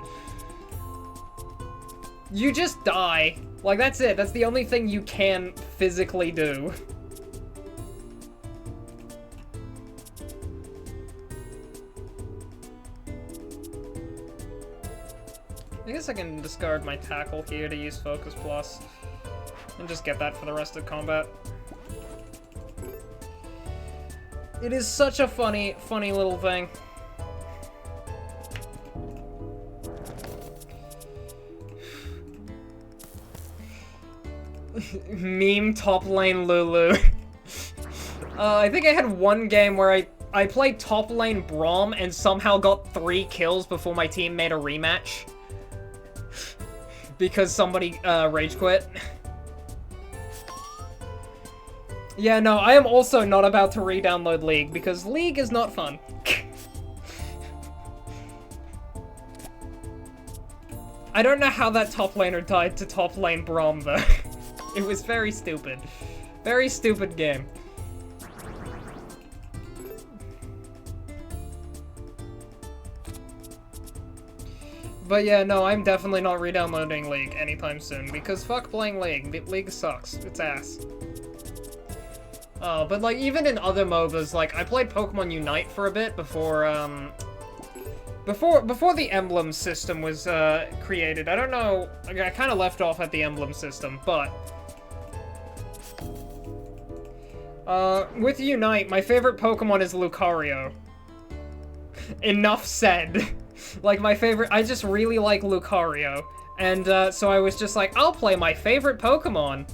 You just die. Like, that's it. That's the only thing you can physically do. I guess I can discard my tackle here to use Focus Plus, and just get that for the rest of combat. It is such a funny little thing. Meme top lane Lulu. I think I had one game where I played top lane Braum and somehow got 3 kills before my team made a rematch. Because somebody, rage quit. Yeah, no, I am also not about to re-download League, because League is not fun. I don't know how that top laner died to top lane Braum, though. It was very stupid. Very stupid game. But yeah, no, I'm definitely not re-downloading League anytime soon, because fuck playing League. League sucks. It's ass. But like, even in other MOBAs, like, I played Pokemon Unite for a bit before the emblem system was, created. I don't know, I kind of left off at the emblem system, but... with Unite, my favorite Pokemon is Lucario. Enough said. Like, my favorite, I just really like Lucario. And, so I was just like, I'll play my favorite Pokemon.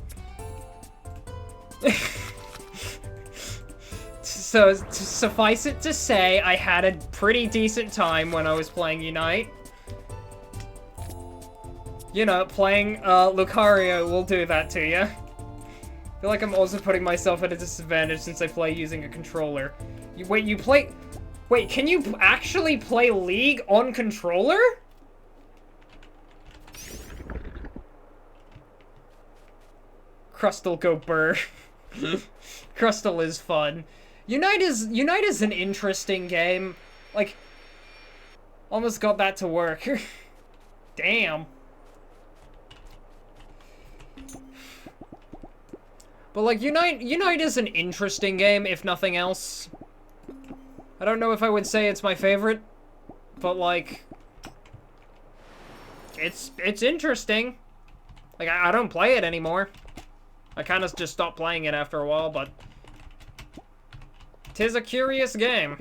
So, to suffice it to say, I had a pretty decent time when I was playing Unite. You know, playing, Lucario will do that to you. I feel like I'm also putting myself at a disadvantage since I play using a controller. Wait, can you actually play League on controller? Crustle go burr. Crustle is fun. Unite is an interesting game. Like, almost got that to work. Damn. But like, Unite is an interesting game, if nothing else. I don't know if I would say it's my favorite, but like, it's interesting. Like, I don't play it anymore. I kind of just stopped playing it after a while, but 'tis a curious game.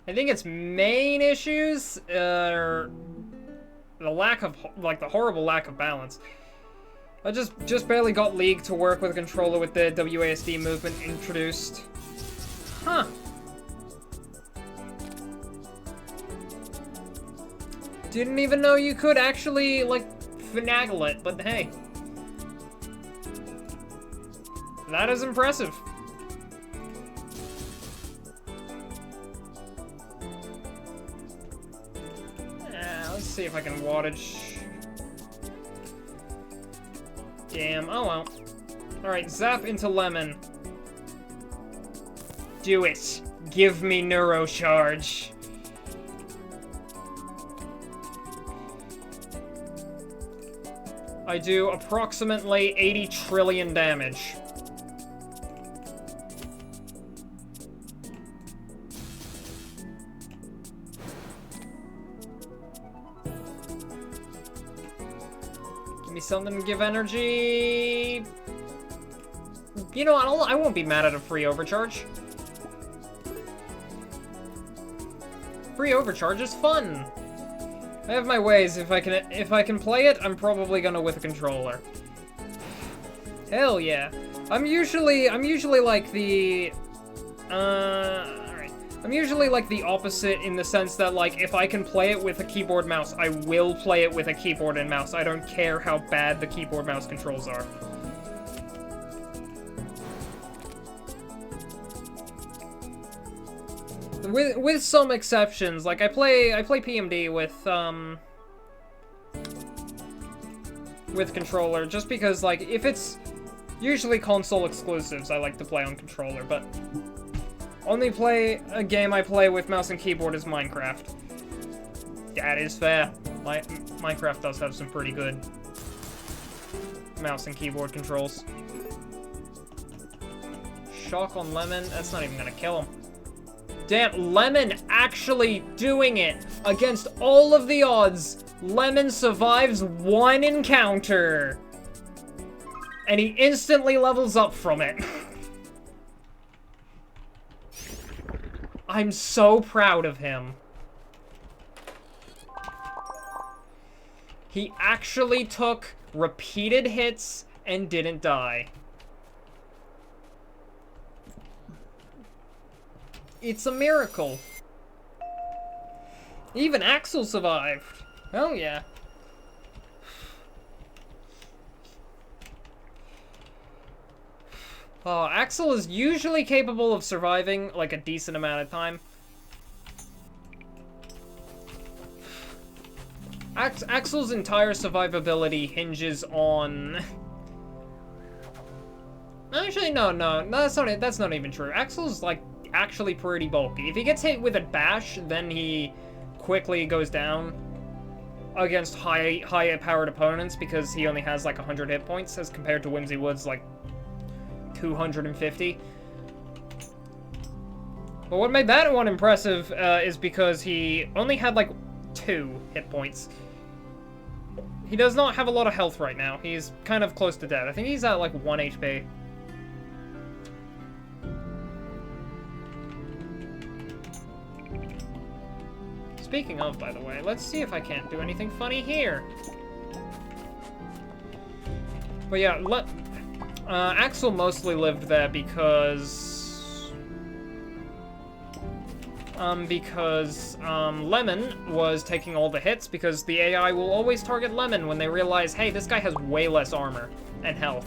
I think its main issues are the lack of, like, the horrible lack of balance. I just barely got League to work with a controller with the WASD movement introduced. Huh. Didn't even know you could actually, like, finagle it, but hey. That is impressive. Let's see if I can wattage. Damn, oh well. Alright, zap into Lemon. Do it. Give me Neurocharge. I do approximately 80 trillion damage. Give me something to give energy. You know, I won't be mad at a free overcharge. Free overcharge is fun. I have my ways. If I can play it, I'm probably gonna with a controller. Hell yeah. I'm usually like the alright. I'm usually like the opposite in the sense that, like, if I can play it with a keyboard mouse, I will play it with a keyboard and mouse. I don't care how bad the keyboard mouse controls are. With some exceptions, like I play PMD with controller, just because, like, if it's usually console exclusives, I like to play on controller, but only a game I play with mouse and keyboard is Minecraft. That is fair. Minecraft does have some pretty good mouse and keyboard controls. Shock on Lemon, that's not even gonna kill him. Damn, Lemon actually doing it! Against all of the odds, Lemon survives one encounter! And he instantly levels up from it. I'm so proud of him. He actually took repeated hits and didn't die. It's a miracle. Even Axel survived. Oh yeah. Axel is usually capable of surviving like a decent amount of time. Axel's entire survivability hinges on... Actually, no, that's not even true. Axel's, like, actually pretty bulky. If he gets hit with a bash, then he quickly goes down against high-powered opponents because he only has, like, 100 hit points as compared to Whimsy Wood's, like, 250. But what made that one impressive is because he only had, like, 2 hit points. He does not have a lot of health right now. He's kind of close to death. I think he's at, like, 1 HP. Speaking of, by the way, let's see if I can't do anything funny here. But yeah, Axel mostly lived there because Lemon was taking all the hits because the AI will always target Lemon when they realize, hey, this guy has way less armor and health.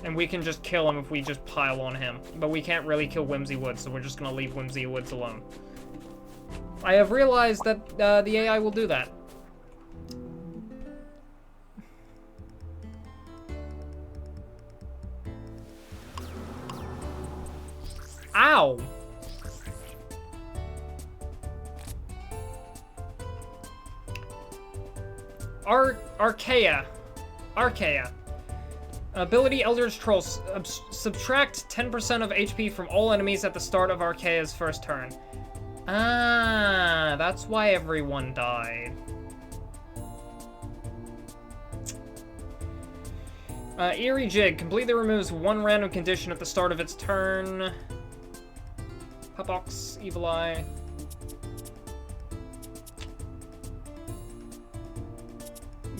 And we can just kill him if we just pile on him. But we can't really kill Whimsy Woods, so we're just gonna leave Whimsy Woods alone. I have realized that the AI will do that. Ow! Archaea. Ability Eldritch Troll. Subtract 10% of HP from all enemies at the start of Archaea's first turn. Ah, that's why everyone died. Eerie Jig. Completely removes 1 random condition at the start of its turn. Pupox, Evil Eye.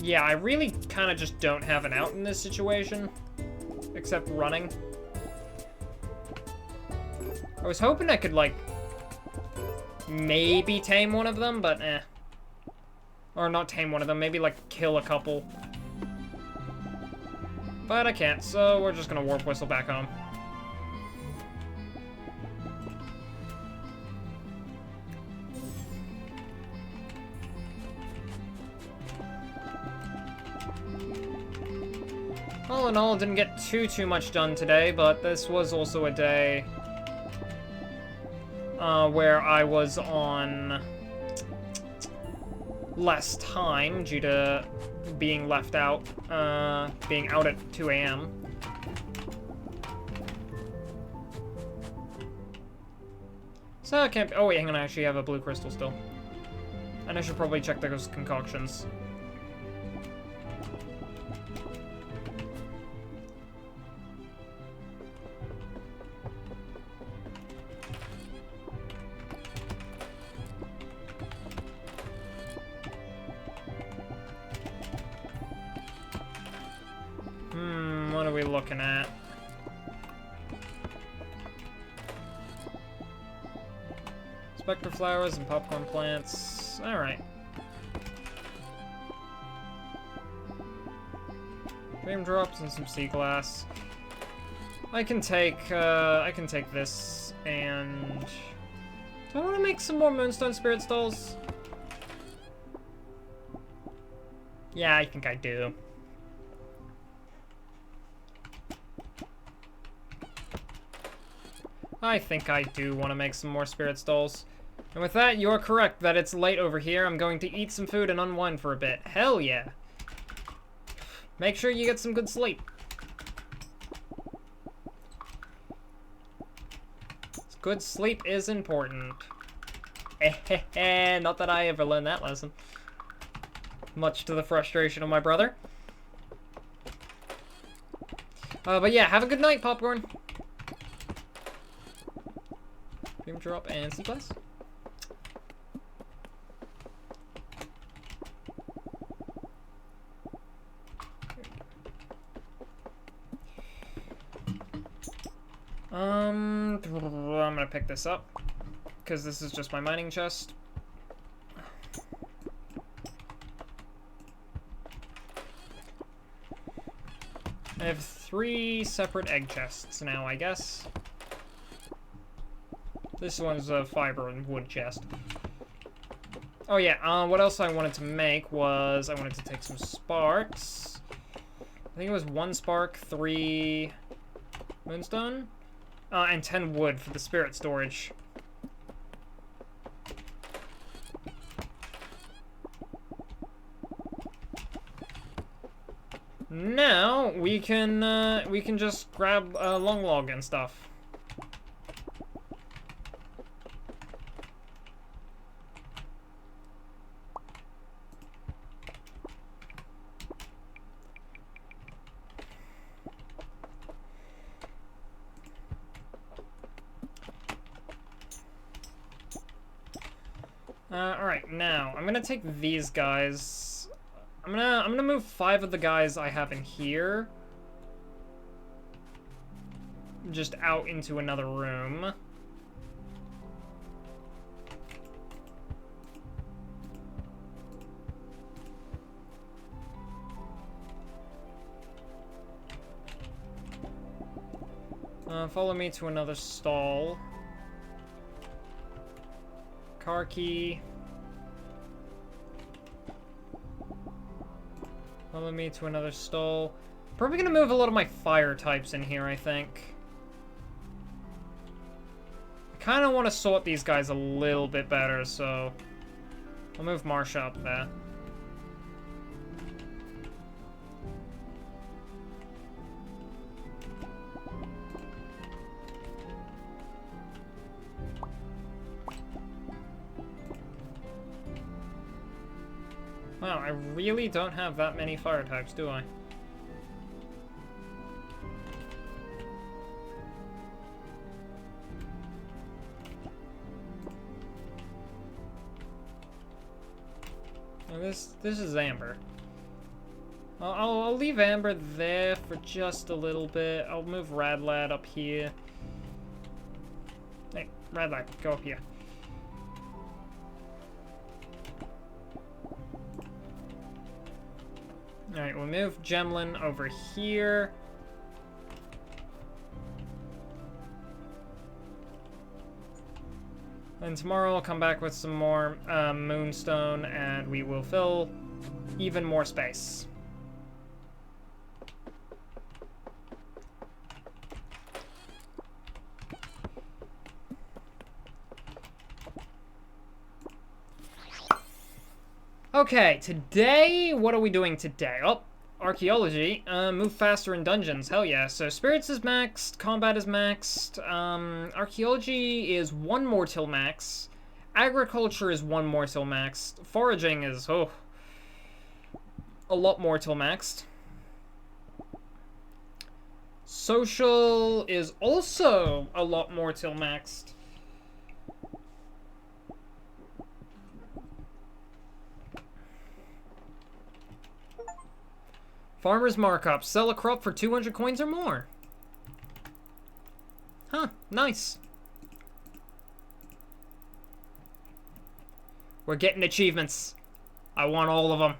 Yeah, I really kind of just don't have an out in this situation. Except running. I was hoping I could, like, maybe tame one of them, but eh. Or not tame one of them, maybe, like, kill a couple. But I can't, so we're just gonna Warp Whistle back home. All in all, didn't get too much done today, but this was also a day where I was on less time due to being left out, being out at 2 AM. So I can't... Oh wait, hang on, I actually have a blue crystal still. And I should probably check those concoctions. What are we looking at? Spectre flowers and popcorn plants. Alright. Dream drops and some sea glass. I can take this and... Do I want to make some more Moonstone Spirit Stalls? Yeah, I think I do. I think I do want to make some more Spirit Stalls. And with that, you are correct that it's late over here. I'm going to eat some food and unwind for a bit. Hell yeah. Make sure you get some good sleep. Good sleep is important. Not that I ever learned that lesson. Much to the frustration of my brother. But yeah, have a good night, Popcorn. Dream drop and sea glass. I'm gonna pick this up, because this is just my mining chest. I have 3 separate egg chests now, I guess. This one's a fiber and wood chest. Oh yeah, what else I wanted to make was, I wanted to take some sparks. I think it was 1 spark, 3 moonstone, and 10 wood for the spirit storage. Now we can just grab a long log and stuff. Alright, now, I'm gonna take these guys. I'm gonna move 5 of the guys I have in here just out into another room. Follow me to another stall. Car key. Follow me to another stall. Probably gonna move a lot of my fire types in here, I think. I kind of want to sort these guys a little bit better, so I'll move Marsha up there. Wow, I really don't have that many fire types, do I? Well, this is Amber. I'll leave Amber there for just a little bit. I'll move Radlad up here. Hey, Radlad, go up here. Alright, we'll move Gemlin over here. And tomorrow I'll come back with some more Moonstone, and we will fill even more space. Okay, today, what are we doing today? Oh, archaeology. Move faster in dungeons, hell yeah. So spirits is maxed, combat is maxed, archaeology is 1 more till max, agriculture is 1 more till maxed, foraging is, oh, a lot more till maxed. Social is also a lot more till maxed. Farmer's markup. Sell a crop for 200 coins or more. Huh, nice. We're getting achievements. I want all of them.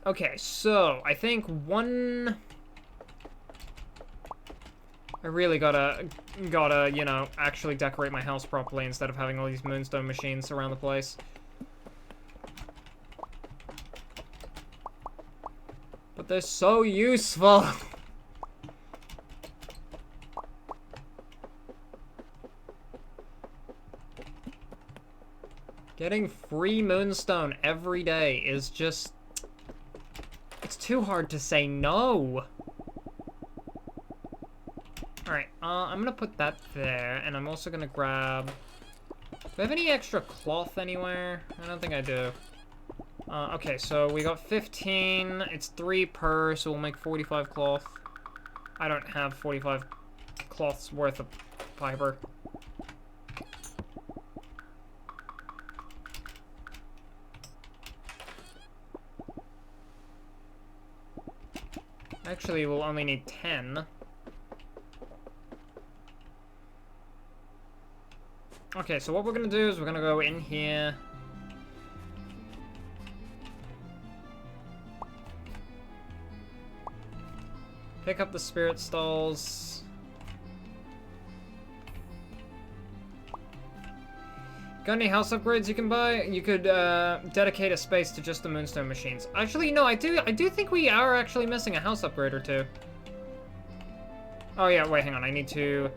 Okay, so I think one... I really gotta, you know, actually decorate my house properly instead of having all these Moonstone machines around the place. But they're so useful! Getting free Moonstone every day is just... It's too hard to say no! Alright, I'm gonna put that there, and I'm also gonna grab... Do I have any extra cloth anywhere? I don't think I do. Okay, so we got 15, it's 3 per, so we'll make 45 cloth. I don't have 45 cloths worth of fiber. Actually, we'll only need 10. Okay, so what we're gonna do is we're gonna go in here. Pick up the spirit stalls. Got any house upgrades you can buy? You could dedicate a space to just the Moonstone machines. Actually, no, I do think we are actually missing a house upgrade or two. Oh yeah, wait, hang on. I need to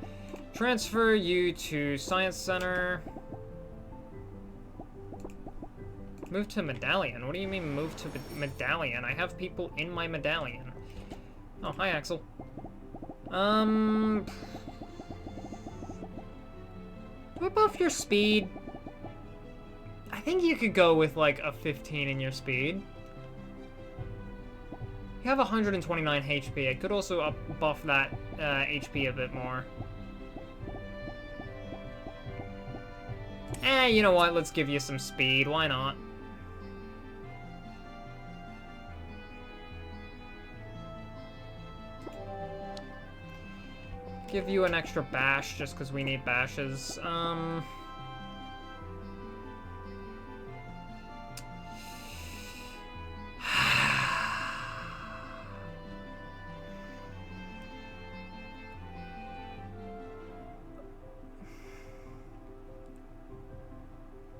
transfer you to Science Center. Move to Medallion? What do you mean move to Medallion? I have people in my Medallion. Oh, hi, Axel. Whip off your speed. I think you could go with, like, a 15 in your speed. You have 129 HP. I could also buff that HP a bit more. You know what? Let's give you some speed. Why not? Give you an extra bash just because we need bashes.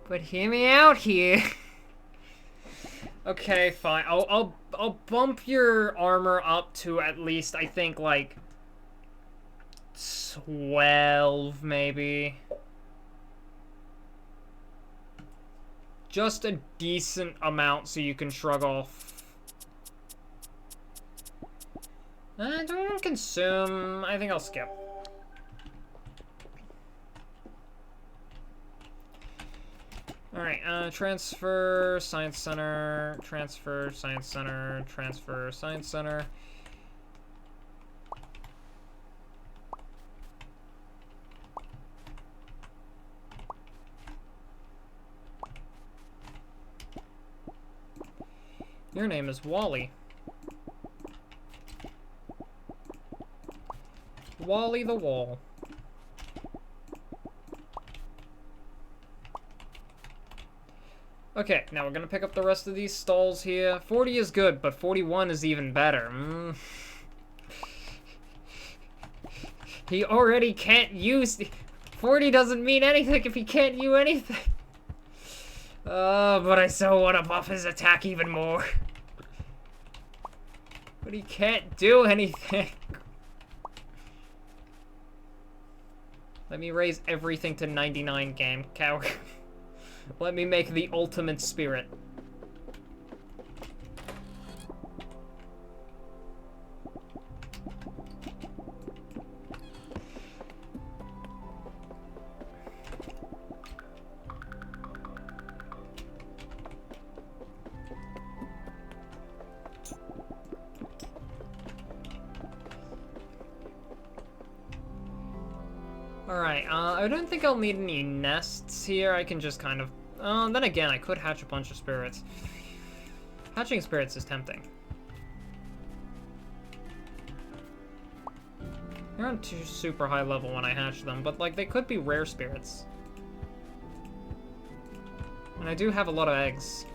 But hear me out here. Okay, fine. I'll bump your armor up to at least, I think, like 12 maybe. Just a decent amount so you can shrug off. Don't consume. I think I'll skip. Alright, transfer, Science Center, transfer, Science Center, transfer, Science Center. Your name is Wally. Wally the Wall. Okay, now we're gonna pick up the rest of these stalls here. 40 is good, but 41 is even better. He already can't use... 40 doesn't mean anything if he can't use anything. But I so want to buff his attack even more. But he can't do anything. Let me raise everything to 99 game, coward. Let me make the ultimate spirit. Alright, I don't think I'll need any nests here. I can just kind of... then again, I could hatch a bunch of spirits. Hatching spirits is tempting. They're not too super high level when I hatch them, but, like, they could be rare spirits. And I do have a lot of eggs.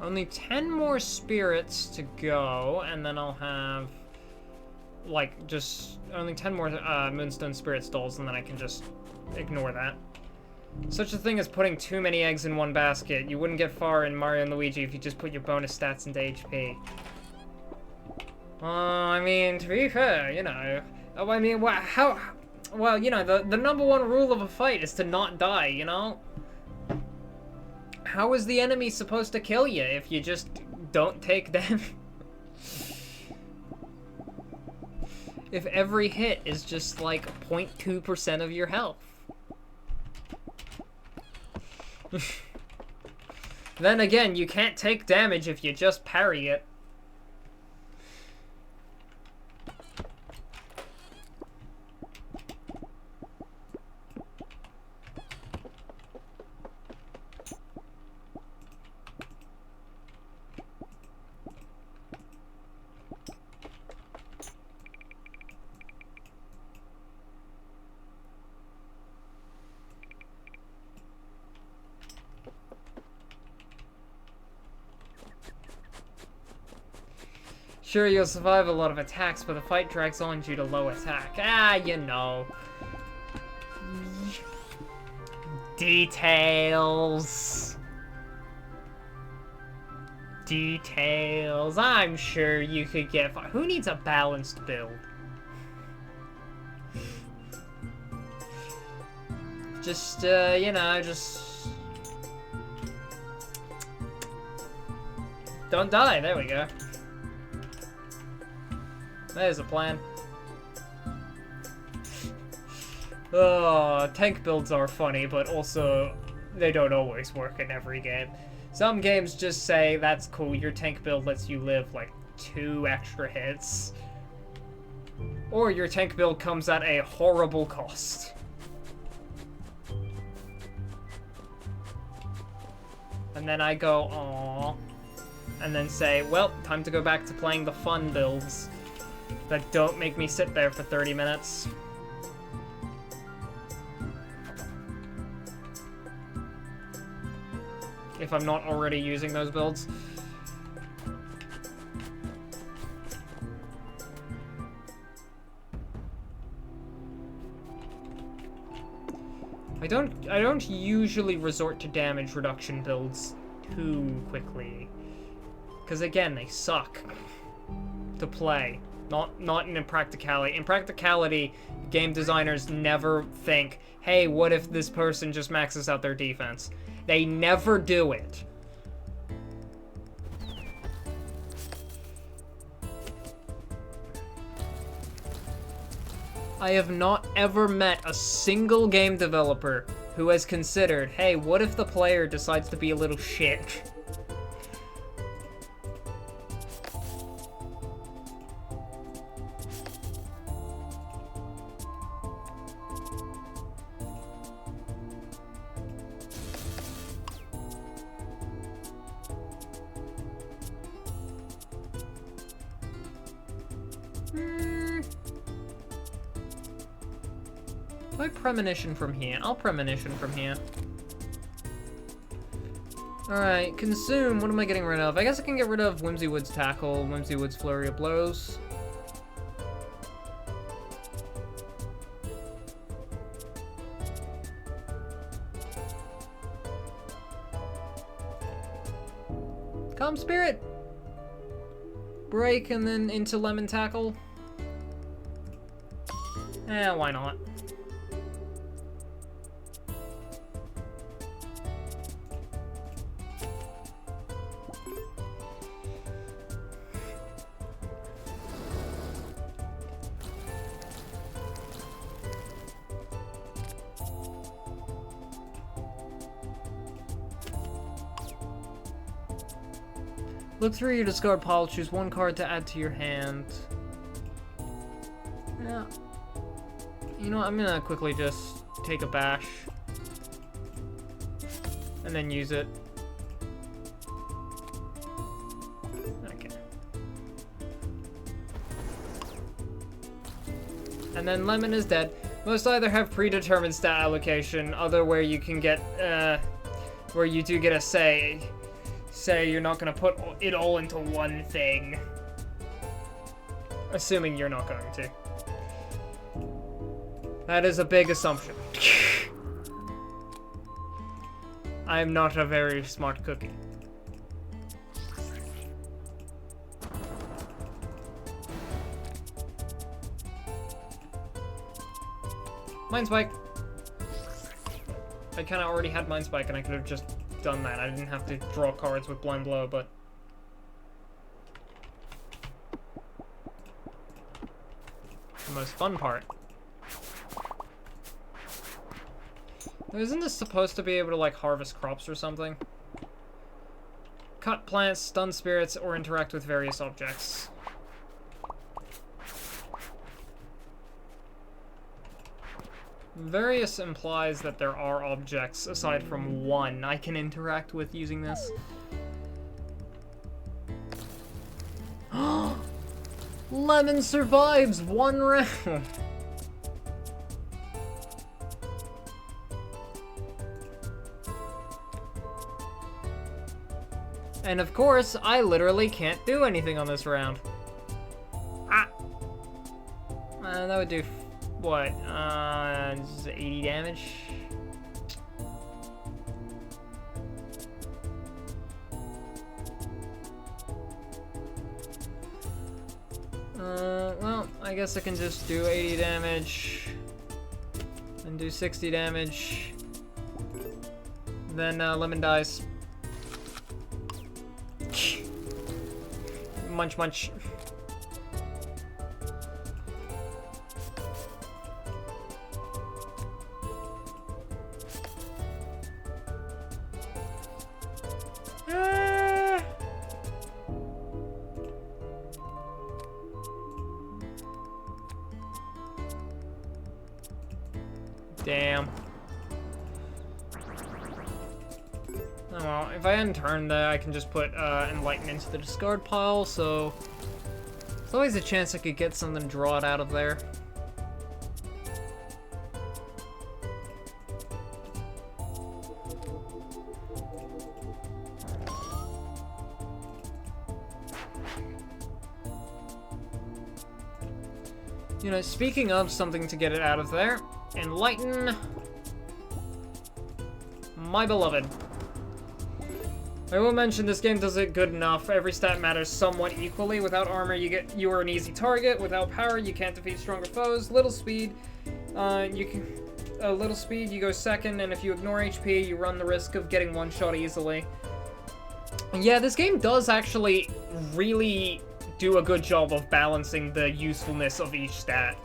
Only 10 more spirits to go, and then I'll have, like, just only 10 more Moonstone spirit stalls, and then I can just ignore that. Such a thing as putting too many eggs in one basket. You wouldn't get far in Mario and Luigi if you just put your bonus stats into HP. I mean, to be fair, you know, I mean, well, you know, the number one rule of a fight is to not die, you know? How is the enemy supposed to kill you if you just don't take damage? If every hit is just like 0.2% of your health. Then again, you can't take damage if you just parry it. Sure, you'll survive a lot of attacks, but the fight drags on due to low attack. Ah, you know. Details. Details. I'm sure you could get... Who needs a balanced build? Just, you know, just... Don't die. There we go. There's a plan. Oh, tank builds are funny, but also they don't always work in every game. Some games just say, that's cool, your tank build lets you live like 2 extra hits. Or your tank build comes at a horrible cost. And then I go, aww. And then say, well, time to go back to playing the fun builds that don't make me sit there for 30 minutes. If I'm not already using those builds. I don't usually resort to damage reduction builds too quickly. Because again, they suck to play. Not in practicality. In practicality, game designers never think, hey, what if this person just maxes out their defense? They never do it. I have not ever met a single game developer who has considered, hey, what if the player decides to be a little shit? Do I premonition from here? I'll premonition from here. Alright, consume. What am I getting rid of? I guess I can get rid of Whimsy Wood's Tackle, Whimsy Wood's Flurry of Blows. Calm Spirit! Break and then into Lemon Tackle. Why not? Look through your discard pile, choose 1 card to add to your hand. Yeah. You know what, I'm gonna quickly just take a bash. And then use it. Okay. And then Lemon is dead. Most either have predetermined stat allocation, other where you can get, where you do get a say. Say you're not gonna put it all into one thing. Assuming you're not going to. That is a big assumption. I am not a very smart cookie. Mind Spike. I kinda already had Mind Spike and I could have just done that. I didn't have to draw cards with Blind Blow, but... the most fun part. Isn't this supposed to be able to, like, harvest crops or something? Cut plants, stun spirits, or interact with various objects. Various implies that there are objects, aside from one, I can interact with using this. Lemon survives 1 round! And of course, I literally can't do anything on this round. That would do, what, 80 damage? Well, I guess I can just do 80 damage, and do 60 damage, then, Lemon dies. Munch, munch. Damn. Oh well, if I hadn't turned that, I can just put Enlighten into the discard pile, so there's always a chance I could get something, draw it out of there. You know, speaking of something to get it out of there, Enlighten my beloved. I will mention this game does it good enough. Every stat matters somewhat equally. Without armor, you are an easy target. Without power, you can't defeat stronger foes. Little speed, little speed, you go second, and if you ignore HP, you run the risk of getting one shot easily. Yeah, this game does actually really do a good job of balancing the usefulness of each stat.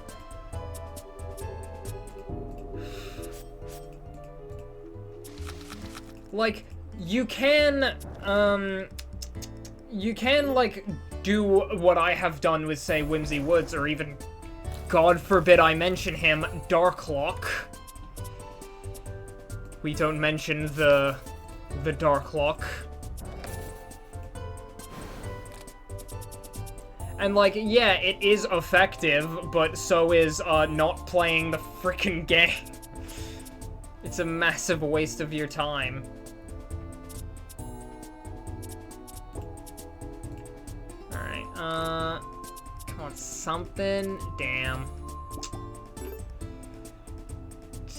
Like, you can, like, do what I have done with, say, Whimsy Woods, or even, God forbid I mention him, Darklock. We don't mention the Darklock. And, like, yeah, it is effective, but so is, not playing the frickin' game. It's a massive waste of your time. Alright, come on, something. Damn.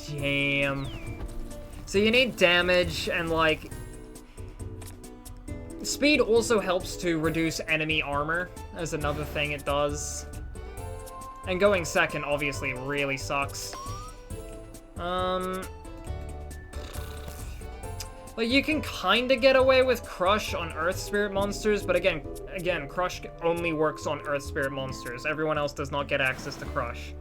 Damn. So you need damage, and, like, speed also helps to reduce enemy armor, as another thing it does. And going second, obviously, really sucks. Like, you can kinda get away with Crush on Earth Spirit monsters, but again, Crush only works on Earth Spirit monsters. Everyone else does not get access to Crush.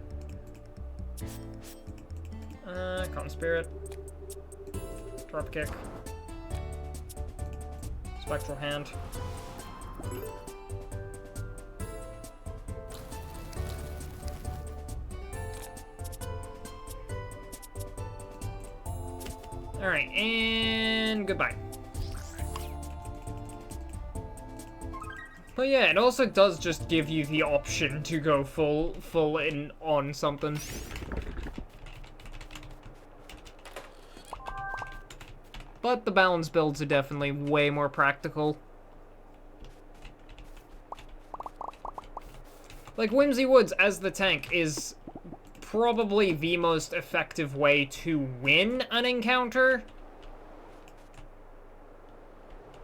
Cotton Spirit. Drop kick. Spectral Hand. Alright, and goodbye. But yeah, it also does just give you the option to go full in on something. But the balance builds are definitely way more practical. Like, Whimsy Woods as the tank is probably the most effective way to win an encounter.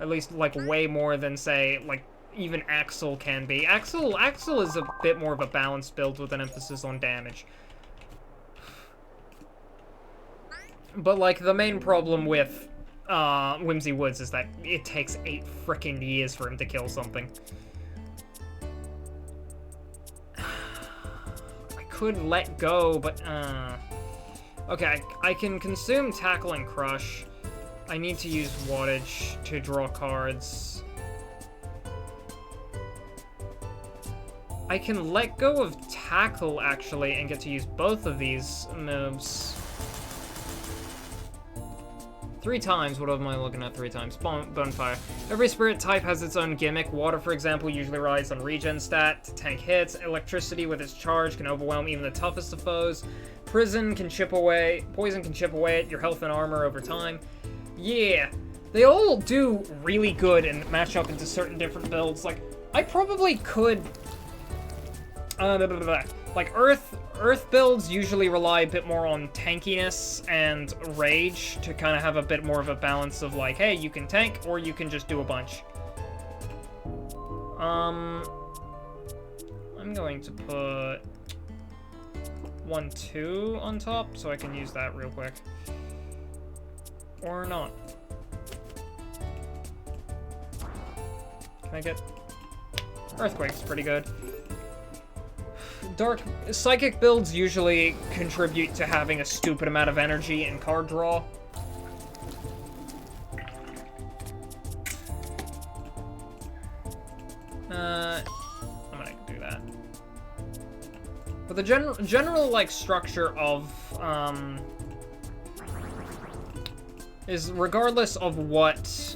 At least, like, way more than, say, like, even Axel can be. Axel is a bit more of a balanced build with an emphasis on damage. But, like, the main problem with Whimsy Woods is that it takes 8 frickin' years for him to kill something. Could let go, but, okay, I can consume Tackle and Crush. I need to use Wattage to draw cards. I can let go of Tackle, actually, and get to use both of these moves. 3 times. What am I looking at 3 times? Bonfire. Every spirit type has its own gimmick. Water, for example, usually relies on regen stat to tank hits. Electricity with its charge can overwhelm even the toughest of foes. Poison can chip away at your health and armor over time. Yeah, they all do really good and match up into certain different builds. Like, I probably could... like, Earth Earth builds usually rely a bit more on tankiness and rage to kind of have a bit more of a balance of like, hey, you can tank or you can just do a bunch. I'm going to put 1-2 on top so I can use that real quick. Or not. Can I get... Earthquake's pretty good. Psychic builds usually contribute to having a stupid amount of energy and card draw. I'm gonna do that. But the general like structure of is regardless of what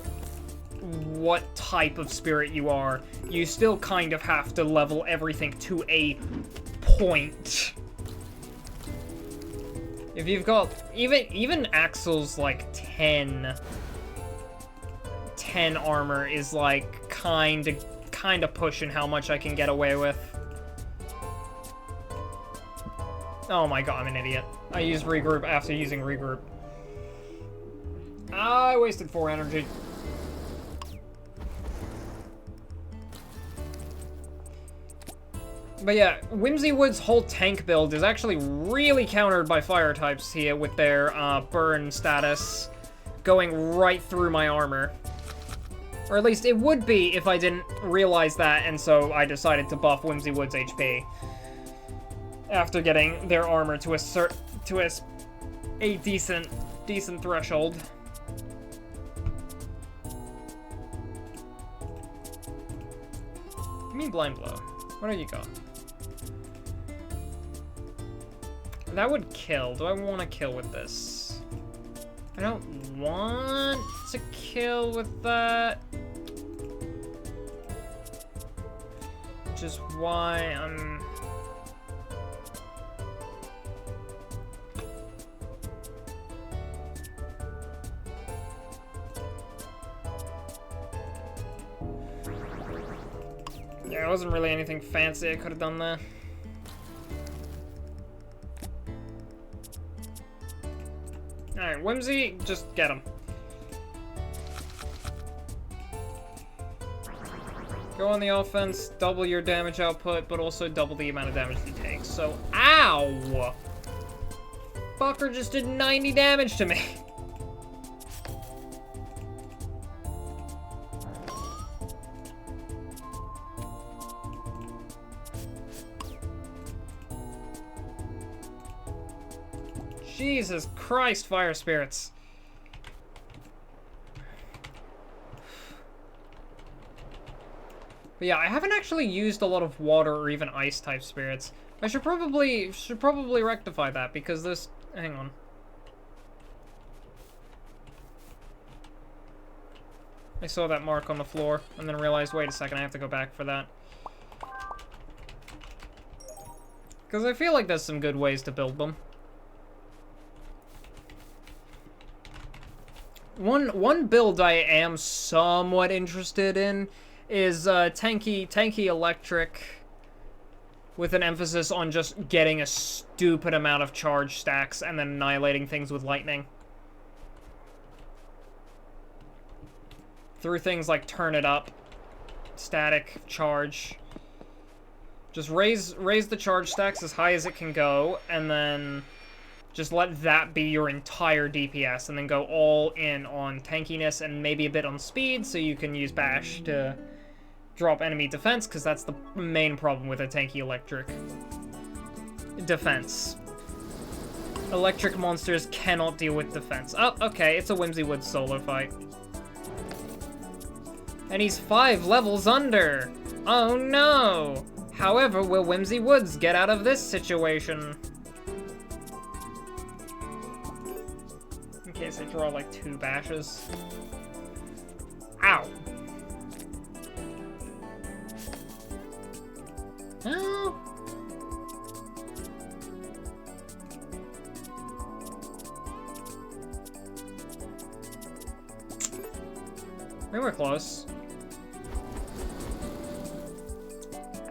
type of spirit you are, you still kind of have to level everything to a point. If you've got even Axel's like 10 armor is like kind of pushing how much I can get away with. Oh my god, I'm an idiot. I used regroup after using regroup. I wasted 4 energy. But yeah, Whimsy Wood's whole tank build is actually really countered by fire types here with their burn status going right through my armor. Or at least it would be if I didn't realize that, and so I decided to buff Whimsy Wood's HP. After getting their armor to a decent threshold. Give me Blind Blow. What do you got? That would kill. Do I want to kill with this? I don't want to kill with that. Which is why I'm... Yeah, it wasn't really anything fancy I could have done there. Alright, Whimsy, just get him. Go on the offense, double your damage output, but also double the amount of damage he takes. So, ow! Fucker just did 90 damage to me. Jesus Christ, fire spirits. But yeah, I haven't actually used a lot of water or even ice type spirits. I should probably rectify that because this... Hang on. I saw that mark on the floor and then realized, wait a second, I have to go back for that. Because I feel like there's some good ways to build them. One build I am somewhat interested in is tanky electric with an emphasis on just getting a stupid amount of charge stacks and then annihilating things with lightning. Through things like turn it up, static, charge. Just raise the charge stacks as high as it can go, and then just let that be your entire DPS, and then go all in on tankiness and maybe a bit on speed, so you can use Bash to drop enemy defense, because that's the main problem with a tanky electric defense. Electric monsters cannot deal with defense. Oh, okay, it's a Whimsy Woods solo fight. And he's 5 levels under! Oh no! However, will Whimsy Woods get out of this situation? In case I draw like 2 bashes. Ow! Oh. I think we're close.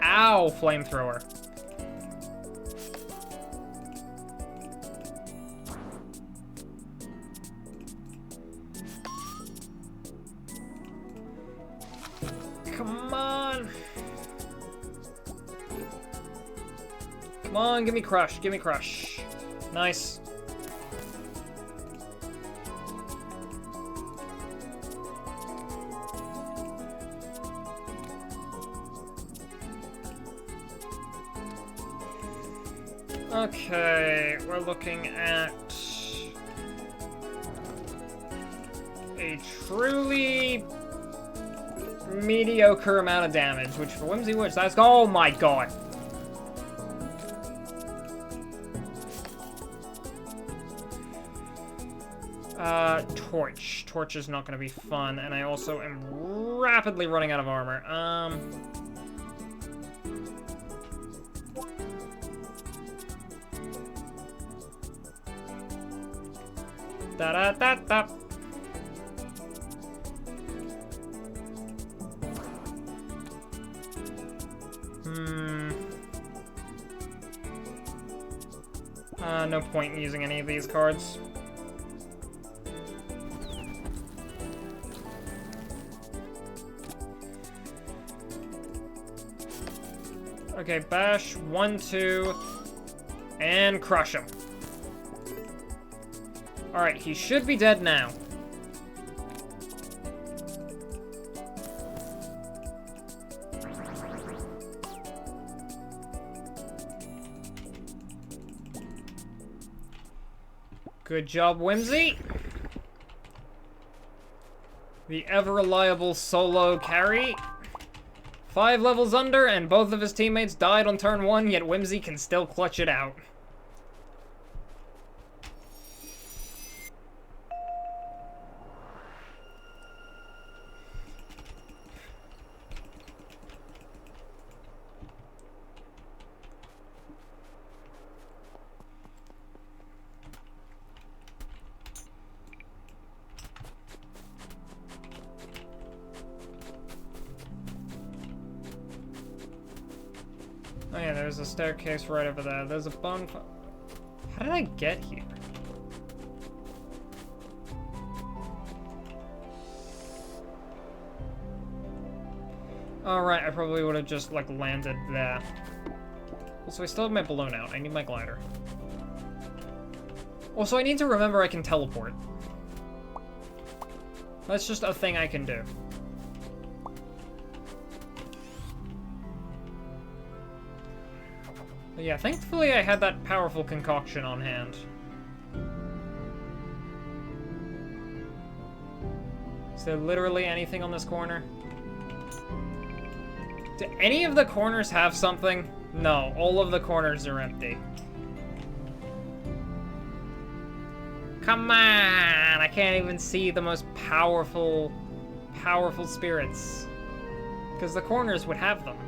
Ow, flamethrower. Come on. Come on, give me crush, give me crush. Nice. Okay, we're looking at a truly mediocre amount of damage, which for Whimsy Witch, that's... Oh my god! Torch. Torch is not gonna be fun, and I also am rapidly running out of armor. Da-da-da-da. No point in using any of these cards. Okay, bash, 1, 2, and crush him. Alright, he should be dead now. Good job, Whimsy. The ever-reliable solo carry. 5 levels under, and both of his teammates died on turn 1, yet Whimsy can still clutch it out. Oh yeah, there's a staircase right over there. There's a bonfire. How did I get here? Alright, I probably would have just, like, landed there. Also, I still have my balloon out. I need my glider. Also, I need to remember I can teleport. That's just a thing I can do. But yeah, thankfully I had that powerful concoction on hand. Is there literally anything on this corner? Do any of the corners have something? No, all of the corners are empty. Come on! I can't even see the most powerful spirits. Because the corners would have them.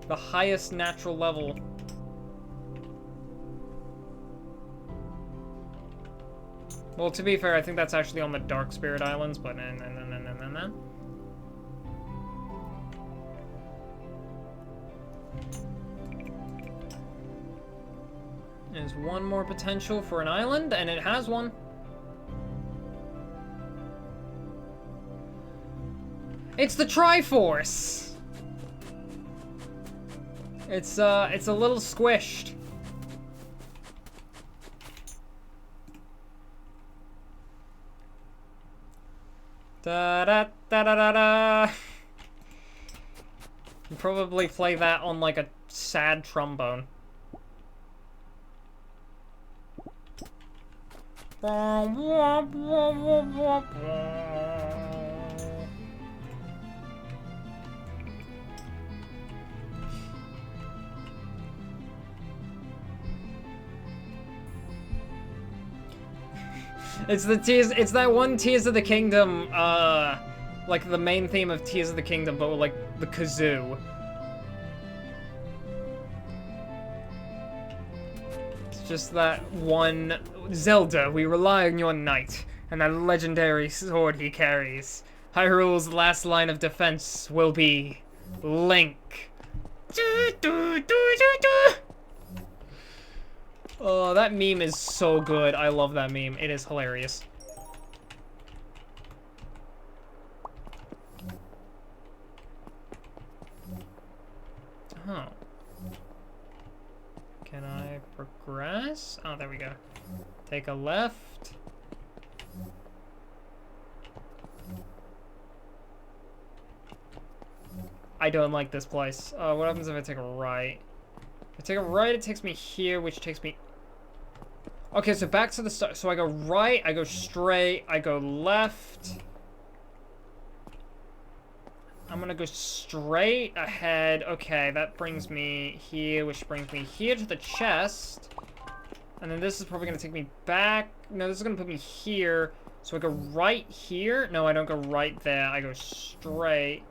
The highest natural level. Well, to be fair, I think that's actually on the Dark Spirit Islands, but no. There's one more potential for an island, and it has one. It's the Triforce! It's a little squished. Da da da da da da. You probably play that on like a sad trombone. It's the Tears, it's that one Tears of the Kingdom, like the main theme of Tears of the Kingdom, but with like the kazoo. It's just that one, Zelda, we rely on your knight, and that legendary sword he carries. Hyrule's last line of defense will be Link. Oh, that meme is so good. I love that meme. It is hilarious. Oh. Can I progress? Oh, there we go. Take a left. I don't like this place. What happens if I take a right? If I take a right, it takes me here, which takes me... Okay, so back to the start. So I go right, I go straight, I go left. I'm gonna go straight ahead. Okay, that brings me here, which brings me here to the chest. And then this is probably gonna take me back. No, this is gonna put me here. So I go right here. No, I don't go right there. I go straight.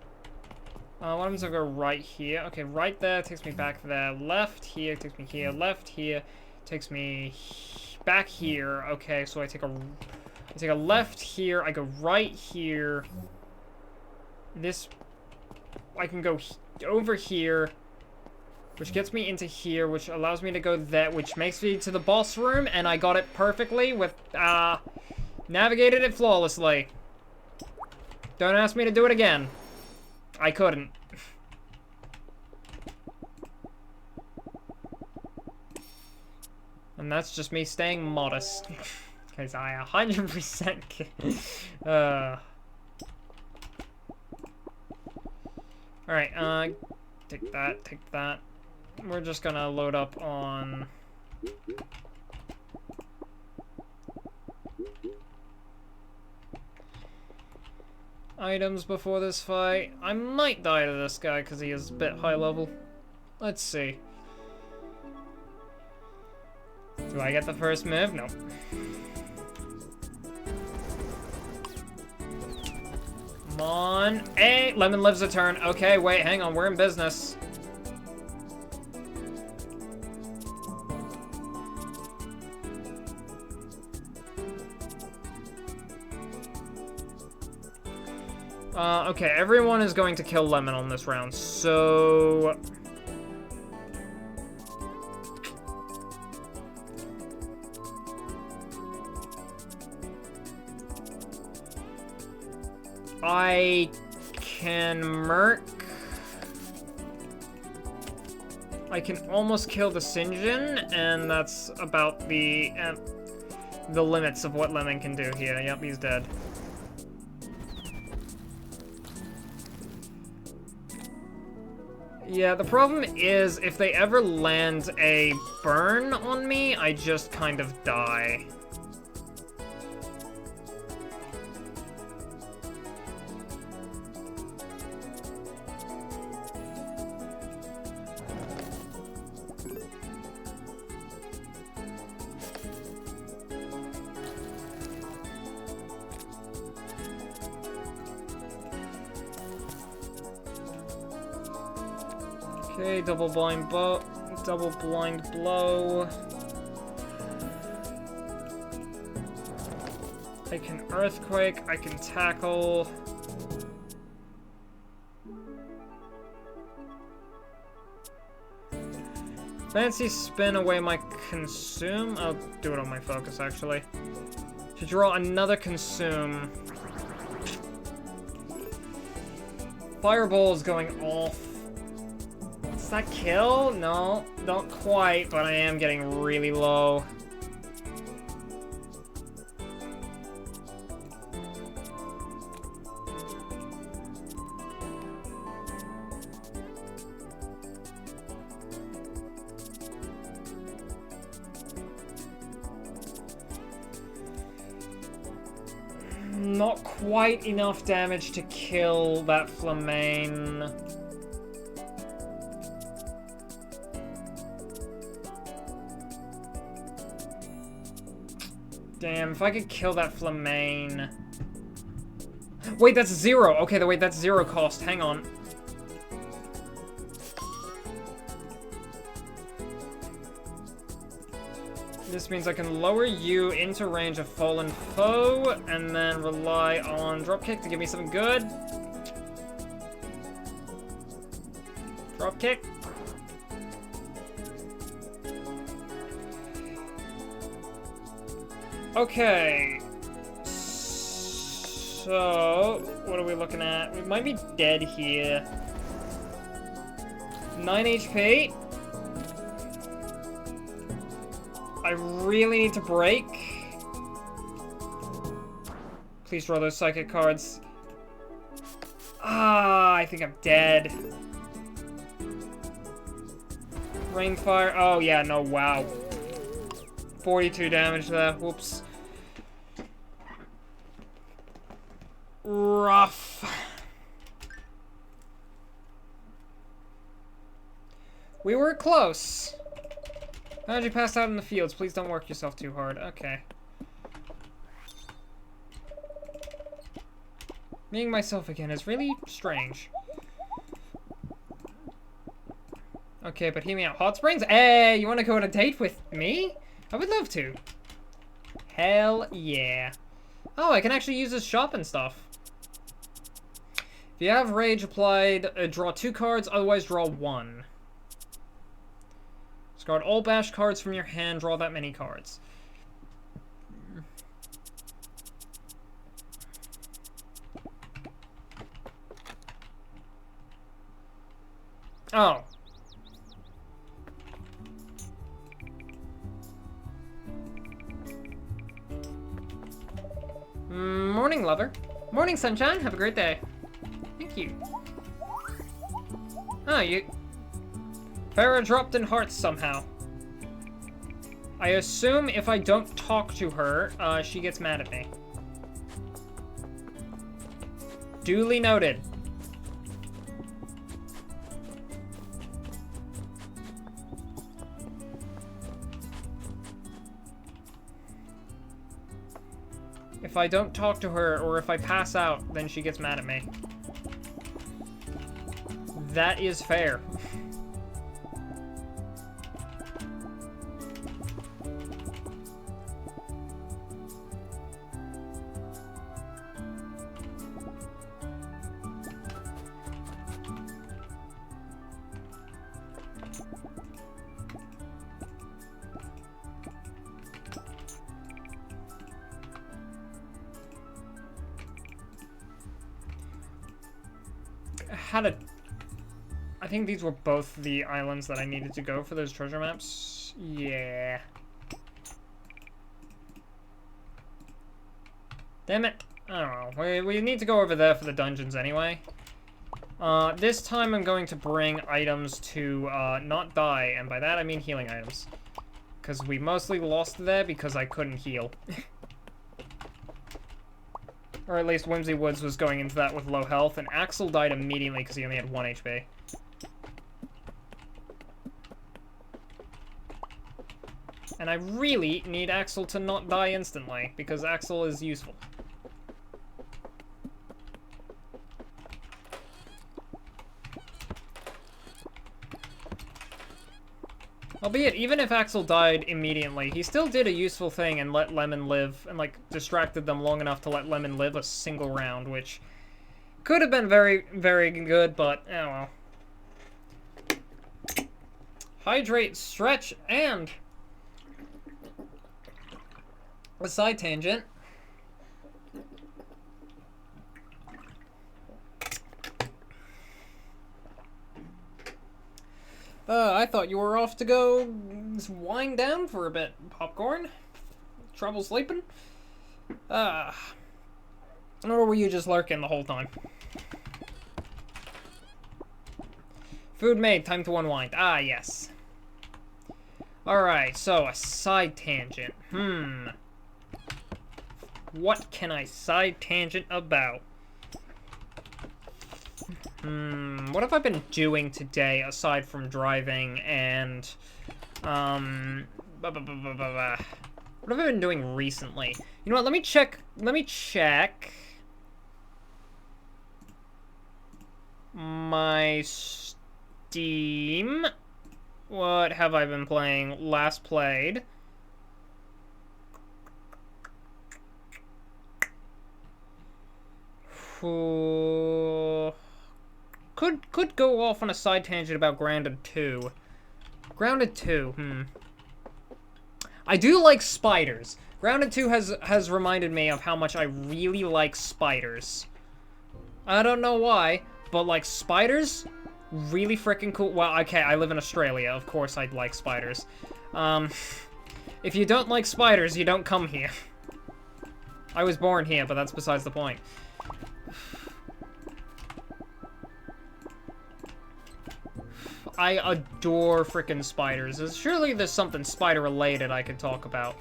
What happens if I go right here? Okay, right there takes me back there. Left here takes me here. Left here takes me back here. Okay, so I take a left here. I go right here. This, I can go over here, which gets me into here, which allows me to go there, which makes me to the boss room, and I got it perfectly with, navigated it flawlessly. Don't ask me to do it again. I couldn't. And that's just me staying modest. Because I 100% Alright, take that, take that. We're just gonna load up on... items before this fight. I might die to this guy because he is a bit high level. Let's see. Do I get the first move? No. Come on. Hey, Lemon lives a turn. Okay, wait, hang on. We're in business. Okay, everyone is going to kill Lemon on this round, so... I can Merc. I can almost kill the Sinjin, and that's about the limits of what Lemon can do here. Yep, he's dead. Yeah, the problem is, if they ever land a burn on me, I just kind of die. Okay, double blind blow. I can earthquake, I can tackle. Fancy spin away my consume. I'll do it on my focus actually. To draw another consume. Fireball is going off. Does that kill? No, not quite, but I am getting really low. Not quite enough damage to kill that Flamane. Damn, if I could kill that Flamane. Wait, that's 0. Okay, wait, that's 0 cost. Hang on. This means I can lower you into range of fallen foe, and then rely on dropkick to give me something good. Dropkick. Okay. So, what are we looking at? We might be dead here. 9 HP. I really need to break. Please draw those psychic cards. Ah, I think I'm dead. Rainfire. Oh, yeah, no, wow. 42 damage there. Whoops. Rough. We were close. How'd you pass out in the fields? Please don't work yourself too hard. Okay. Being myself again is really strange. Okay, but hear me out. Hot Springs? Hey, you want to go on a date with me? I would love to. Hell yeah. Oh, I can actually use this shop and stuff. If you have Rage applied, draw 2 cards, otherwise draw 1. Discard all bash cards from your hand, draw that many cards. Oh. Morning, lover. Morning, sunshine. Have a great day. Thank you. Oh, you... Farrah dropped in hearts somehow. I assume if I don't talk to her, she gets mad at me. Duly noted. If I don't talk to her, or if I pass out, then she gets mad at me. That is fair. I think these were both the islands that I needed to go for those treasure maps. Yeah. Damn it. I don't know. We need to go over there for the dungeons anyway. This time I'm going to bring items to not die, and by that I mean healing items. Because we mostly lost there because I couldn't heal. Or at least Whimsy Woods was going into that with low health, and Axel died immediately because he only had 1 HP. And I really need Axel to not die instantly, because Axel is useful. Albeit, even if Axel died immediately, he still did a useful thing and let Lemon live, and, like, distracted them long enough to let Lemon live a single round, which could have been very, very good, but, oh well. Hydrate, stretch, and a side tangent. I thought you were off to go wind down for a bit, Popcorn. Trouble sleeping? Or were you just lurking the whole time? Food made, time to unwind. Ah, yes. Alright, so a side tangent. What can I side tangent about? What have I been doing today aside from driving and, what have I been doing recently? You know what, let me check my Steam. What have I been playing last played? Could go off on a side tangent about Grounded 2. Grounded 2, I do like spiders. Grounded 2 has reminded me of how much I really like spiders. I don't know why, but like spiders, really freaking cool. Well, okay, I live in Australia. Of course I'd like spiders. If you don't like spiders, you don't come here. I was born here, but that's besides the point. I adore freaking spiders. Surely there's something spider-related I could talk about.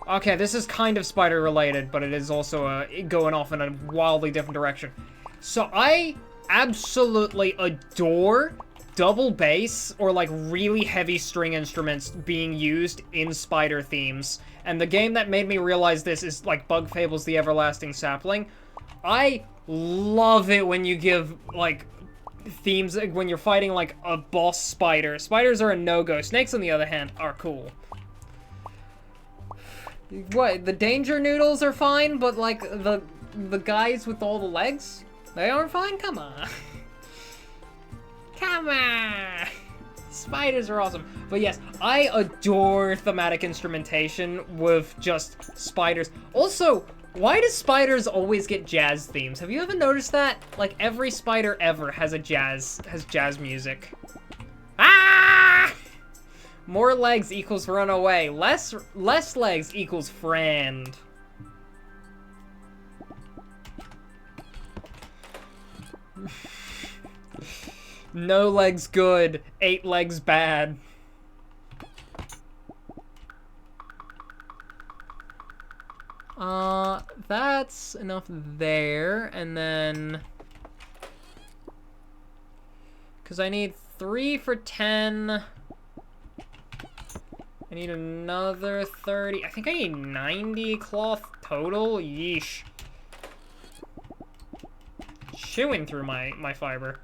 Okay, this is kind of spider-related, but it is also going off in a wildly different direction. So I absolutely adore double bass or like really heavy string instruments being used in spider themes. And the game that made me realize this is like Bug Fables: The Everlasting Sapling. I love it when you give like themes when you're fighting like a boss spider. Spiders are a no-go. Snakes, on the other hand, are cool. What, the danger noodles are fine, but like the guys with all the legs, they aren't fine? Come on. Come on. Spiders are awesome. But yes, I adore thematic instrumentation with just spiders. Also, why do spiders always get jazz themes? Have you ever noticed that? Like every spider ever has jazz music. Ah! More legs equals run away. Less legs equals friend. No legs good. 8 legs bad. That's enough there, and then... Because I need 3 for 10... I need another 30. I think I need 90 cloth total. Yeesh. Chewing through my fiber.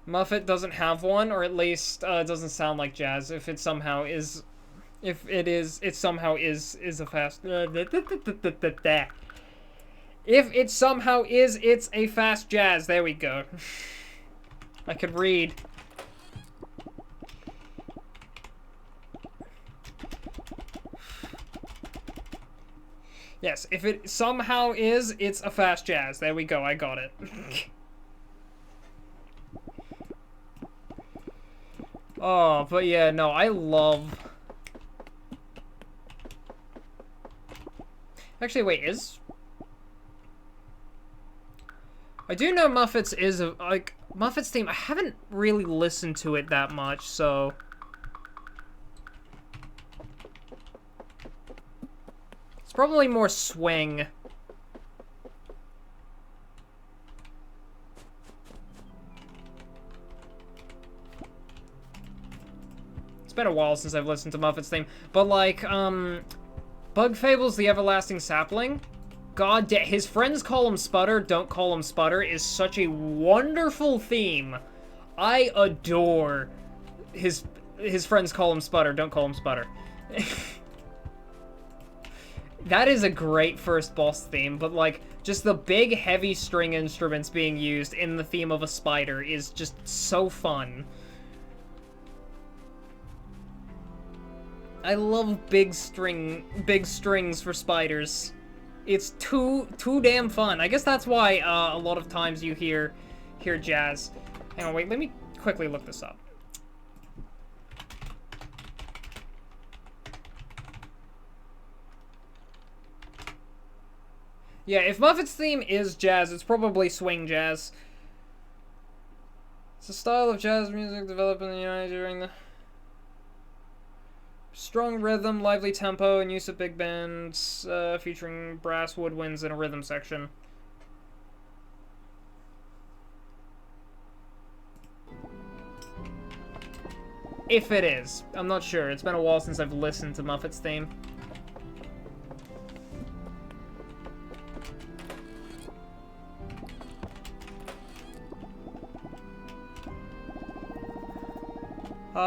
Muffet doesn't have one, or at least it doesn't sound like jazz. If it somehow is, it somehow is a fast. If it somehow is, it's a fast jazz. There we go. I could read. Yes, if it somehow is, it's a fast jazz. There we go, I got it. Oh, but yeah, no, I love... Actually, wait, is... I do know Muffet's is, like, Muffet's theme, I haven't really listened to it that much, so... Probably more swing. It's been a while since I've listened to Muffet's theme, but like, Bug Fables: The Everlasting Sapling, god damn, his friends call him Sputter, don't call him Sputter, is such a wonderful theme. I adore his friends call him Sputter, don't call him Sputter. That is a great first boss theme, but like, just the big heavy string instruments being used in the theme of a spider is just so fun. I love big strings for spiders. It's too damn fun. I guess that's why a lot of times you hear jazz. Hang on, wait, let me quickly look this up. Yeah, if Muffet's theme is jazz, it's probably swing jazz. It's a style of jazz music developed in the United during the strong rhythm, lively tempo, and use of big bands, featuring brass woodwinds in a rhythm section. If it is. I'm not sure. It's been a while since I've listened to Muffet's theme.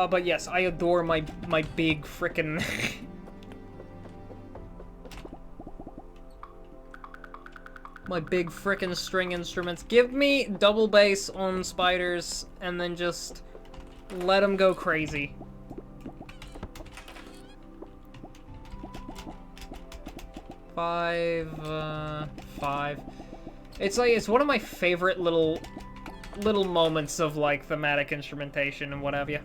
But yes, I adore my big frickin' my big frickin' string instruments. Give me double bass on spiders, and then just let them go crazy. 5. It's like, it's one of my favorite little moments of, like, thematic instrumentation and what have you.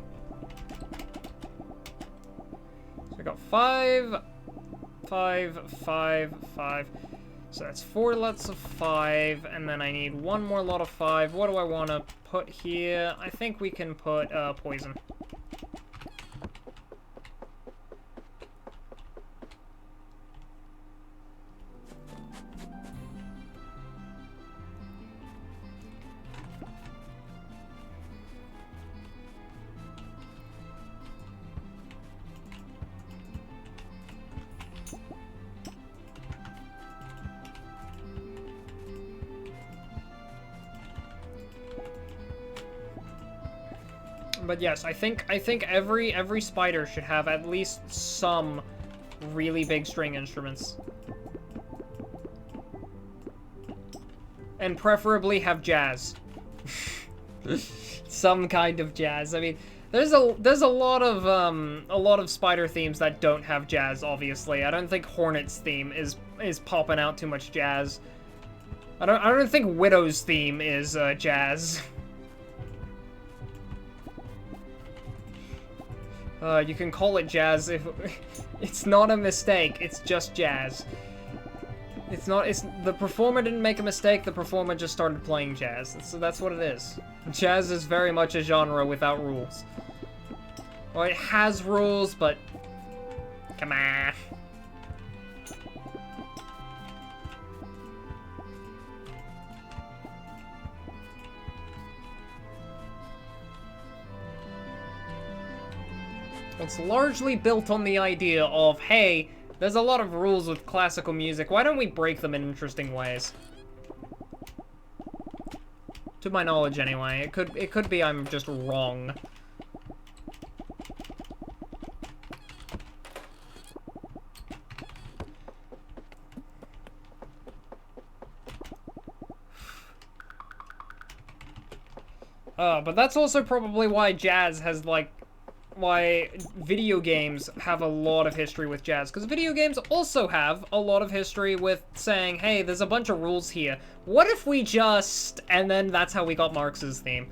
So we got 5, 5, 5, 5. So that's 4 lots of 5, and then I need 1 more lot of 5. What do I want to put here? I think we can put, poison. But yes, I think every spider should have at least some really big string instruments. And preferably have jazz. Some kind of jazz. I mean, there's a lot of spider themes that don't have jazz, obviously. I don't think Hornet's theme is popping out too much jazz. I don't think Widow's theme is jazz. You can call it jazz if it's not a mistake, it's just jazz. The performer didn't make a mistake, the performer just started playing jazz. So that's what it is. Jazz is very much a genre without rules. Well, it has rules, but come on. It's largely built on the idea of, hey, there's a lot of rules with classical music, why don't we break them in interesting ways? To my knowledge, anyway. It could be I'm just wrong. But that's also probably why jazz has, like, why video games have a lot of history with jazz, because video games also have a lot of history with saying, hey, there's a bunch of rules here. What if we just... And then that's how we got Marx's theme.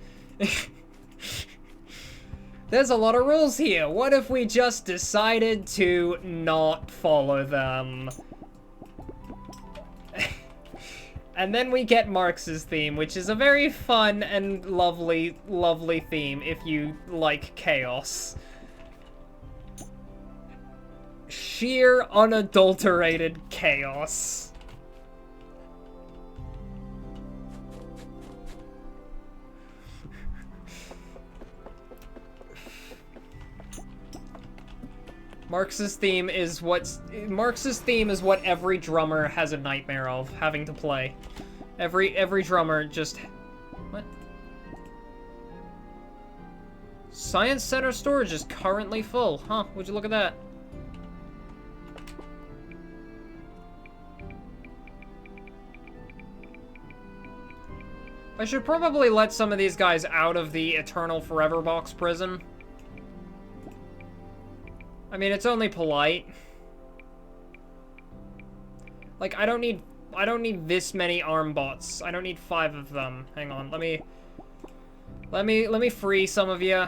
There's a lot of rules here. What if we just decided to not follow them? And then we get Marx's theme, which is a very fun and lovely, lovely theme if you like chaos. Sheer, unadulterated chaos. Marx's theme is what every drummer has a nightmare of having to play. Every drummer just... What? Science Center storage is currently full. Huh, would you look at that? I should probably let some of these guys out of the Eternal Forever Box prison. I mean, it's only polite. Like, I don't need this many arm bots. I don't need 5 of them. Hang on, let me free some of you.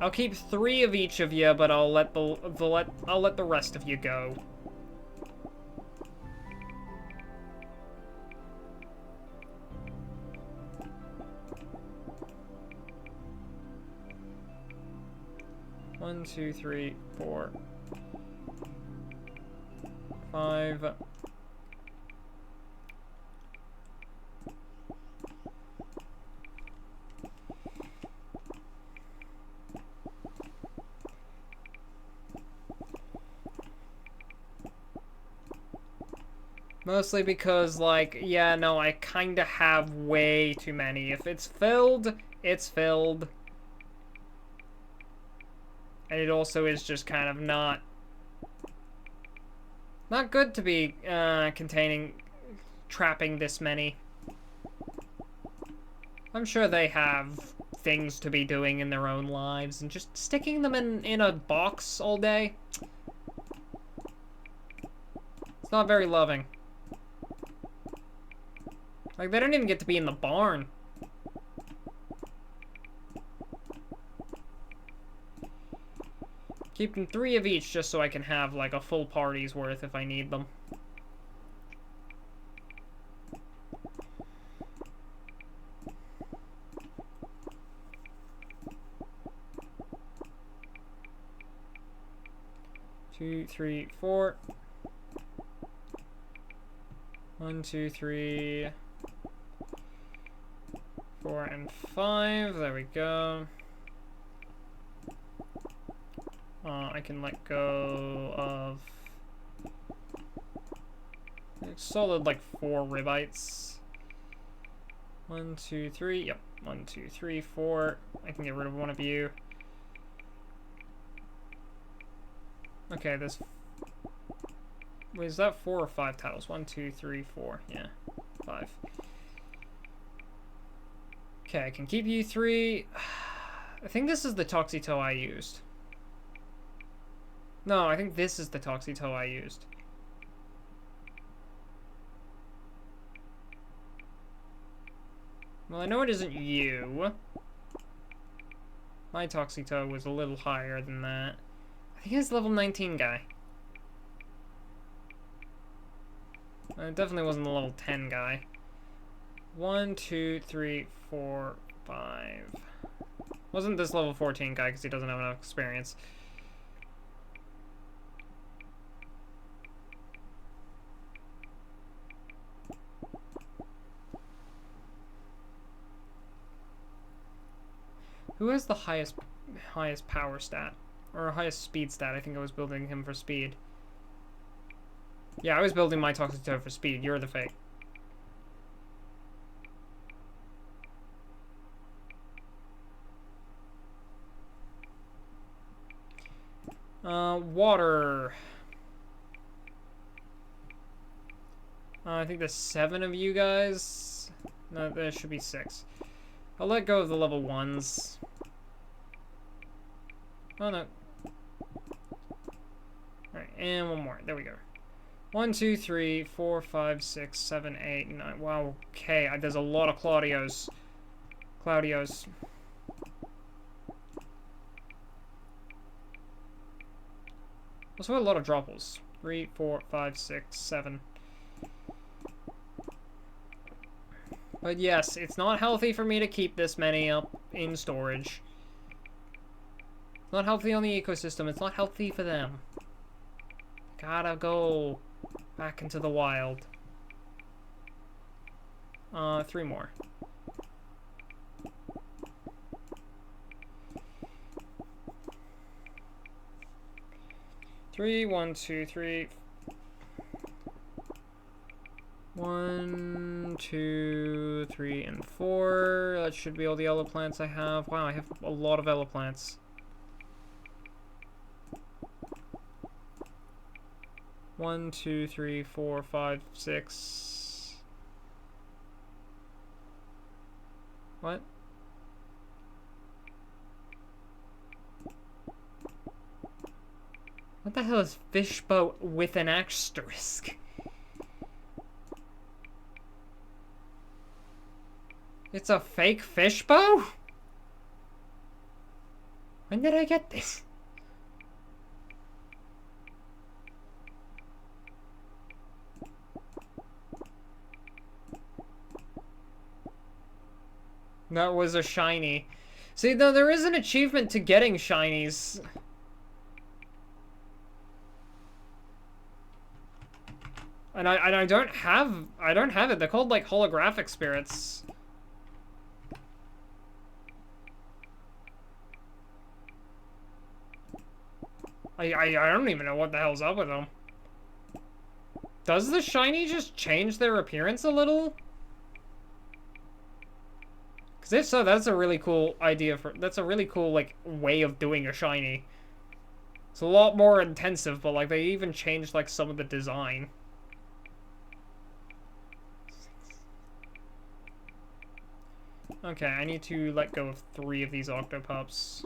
I'll keep 3 of each of you, but I'll let the rest of you go. One, 2, 3, 4, 5. Mostly because, like, yeah, no, I kinda have way too many. If it's filled, it's filled. And it also is just kind of not good to be trapping this many. I'm sure they have things to be doing in their own lives, and just sticking them in a box all day. not very loving. Like, they don't even get to be in the barn. Keeping 3 of each just so I can have, like, a full party's worth if I need them. Two, three, 4. 1, 2, 3, 4, and 5. There we go. I can let go of solid like 4 ribites. 1, 2, 3. Yep. 1, 2, 3, 4. I can get rid of one of you. Okay, there's. Wait, is that 4 or 5 tiles? 1, 2, 3, 4. Yeah, 5. Okay, I can keep you 3. I think this is the Toxito I used. No, I think this is the Toxito I used. Well, I know it isn't you. My Toxito was a little higher than that. I think it's level 19 guy. It definitely wasn't the level 10 guy. 1, 2, 3, 4, 5. Wasn't this level 14 guy because he doesn't have enough experience. Who has the highest power stat? Or highest speed stat? I think I was building him for speed. Yeah, I was building my Toxito for speed. You're the fake. Water. I think there's 7 of you guys. No, there should be 6. I'll let go of the level 1s. Oh, no. Alright, and one more. There we go. 1, 2, 3, 4, 5, 6, 7, 8, 9. Wow, okay. There's a lot of Claudios. Also a lot of dropples. 3, 4, 5, 6, 7. But yes, it's not healthy for me to keep this many up in storage. It's not healthy on the ecosystem. It's not healthy for them. Gotta go back into the wild. 3 more. Three, 1, 2, 3. 1, 2, 3, and 4. That should be all the yellow plants I have. Wow, I have a lot of yellow plants. 1, 2, 3, 4, 5, 6. What? What the hell is fishboat with an asterisk? It's a fake fishbow? When did I get this? That was a shiny. See, though, there is an achievement to getting shinies. And I don't have it. They're called like holographic spirits. I don't even know what the hell's up with them. Does the shiny just change their appearance a little? Because if so, that's a really cool idea that's a really cool like way of doing a shiny. It's a lot more intensive, but like they even changed like some of the design. Okay, I need to let go of 3 of these octopups.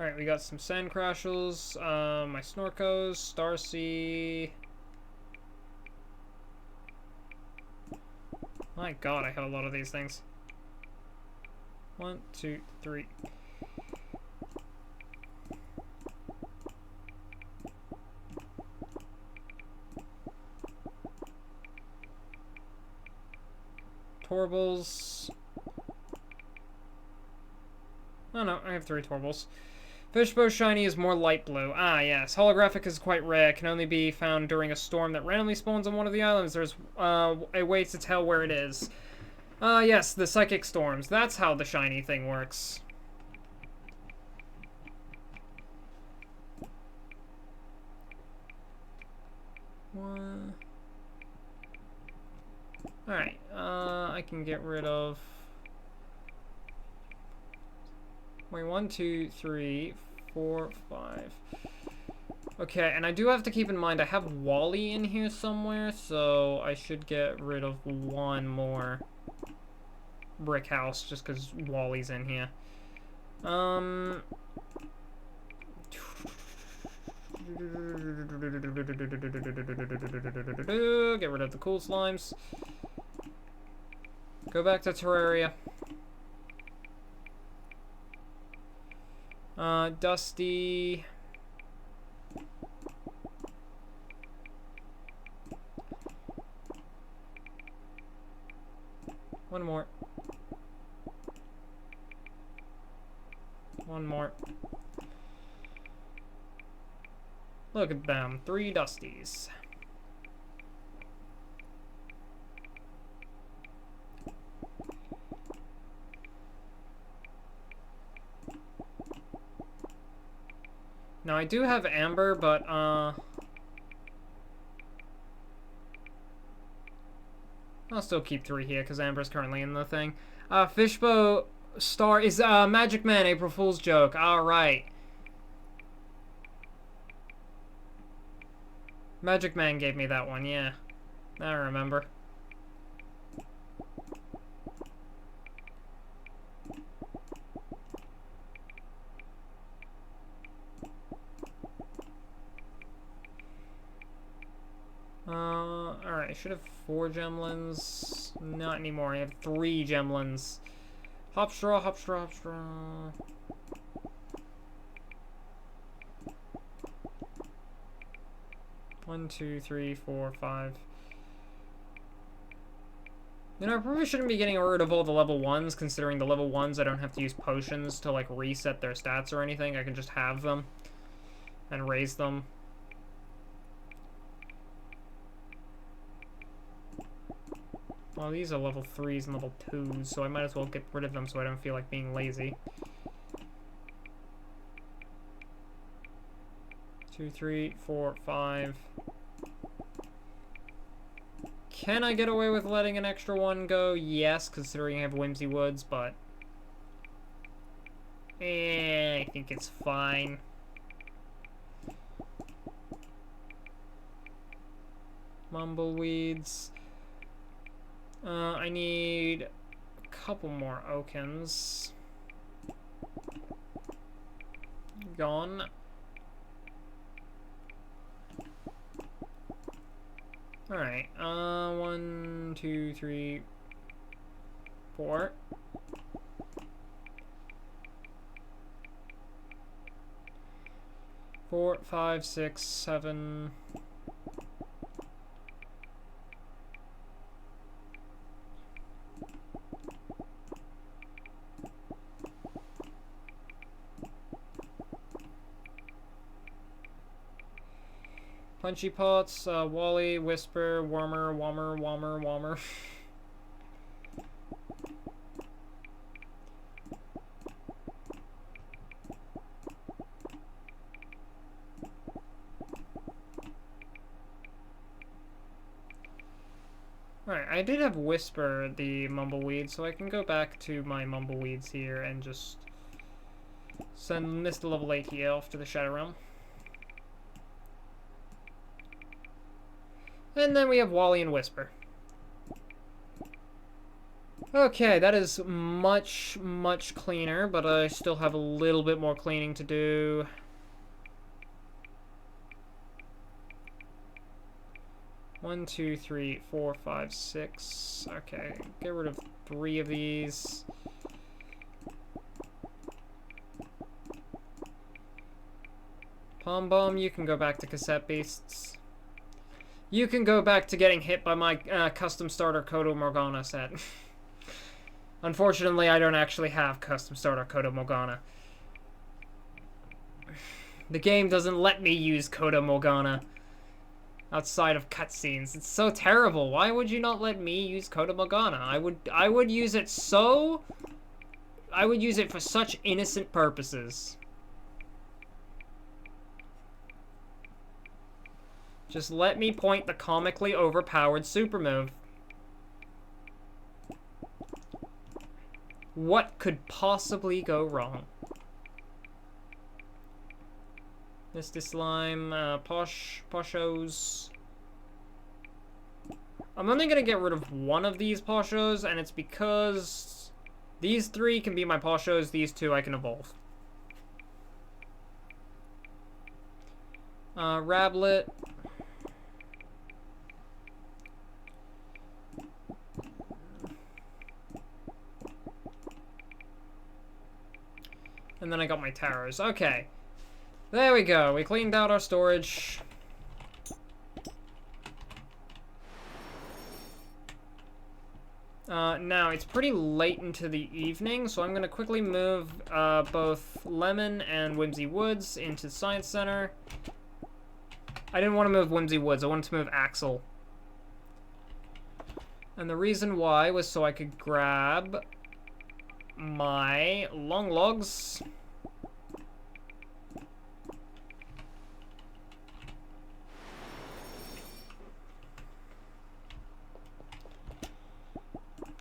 Alright, we got some Sand Crashels, my Snorkos, Starsea. My god, I have a lot of these things. 1, 2, 3. Torbles. Oh no, I have 3 Torbles. Fishbow Shiny is more light blue. Ah, yes. Holographic is quite rare. It can only be found during a storm that randomly spawns on one of the islands. There's a way to tell where it is. Yes, the Psychic Storms. That's how the shiny thing works. Alright, I can get rid of... Wait, 1, 2, 3, 4, 5. Okay, and I do have to keep in mind I have Wally in here somewhere, so I should get rid of 1 more brick house just because Wally's in here. Get rid of the cool slimes. Go back to Terraria. Dusty. One more. One more. Look at them. 3 Dusties. Now, I do have Amber, but, I'll still keep 3 here, because Amber's currently in the thing. Fishbow Star is, Magic Man, April Fool's joke. Alright. Magic Man gave me that one, yeah. I remember. Alright, I should have 4 gemlins. Not anymore, I have 3 gemlins. Hopstraw, Hopstraw, Hopstraw. One, 2, 3, 4, 5. You know, I probably shouldn't be getting rid of all the level 1s, considering the level 1s I don't have to use potions to, like, reset their stats or anything. I can just have them and raise them. Well, these are level 3s and level 2s, so I might as well get rid of them so I don't feel like being lazy. 2, 3, 4, 5. Can I get away with letting an extra one go? Yes, considering I have Whimsy Woods, but... I think it's fine. Mumbleweeds. I need a couple more Okins. Gone. Alright, 1, 2, 3, 4. Four, 5, 6, 7. Punchy Pots, Wally, Whisper, Warmer, Wommer, Wommer, Wommer. Alright, I did have Whisper, the Mumbleweed, so I can go back to my Mumbleweeds here and just send Mr. Level 8 here off to the Shadow Realm. And then we have Wally and Whisper. Okay, that is much, much cleaner, but I still have a little bit more cleaning to do. One, two, three, four, five, six. Okay, get rid of 3 of these. Pom Bomb, you can go back to cassette beasts. You can go back to getting hit by my custom starter Kodo Morgana set. Unfortunately, I don't actually have custom starter Kodo Morgana. The game doesn't let me use Kodo Morgana outside of cutscenes. It's so terrible. Why would you not let me use Kodo Morgana? I would use it so... I would use it for such innocent purposes. Just let me point the comically overpowered super move. What could possibly go wrong? Misty Slime, Poshos. I'm only gonna get rid of 1 of these Poshos, and it's because these 3 can be my Poshos, these 2 I can evolve. Rablet. And then I got my towers. Okay. There we go. We cleaned out our storage. Now, it's pretty late into the evening, so I'm going to quickly move both Lemon and Whimsy Woods into the Science Center. I didn't want to move Whimsy Woods. I wanted to move Axel. And the reason why was so I could grab my long logs.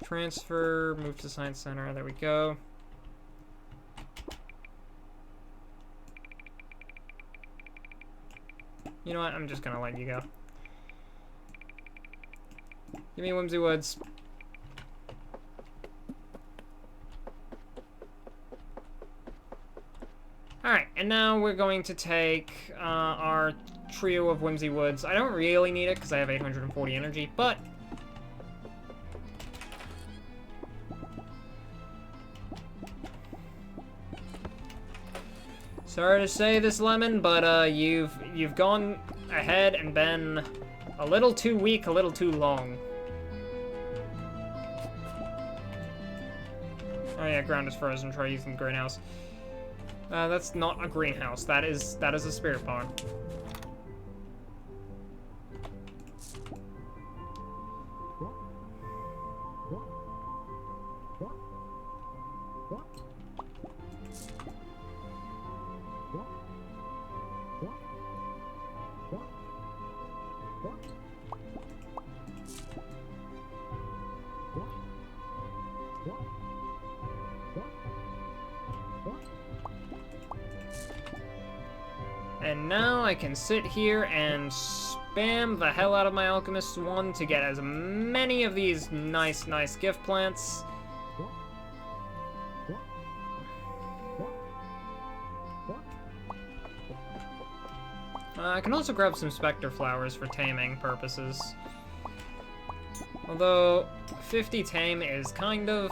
Transfer, move to Science Center, there we go. You know what, I'm just gonna let you go. Give me Whimsy Woods. Alright, and now we're going to take our trio of Whimsy Woods. I don't really need it because I have 840 energy, but... Sorry to say this, Lemon, but you've gone ahead and been a little too weak, a little too long. Oh yeah, ground is frozen. Try using the greenhouse. That's not a greenhouse. That is a spirit barn. And now I can sit here and spam the hell out of my Alchemist's Wand to get as many of these nice gift plants. I can also grab some Spectre Flowers for taming purposes. Although, 50 tame is kind of,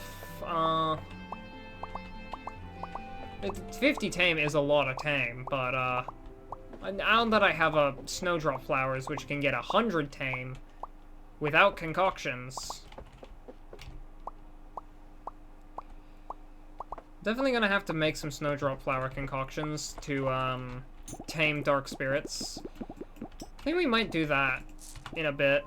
50 tame is a lot of tame, but, now that I have a Snowdrop Flowers, which can get 100 tame without concoctions. Definitely gonna have to make some Snowdrop Flower concoctions to, tame Dark Spirits. I think we might do that in a bit.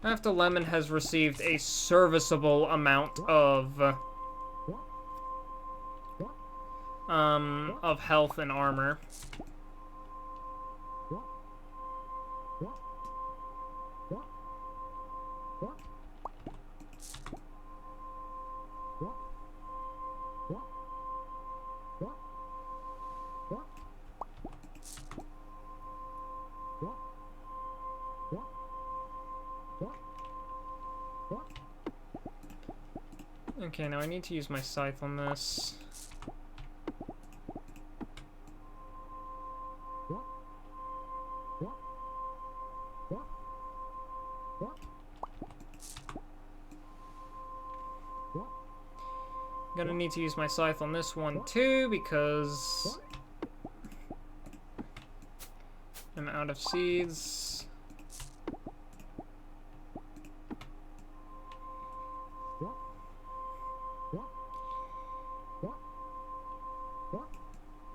After Lemon has received a serviceable amount of health and armor. Okay, now I need to use my scythe on this. Gonna need to use my scythe on this one too, because I'm out of seeds.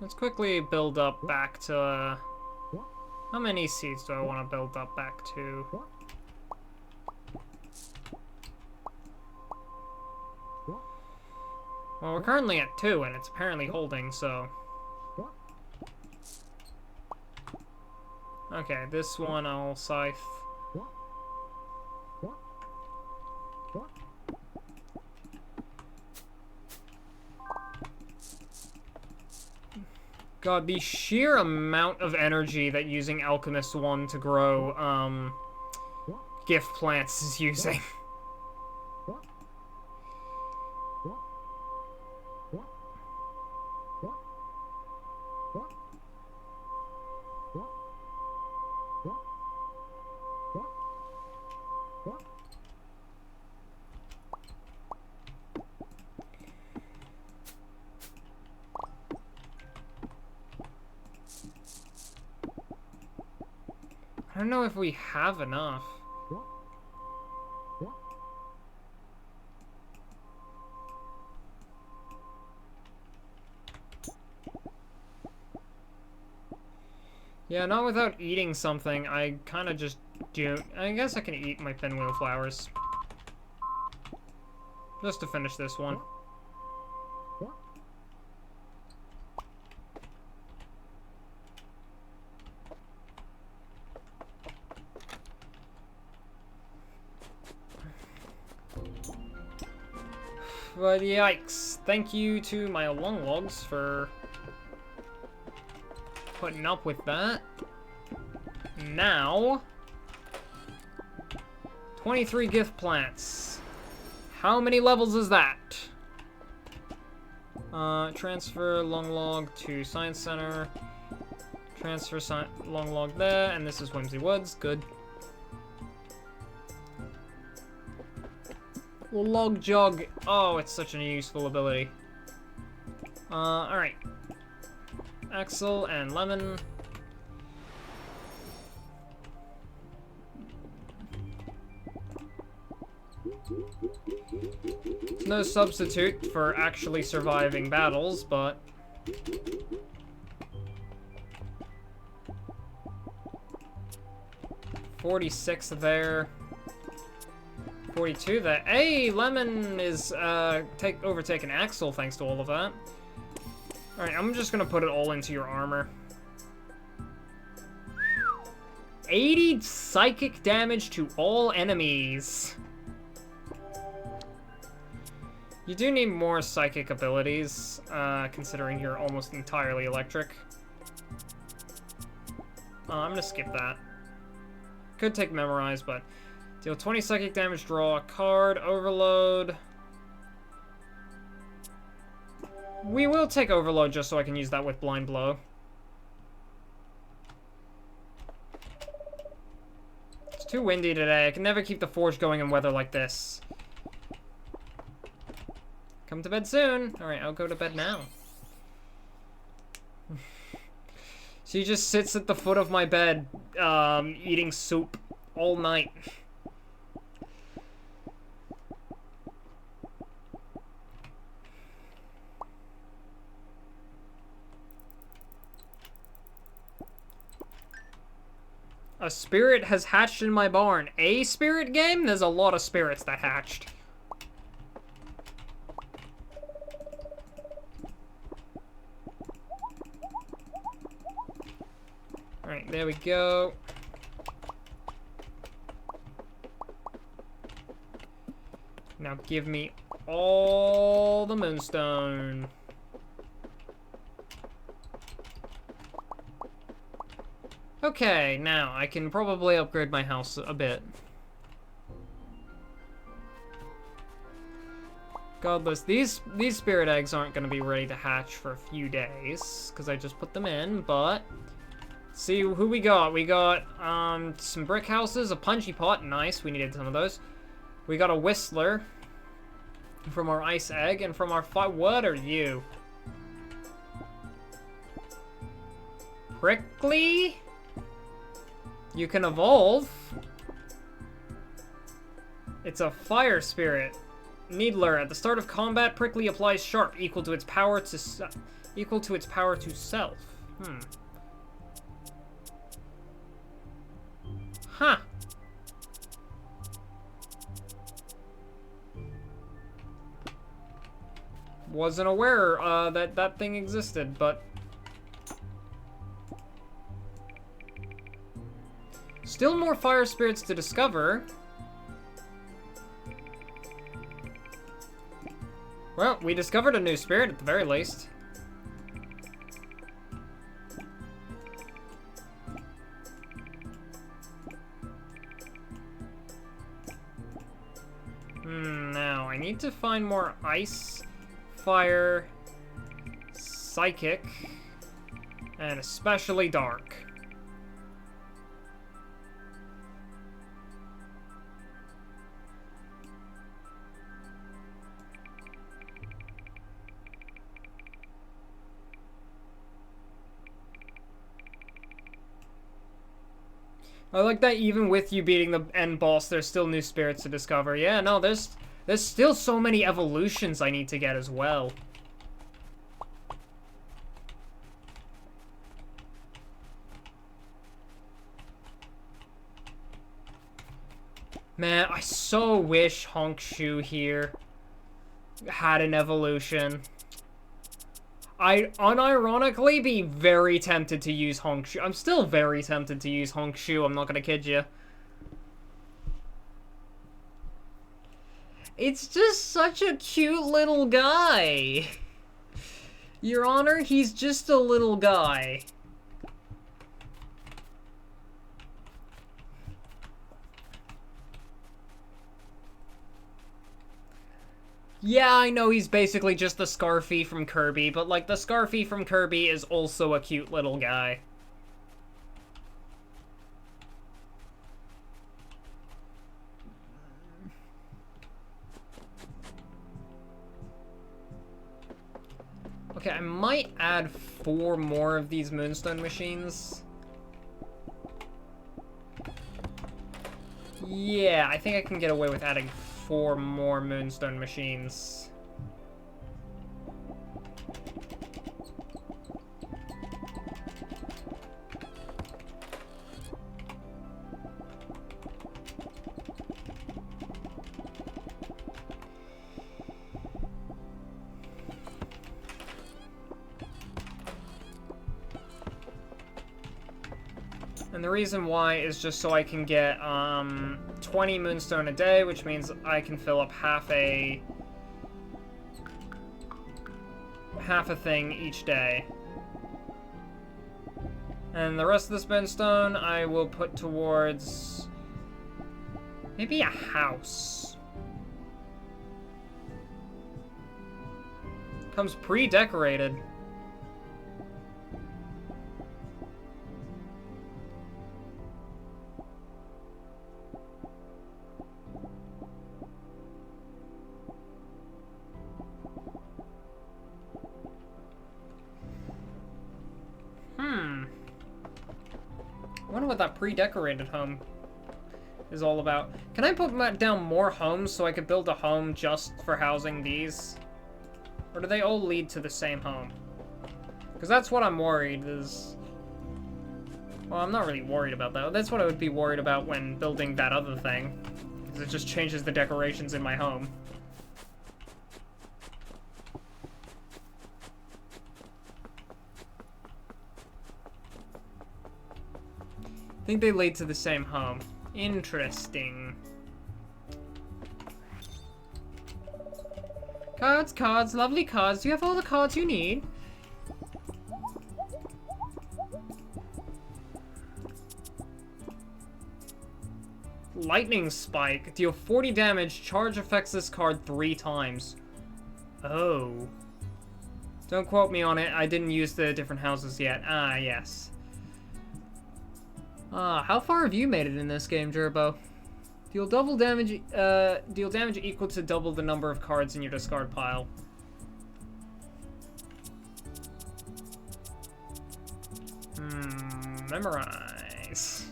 Let's quickly build up back to... how many seeds do I want to build up back to? Well, we're currently at 2, and it's apparently holding, so... okay, this one I'll scythe. God, the sheer amount of energy that using Alchemist 1 to grow, gift plants is using. I don't know if we have enough. Yeah, not without eating something. I kind of just do. I guess I can eat my pinwheel flowers. Just to finish this one. But yikes. Thank you to my long logs for putting up with that. Now, 23 gift plants. How many levels is that? Transfer long log to Science Center. Transfer long log there, and this is Whimsy Woods. Good. Log jog. Oh, it's such a useful ability. Alright. Axel and Lemon. It's no substitute for actually surviving battles, but... 46 there. 42 there. Hey, Lemon is overtaken Axel thanks to all of that. Alright, I'm just gonna put it all into your armor. 80 psychic damage to all enemies. You do need more psychic abilities, considering you're almost entirely electric. I'm gonna skip that. Could take Memorize, but... deal 20 psychic damage, draw a card, Overload. We will take Overload just so I can use that with Blind Blow. It's too windy today. I can never keep the forge going in weather like this. Come to bed soon. Alright, I'll go to bed now. She just sits at the foot of my bed, eating soup all night. A spirit has hatched in my barn. A spirit game? There's a lot of spirits that hatched. Alright, there we go. Now give me all the Moonstone. Okay, now I can probably upgrade my house a bit. Godless. These spirit eggs aren't going to be ready to hatch for a few days, because I just put them in, but... See who we got. We got, some brick houses, a punchy pot. Nice, we needed some of those. We got a whistler from our ice egg, and from our what are you? Prickly? You can evolve. It's a fire spirit. Needler. At the start of combat, Prickly applies Sharp, equal to its power to self. Huh. Wasn't aware that that thing existed, but... Still more fire spirits to discover. Well, we discovered a new spirit at the very least. Now, I need to find more ice, fire, psychic, and especially dark. I like that even with you beating the end boss, there's still new spirits to discover. Yeah, no, there's still so many evolutions I need to get as well. Man, I so wish Honkshu here had an evolution. I'd unironically be very tempted to use Honkshu. I'm still very tempted to use Honkshu, I'm not gonna kid you. It's just such a cute little guy. Your Honor, he's just a little guy. Yeah, I know he's basically just the Scarfy from Kirby, but like the Scarfy from Kirby is also a cute little guy. Okay, I might add 4 more of these Moonstone machines. Yeah, I think I can get away with adding 4 more Moonstone machines. And the reason why is just so I can get 20 Moonstone a day, which means I can fill up half a thing each day. And the rest of this Moonstone I will put towards maybe a house. Comes pre-decorated. I wonder what that pre-decorated home is all about. Can I put down more homes so I could build a home just for housing these? Or do they all lead to the same home? Because that's what I'm worried is... Well, I'm not really worried about that. That's what I would be worried about when building that other thing. Because it just changes the decorations in my home. I think they lead to the same home. Interesting. Cards, cards, lovely cards. Do you have all the cards you need? Lightning Spike. Deal 40 damage. Charge affects this card 3 times. Oh. Don't quote me on it. I didn't use the different houses yet. Ah, yes. How far have you made it in this game, Gerbo? Deal damage equal to double the number of cards in your discard pile. Memorize.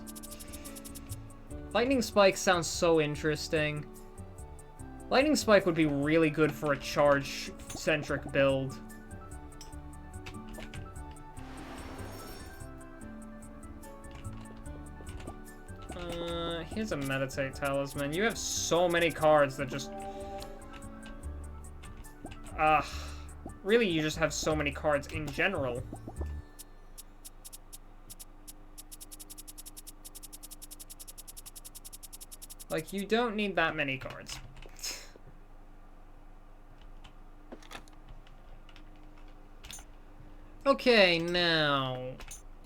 Lightning Spike sounds so interesting. Lightning Spike would be really good for a charge-centric build. Here's a Meditate Talisman. You have so many cards that just... really, you just have so many cards in general. Like, you don't need that many cards. Okay, now...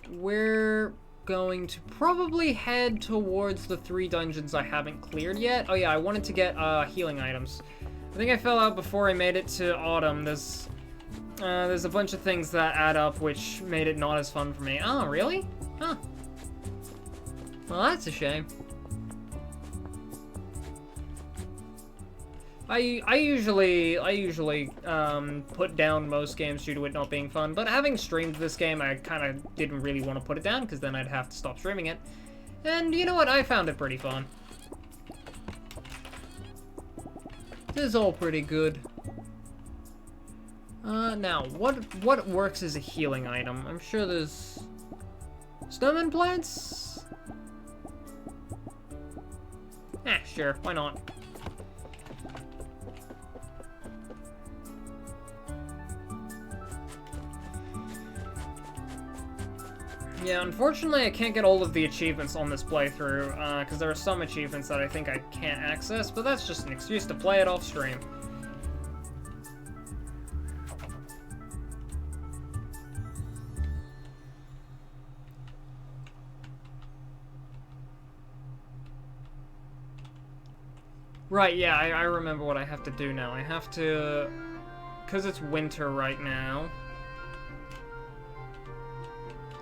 we're going to probably head towards the 3 dungeons I haven't cleared yet. Oh yeah, I wanted to get healing items. I think I fell out before I made it to Autumn. There's a bunch of things that add up, which made it not as fun for me. Oh, really? Huh. Well, that's a shame. I usually put down most games due to it not being fun, but having streamed this game, I kind of didn't really want to put it down, because then I'd have to stop streaming it. And you know what? I found it pretty fun. This is all pretty good. Now, what works as a healing item? I'm sure there's... snowman plants? Sure, why not? Yeah, unfortunately I can't get all of the achievements on this playthrough, because there are some achievements that I think I can't access, but that's just an excuse to play it off stream. Right, yeah, I remember what I have to do now. I have to... because it's winter right now.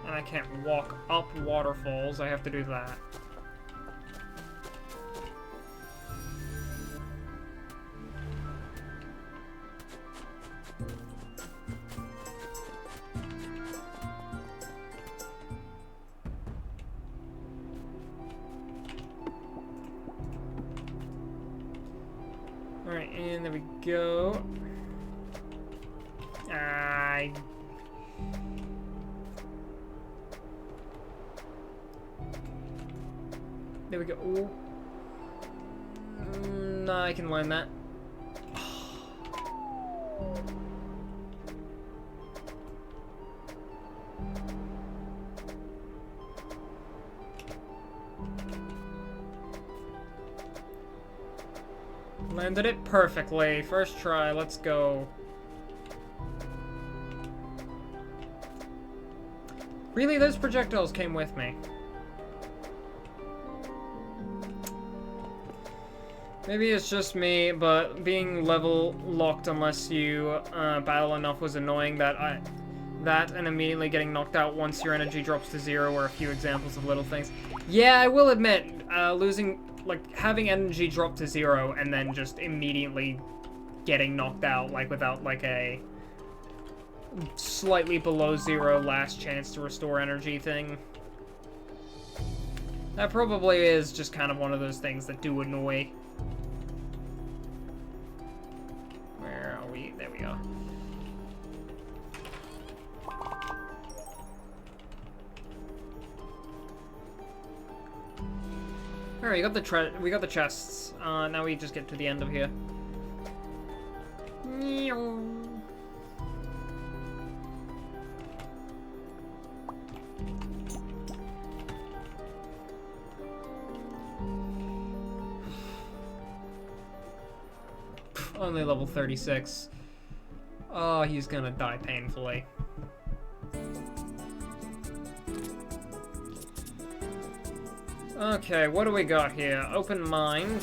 And I can't walk up waterfalls, I have to do that. Alright, and there we go. There we go. Ooh. No, I can learn that. Landed it perfectly. First try, let's go. Really, those projectiles came with me. Maybe it's just me, but being level locked unless you battle enough was annoying. That and immediately getting knocked out once your energy drops to 0 were a few examples of little things. Yeah, I will admit, having energy drop to 0 and then just immediately getting knocked out, without, a slightly below 0 last chance to restore energy thing. That probably is just kind of one of those things that do annoy. Where are we? There we go. Alright, we got the chests. Now we just get to the end of here. Only level 36. Oh, he's gonna die painfully. Okay, what do we got here? Open mind.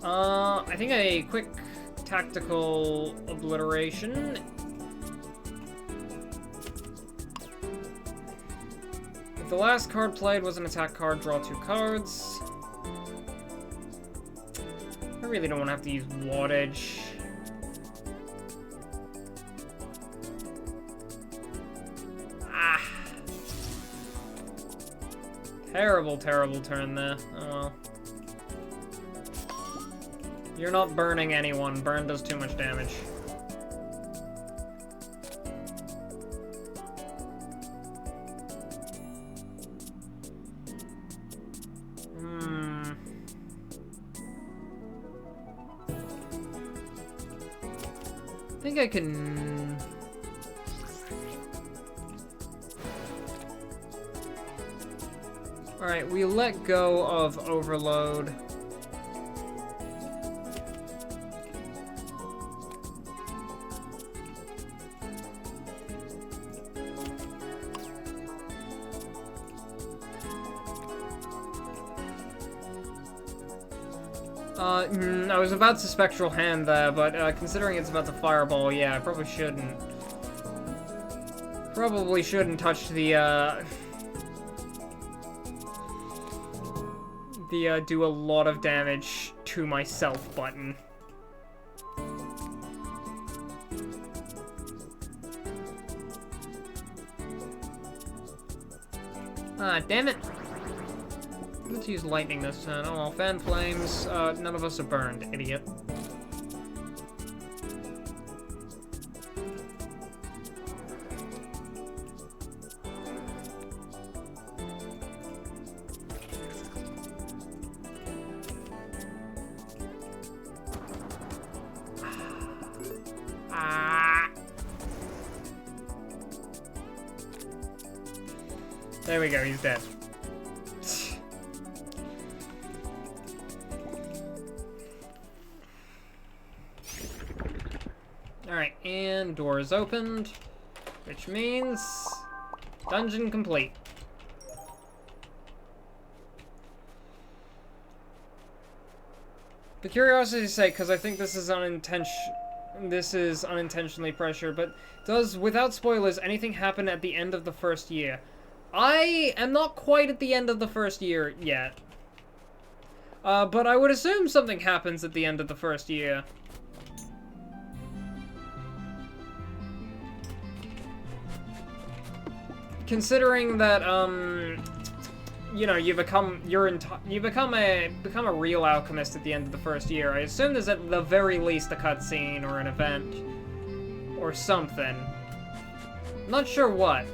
I think a quick tactical obliteration. If the last card played was an attack card, draw 2 cards. I really don't want to have to use wattage. Ah. Terrible, terrible turn there. Oh well. You're not burning anyone. Burn does too much damage. I think I can... Alright, we let go of Overload. I was about to Spectral Hand there, but considering it's about to Fireball, yeah, I probably shouldn't. Probably shouldn't touch the do a lot of damage to myself button. Ah, damn it! Let's use lightning this turn. Oh well, fan flames. None of us are burned, idiot. Ah. There we go, he's dead. Alright, and door is opened, which means dungeon complete. For curiosity's sake, because I think this is unintentionally pressure, but does, without spoilers, anything happen at the end of the first year? I am not quite at the end of the first year yet. But I would assume something happens at the end of the first year. Considering that, you know, you become a real alchemist at the end of the first year, I assume there's at the very least a cutscene or an event or something. Not sure what.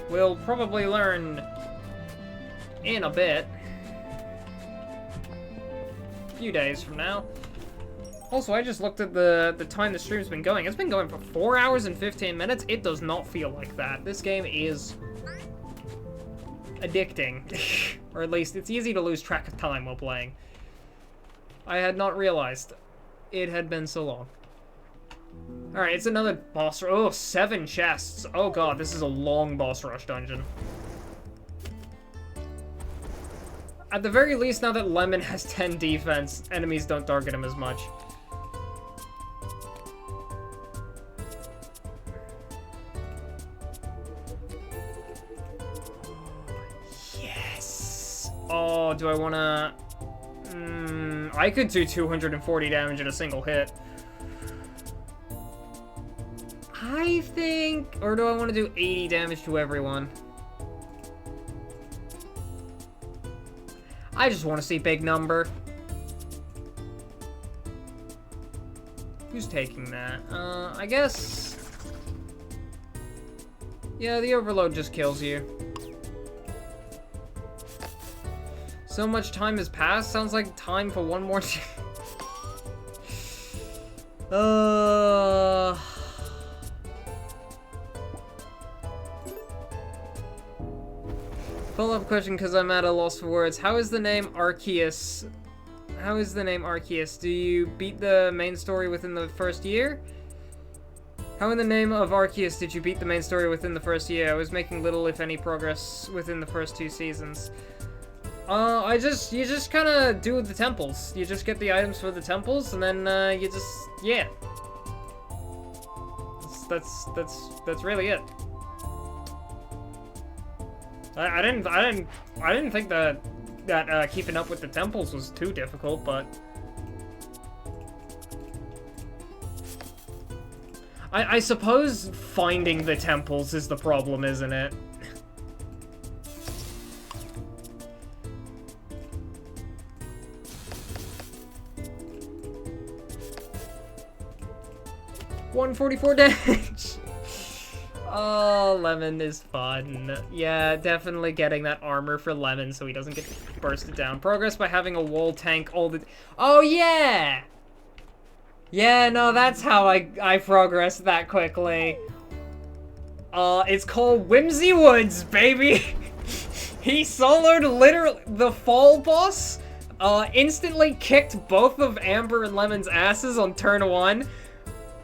We'll probably learn in a bit. A few days from now. Also, I just looked at the time the stream's been going. It's been going for 4 hours and 15 minutes. It does not feel like that. This game is addicting. Or at least, it's easy to lose track of time while playing. I had not realized it had been so long. Alright, it's another boss. Oh, 7 chests. Oh god, this is a long boss rush dungeon. At the very least, now that Lemon has 10 defense, enemies don't target him as much. Yes! Oh, do I wanna... I could do 240 damage in a single hit. I think... Or do I want to do 80 damage to everyone? I just want to see big number. Who's taking that? I guess... Yeah, the overload just kills you. So much time has passed? Sounds like time for one more... Follow-up question, because I'm at a loss for words. How is the name Arceus? How is the name Arceus? Do you beat the main story within the first year? How in the name of Arceus did you beat the main story within the first year? I was making little, if any, progress within the first 2 seasons. You just kind of do the temples. You just get the items for the temples, and then, you just, yeah. That's really it. I didn't think that keeping up with the temples was too difficult, but I suppose finding the temples is the problem, isn't it? $144 damage. Oh, Lemon is fun. Yeah, definitely getting that armor for Lemon so he doesn't get bursted down. Progress by having a wall tank all the... Oh, yeah! Yeah, no, that's how I progressed that quickly. It's called Whimsy Woods, baby! He soloed literally the fall boss, instantly kicked both of Amber and Lemon's asses on turn 1,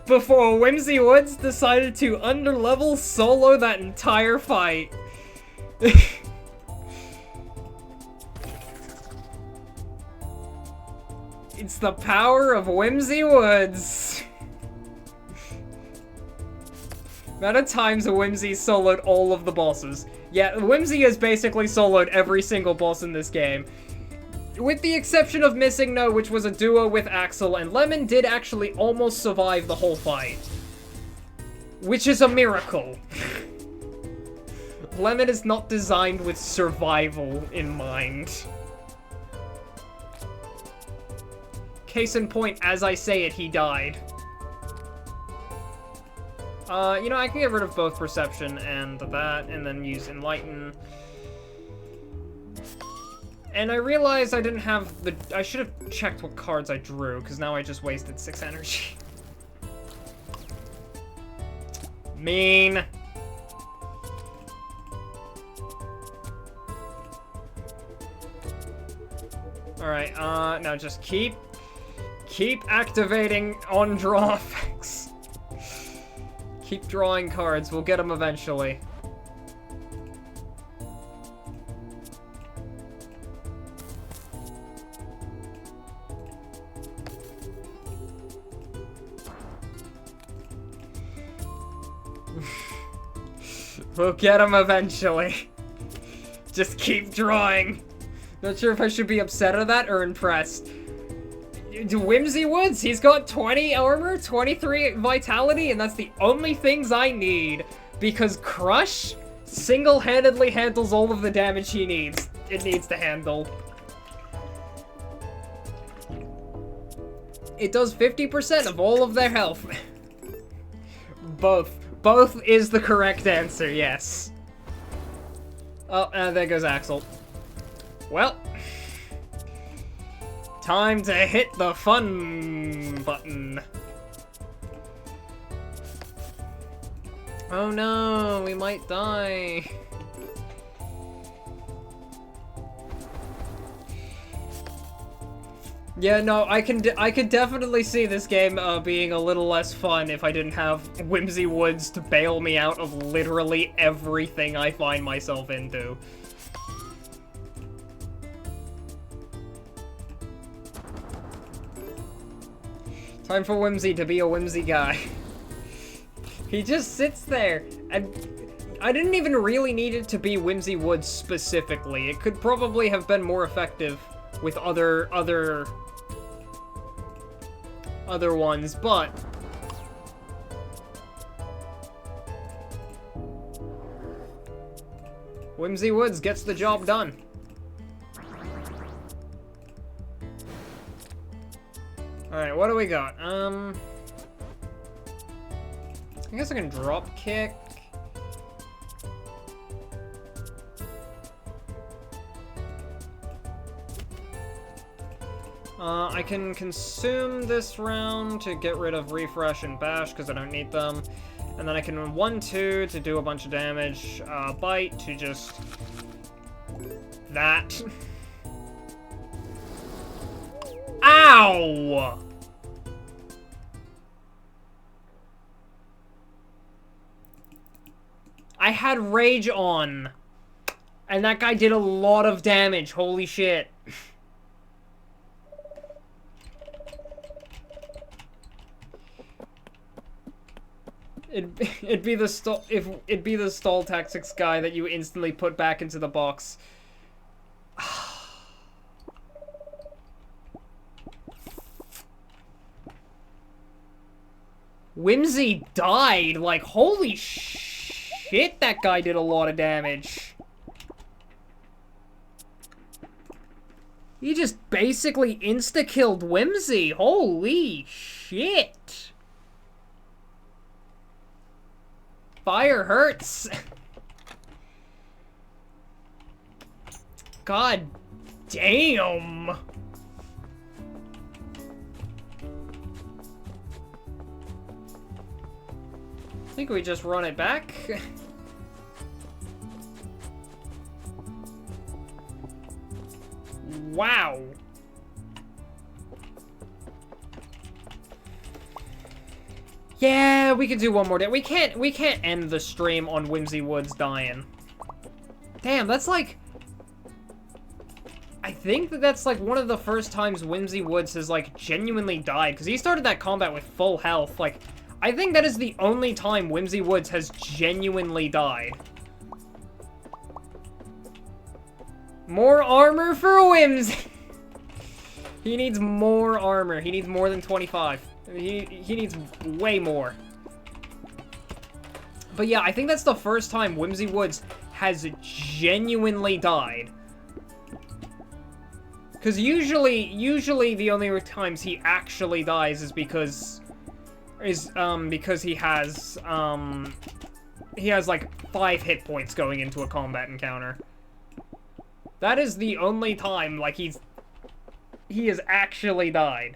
before Whimsy Woods decided to underlevel solo that entire fight. It's the power of Whimsy Woods. Amount of times Whimsy soloed all of the bosses. Yeah, Whimsy has basically soloed every single boss in this game. With the exception of missingno, which was a duo with Axel, and Lemon did actually almost survive the whole fight. Which is a miracle. Lemon is not designed with survival in mind. Case in point, as I say it, he died. You know, I can get rid of both Perception and that, and then use Enlighten. And I realized I didn't have the... I should have checked what cards I drew, because now I just wasted 6 energy. Mean. Alright, now just keep activating on-draw effects. Keep drawing cards, we'll get them eventually. We'll get him eventually. Just keep drawing. Not sure if I should be upset at that or impressed. Whimsy Woods, he's got 20 armor, 23 vitality, and that's the only things I need. Because Crush single-handedly handles all of the damage he needs. It needs to handle. It does 50% of all of their health. Both. Both is the correct answer, yes. Oh, and there goes Axel. Well. Time to hit the fun button. Oh no, we might die. Yeah, no, I could definitely see this game being a little less fun if I didn't have Whimsy Woods to bail me out of literally everything I find myself into. Time for Whimsy to be a whimsy guy. He just sits there, and I didn't even really need it to be Whimsy Woods specifically. It could probably have been more effective with other ones, but Whimsy Woods gets the job done. Alright, what do we got? I guess I can drop kick. I can consume this round to get rid of Refresh and Bash because I don't need them. And then I can 1-2 to do a bunch of damage. Bite to just... that. Ow! I had Rage on. And that guy did a lot of damage. Holy shit. It'd be the stall tactics guy that you instantly put back into the box. Whimsy died. Like, holy shit, that guy did a lot of damage. He just basically insta-killed Whimsy. Holy shit. Fire hurts. God damn. I think we just run it back. Wow. Yeah, we can do one more day. We can't end the stream on Whimsy Woods dying. Damn, that's like... I think that's like one of the first times Whimsy Woods has like genuinely died, because he started that combat with full health. Like, I think that is the only time Whimsy Woods has genuinely died. More armor for Whimsy! He needs more armor. He needs more than 25. He needs way more. But yeah, I think that's the first time Whimsy Woods has genuinely died. Because usually the only times he actually dies is because he has like 5 hit points going into a combat encounter. That is the only time, like, he has actually died.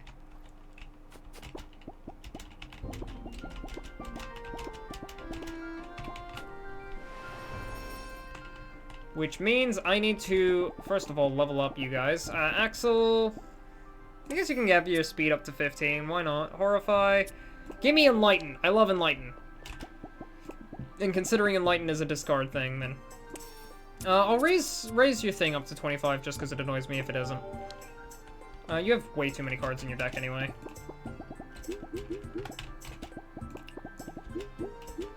Which means I need to, first of all, level up you guys. Axel, I guess you can get your speed up to 15. Why not? Horrify. Give me Enlighten. I love Enlighten. And considering Enlighten is a discard thing, then... I'll raise your thing up to 25 just because it annoys me if it isn't. You have way too many cards in your deck anyway.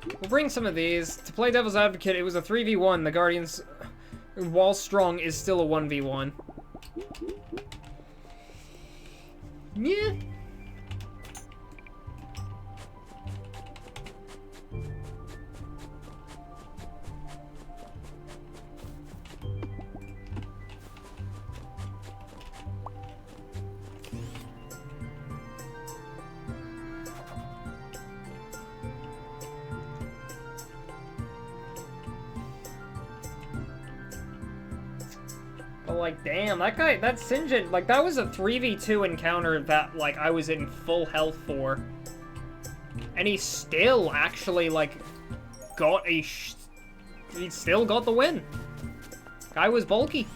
We'll bring some of these. To play Devil's Advocate, it was a 3v1. The Guardians, while strong, is still a 1v1. Yeah. Like, damn, that guy, that Sinjin, like, that was a 3v2 encounter that, like, I was in full health for. And he still actually, like, got a, he still got the win. Guy was bulky.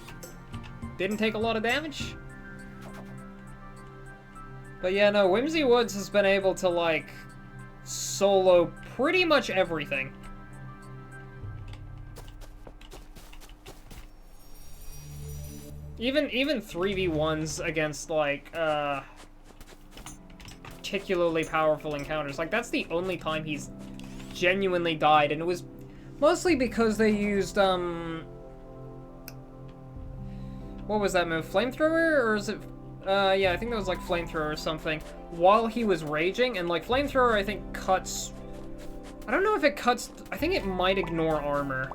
Didn't take a lot of damage. But yeah, no, Whimsy Woods has been able to, like, solo pretty much everything. Even 3v1s against, like, particularly powerful encounters. Like, that's the only time he's genuinely died, and it was mostly because they used, what was that move? Flamethrower? Or is it, yeah, I think that was, like, Flamethrower or something, while he was raging, and, like, Flamethrower, I think, cuts... I don't know if it cuts... I think it might ignore armor.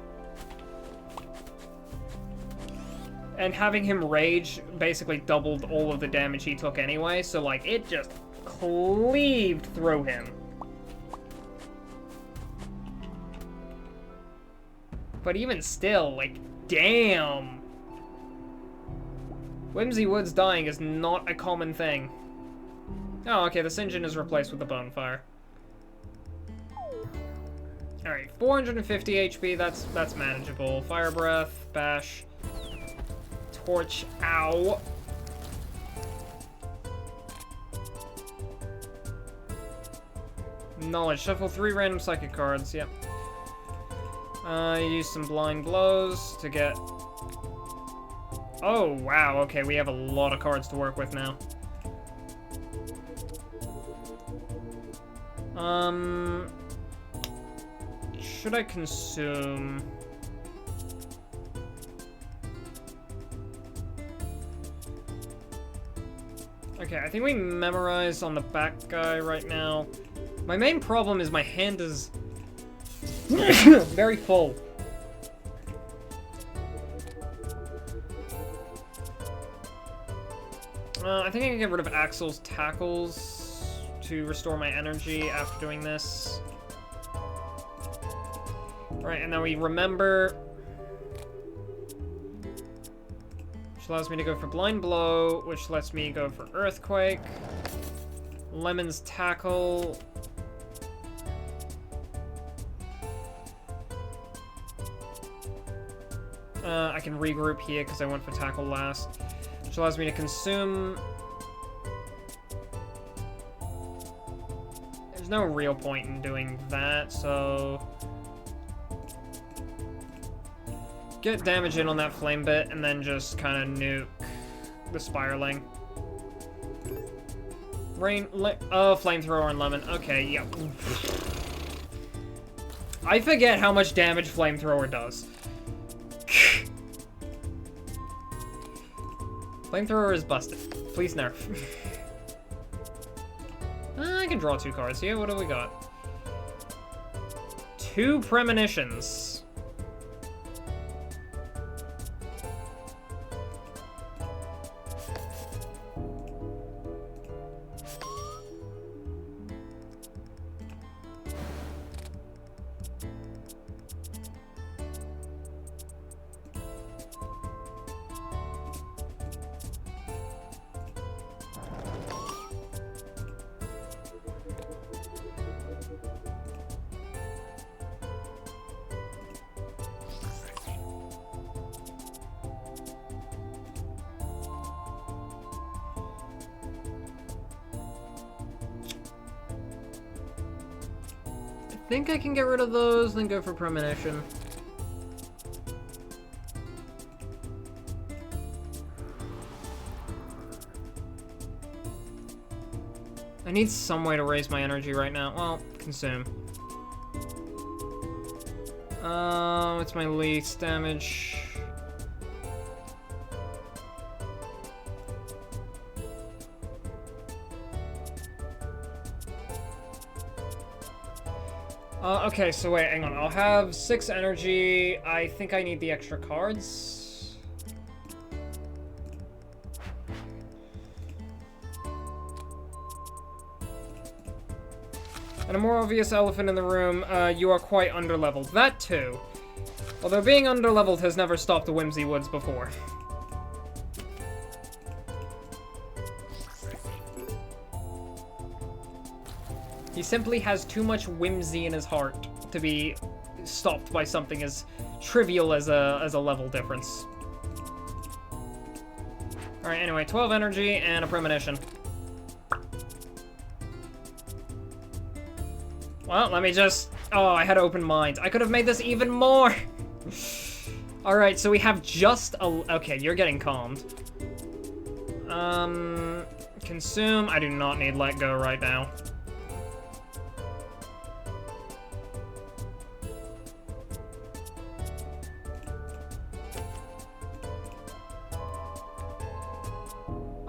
And having him rage basically doubled all of the damage he took anyway, so, like, it just cleaved through him. But even still, like, damn. Whimsy Woods dying is not a common thing. Oh, okay, the Sinjin is replaced with the Bonefire. Alright, 450 HP, that's manageable. Fire Breath, Bash... Torch, ow. Knowledge, shuffle 3 random psychic cards, yep. Use some blind blows to get Oh, wow, okay, we have a lot of cards to work with now. Should I consume... Okay, I think we memorize on the back guy right now. My main problem is my hand is very full. I think I can get rid of Axel's tackles to restore my energy after doing this. Right, and now we remember... which allows me to go for Blind Blow, which lets me go for Earthquake. Lemon's Tackle. I can regroup here because I went for Tackle last. Which allows me to consume... There's no real point in doing that, so... Get damage in on that flame bit, and then just kind of nuke the spiraling. Flamethrower and lemon. Okay, yeah. I forget how much damage flamethrower does. Flamethrower is busted. Please nerf. I can draw 2 cards here. What do we got? 2 premonitions. I think I can get rid of those, then go for premonition. I need some way to raise my energy right now. Well, consume. What's my least damage? Okay, so wait, hang on. I'll have 6 energy. I think I need the extra cards. And a more obvious elephant in the room, you are quite underleveled. That too. Although being underleveled has never stopped the Whimsy Woods before. He simply has too much whimsy in his heart to be stopped by something as trivial as a level difference. Alright, anyway, 12 energy and a premonition. Well, let me just... Oh, I had open mind. I could have made this even more! Alright, so we have just a... Okay, you're getting calmed. Consume. I do not need Let Go right now.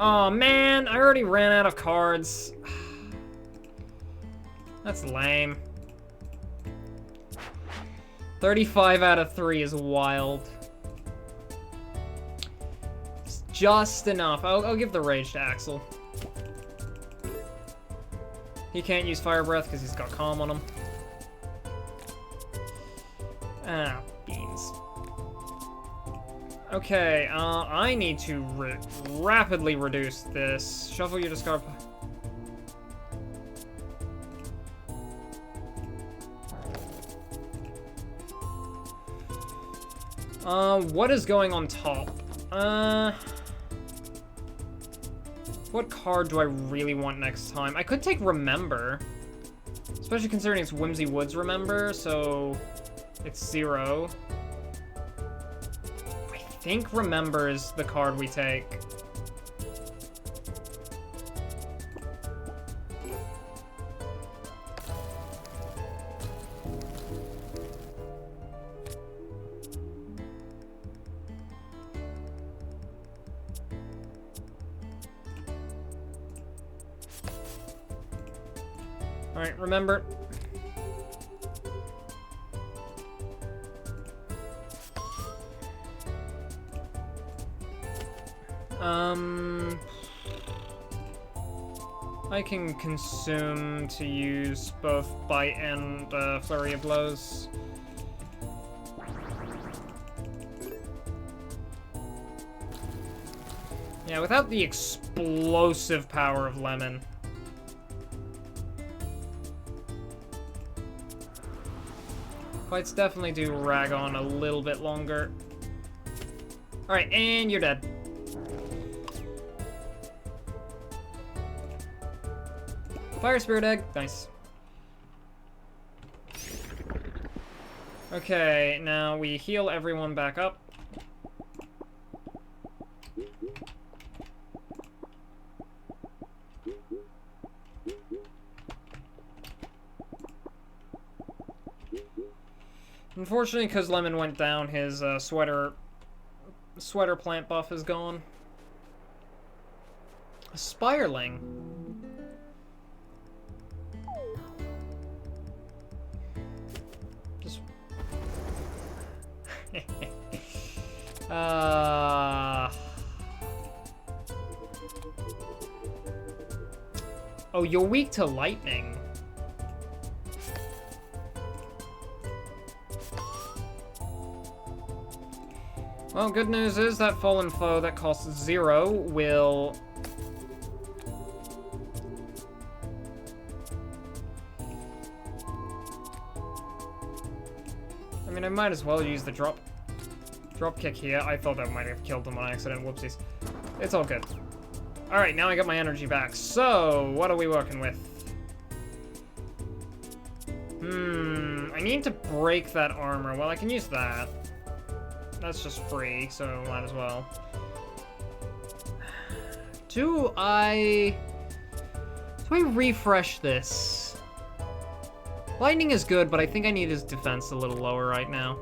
Oh man, I already ran out of cards. That's lame. 35 out of 3 is wild. It's just enough. I'll give the rage to Axel. He can't use Fire Breath because he's got Calm on him. Ah, beans. Okay, I need to rapidly reduce this. Shuffle your discard. What is going on top? What card do I really want next time? I could take Remember. Especially considering it's Whimsy Woods Remember, so it's 0. I think remembers the card we take. Alright, remember. I can consume to use both Bite and Flurry of Blows. Yeah, without the explosive power of Lemon. Fights definitely do rag on a little bit longer. Alright, and you're dead. Fire Spirit Egg, nice. Okay, now we heal everyone back up. Unfortunately, because Lemon went down, his sweater plant buff is gone. A Spireling. Just... Oh, you're weak to lightning. Well, good news is that Fallen Foe that costs 0 will... I mean, I might as well use the drop kick here. I thought that might have killed him on accident. Whoopsies. It's all good. Alright, now I got my energy back. So, what are we working with? I need to break that armor. Well, I can use that. That's just free, so might as well. Do I refresh this? Lightning is good, but I think I need his defense a little lower right now.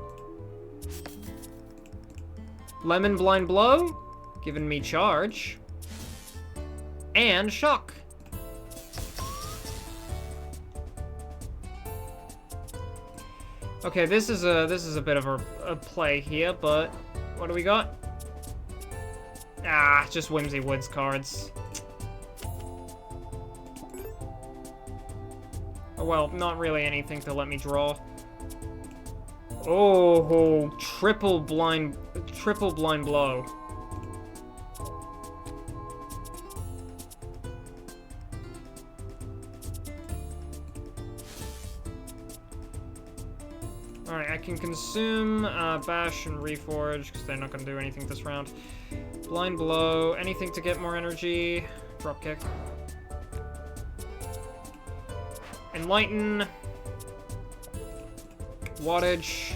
Lemon Blind Blow, giving me charge. And shock. Okay, this is a bit of a play here, but what do we got? Ah, just Whimsy Woods cards. Oh, well, not really anything to let me draw. Oh, triple blind blow. Alright, I can consume Bash and Reforge, because they're not going to do anything this round. Blind Blow, anything to get more energy. Dropkick. Enlighten. Wattage.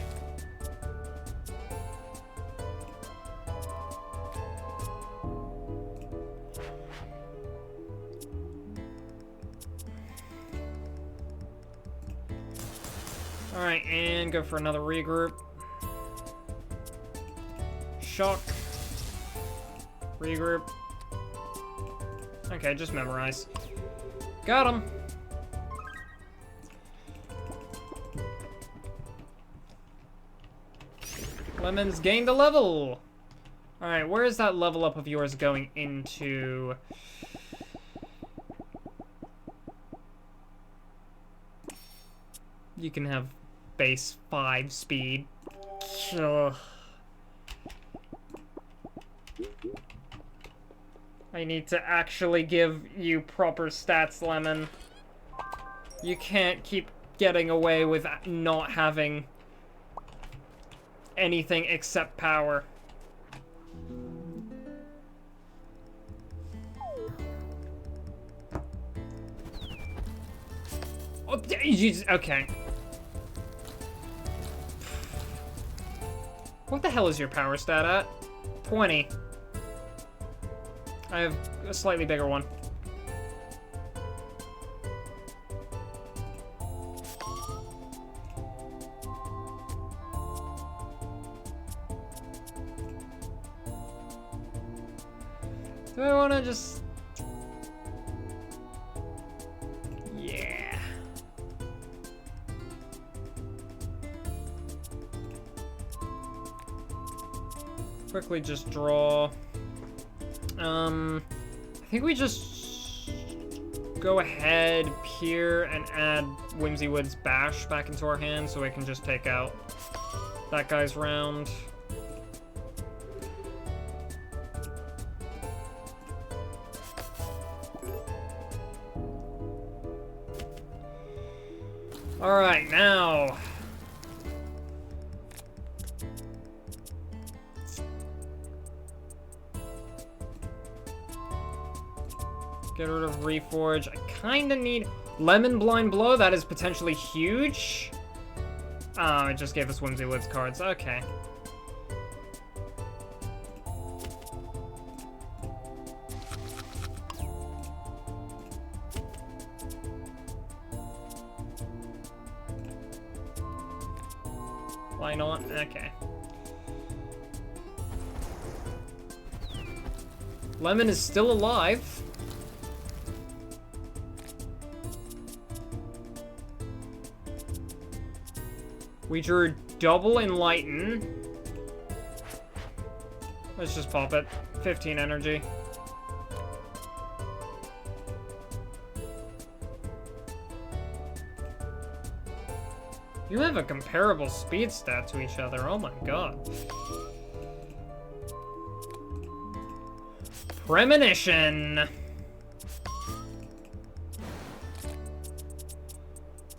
Alright, and go for another regroup. Shock. Regroup. Okay, just memorize. Got him! Lemon's gained a level! Alright, where is that level up of yours going into? You can have base 5 speed. Ugh. I need to actually give you proper stats, Lemon. You can't keep getting away with not having anything except power. Oh, okay. What the hell is your power stat at? 20. I have a slightly bigger one. Do I want to just... Yeah. Quickly just draw. I think we just go ahead, peer, and add Whimsywood's Bash back into our hand so I can just take out that guy's round. Alright, now. Get rid of Reforge. I kinda need Lemon Blind Blow. That is potentially huge. Oh, it just gave us Whimsywood's cards. Okay. Why not? Okay. Lemon is still alive. We drew double Enlighten. Let's just pop it. 15 energy. You have a comparable speed stat to each other. Oh my god. Premonition.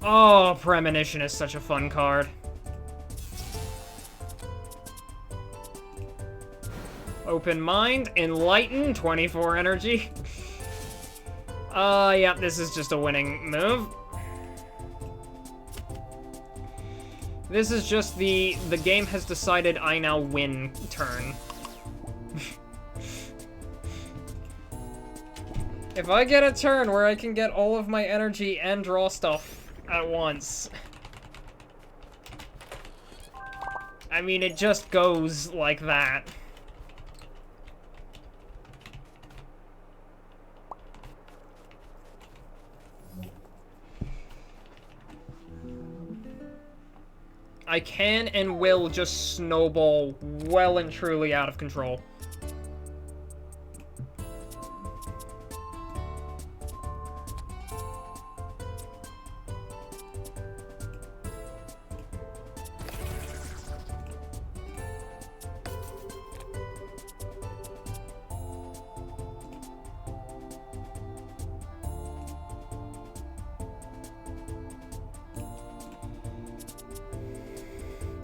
Oh, Premonition is such a fun card. Open Mind, Enlighten, 24 energy. Yeah, this is just a winning move. This is just the game has decided I now win turn. If I get a turn where I can get all of my energy and draw stuff at once. I mean, it just goes like that. I can and will just snowball well and truly out of control.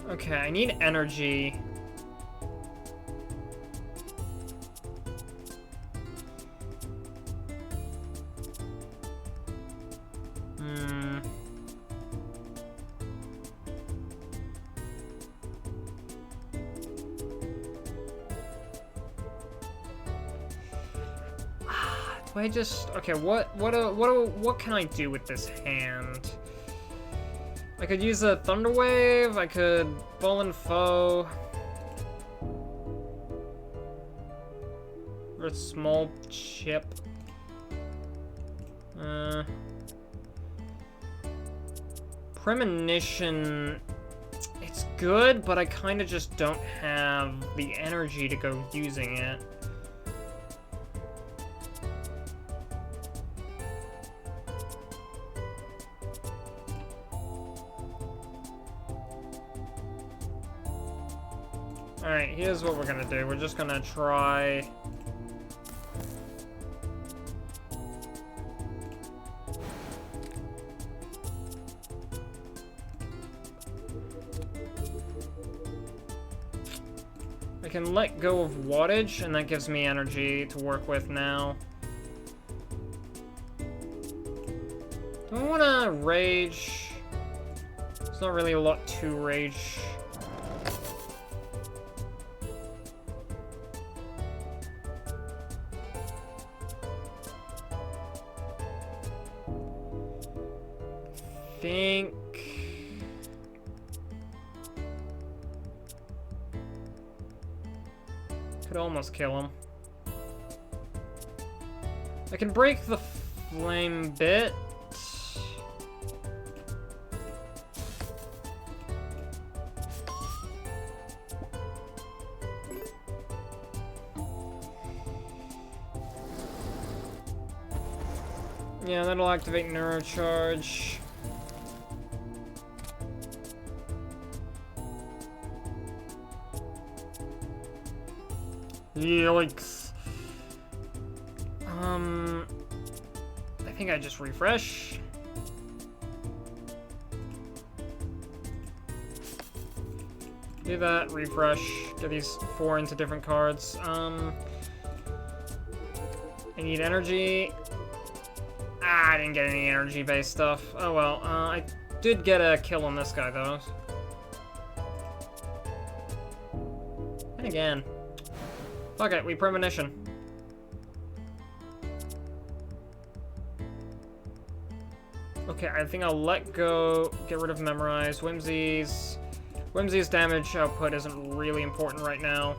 Okay, I need energy. Do I just... Okay, what can I do with this hand? I could use a Thunder Wave, I could Fallen Foe. Or a small chip. Premonition, it's good, but I kind of just don't have the energy to go using it. Alright, here's what we're gonna do. We're just gonna try... I can let go of wattage, and that gives me energy to work with now. Do I wanna rage? There's not really a lot to rage. think... Could almost kill him. I can break the flame bit. Yeah, that'll activate Neurocharge. Yikes. I think I just refresh. Do that, refresh, get these 4 into different cards. I need energy. I didn't get any energy-based stuff. Oh well, I did get a kill on this guy, though. And again. Fuck it, we premonition. Okay, I think I'll let go, get rid of Memorize. Whimsy's damage output isn't really important right now.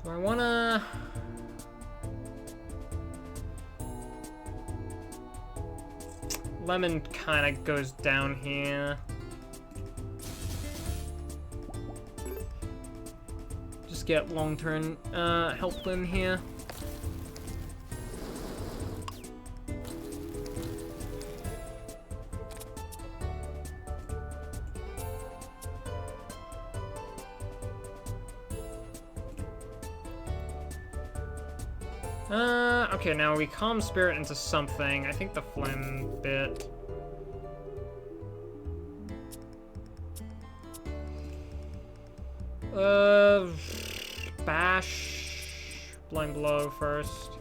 So I wanna... Lemon kind of goes down here. Just get long-term help in here. Okay, now we calm spirit into something. I think the flame bit. Bash. Blind blow first.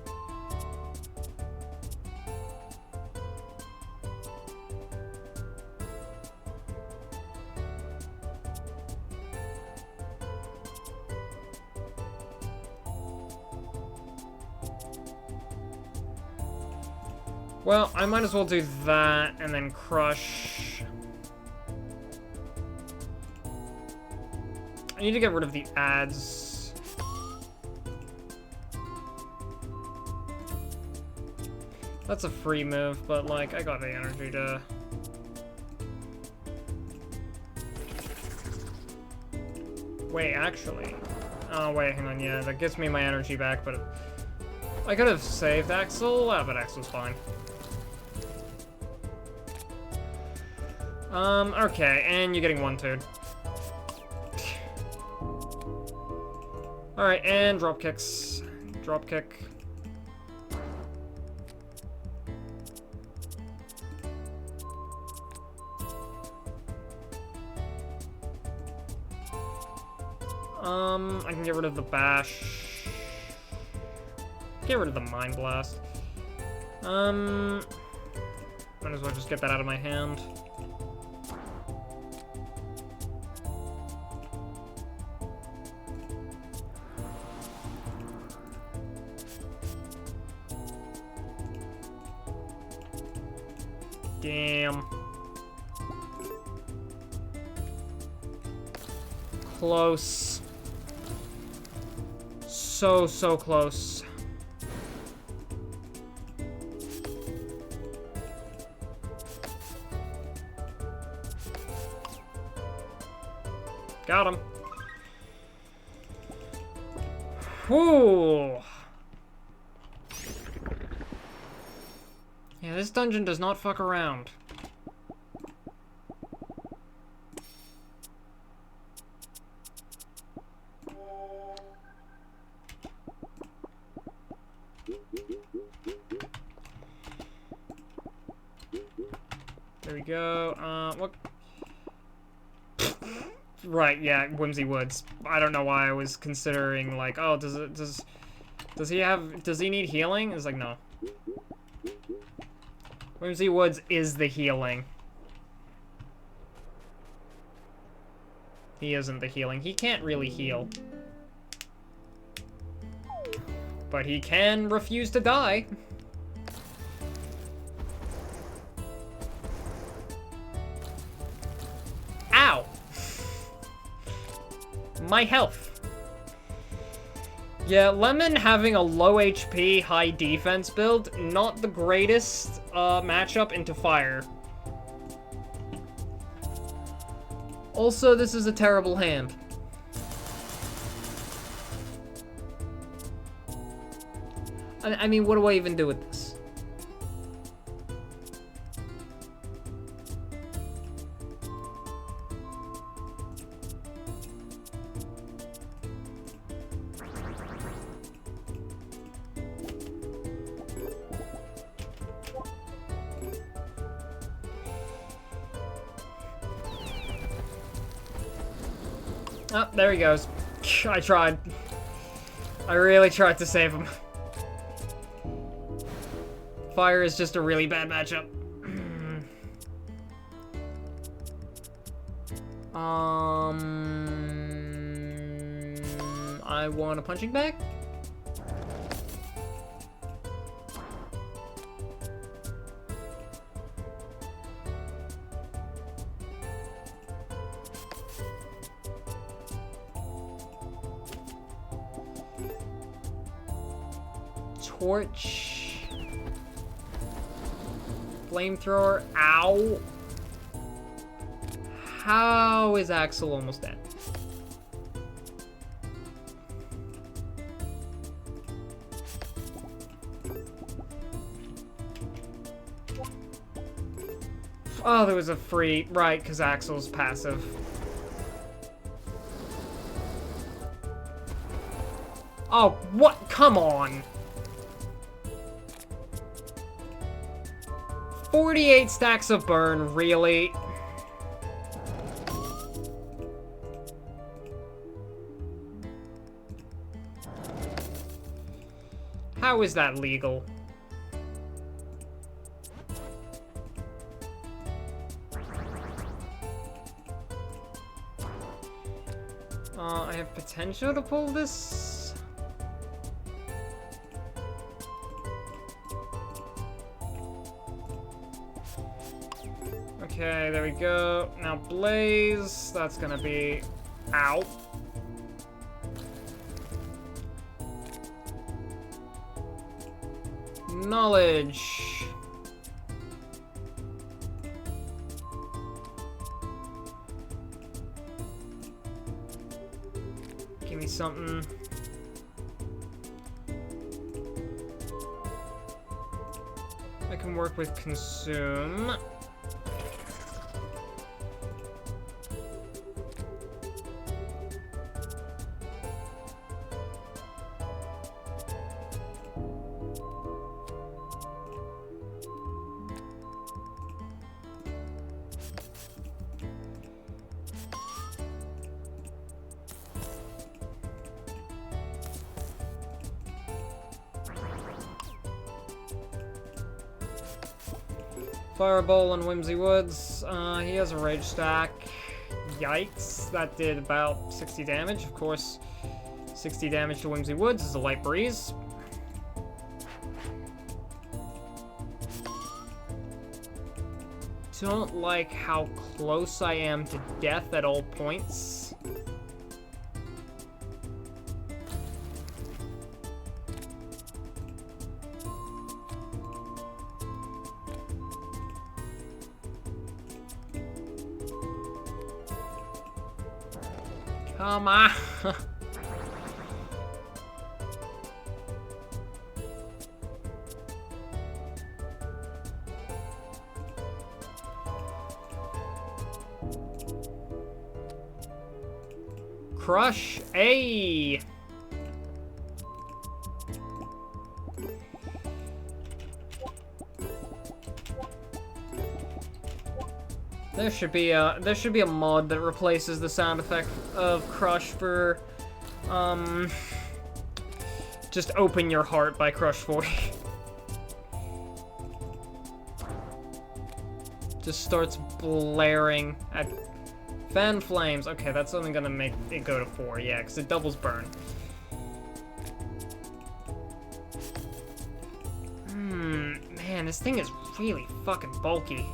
Well, I might as well do that and then crush. I need to get rid of the ads. That's a free move, but like, I got the energy to... Wait, actually. Oh, wait, hang on, yeah, that gives me my energy back, but... I could have saved Axel, but Axel's fine. Okay, and you're getting one-twoed. Alright, and drop kicks. Drop kick. I can get rid of the bash. Get rid of the Mind Blast. Might as well just get that out of my hand. Damn. Close. So close. Got him. Whew. Yeah, this dungeon does not fuck around. There we go. What? Right, yeah, Whimsy Woods. I don't know why I was considering, like, oh, does he need healing? It's like, no. Whimsy Woods is the healing. He isn't the healing. He can't really heal. But he can refuse to die. Ow! My health. Yeah, Lemon having a low HP, high defense build, not the greatest matchup into fire. Also, this is a terrible hand. I mean, what do I even do with this? Oh, there he goes. I tried. I really tried to save him. Fire is just a really bad matchup. I want a punching bag. Torch. Flamethrower. Ow. How is Axel almost dead? Oh, there was a free... Right, because Axel's passive. Oh, what? Come on. 48 stacks of burn, really? How is that legal? I have potential to pull this. Okay, there we go. Now Blaze, that's gonna be... Ow. Knowledge. Give me something. I can work with consume. Fireball on Whimsy Woods. He has a rage stack. Yikes. That did about 60 damage. Of course, 60 damage to Whimsy Woods is a light breeze. Don't like how close I am to death at all points. Come on. Crush A. There should be a mod that replaces the sound effect of Crush for just Open Your Heart by Crush 40. Just starts blaring at Fan flames. Okay, that's only gonna make it go to 4. Yeah, because it doubles burn. Man, this thing is really fucking bulky.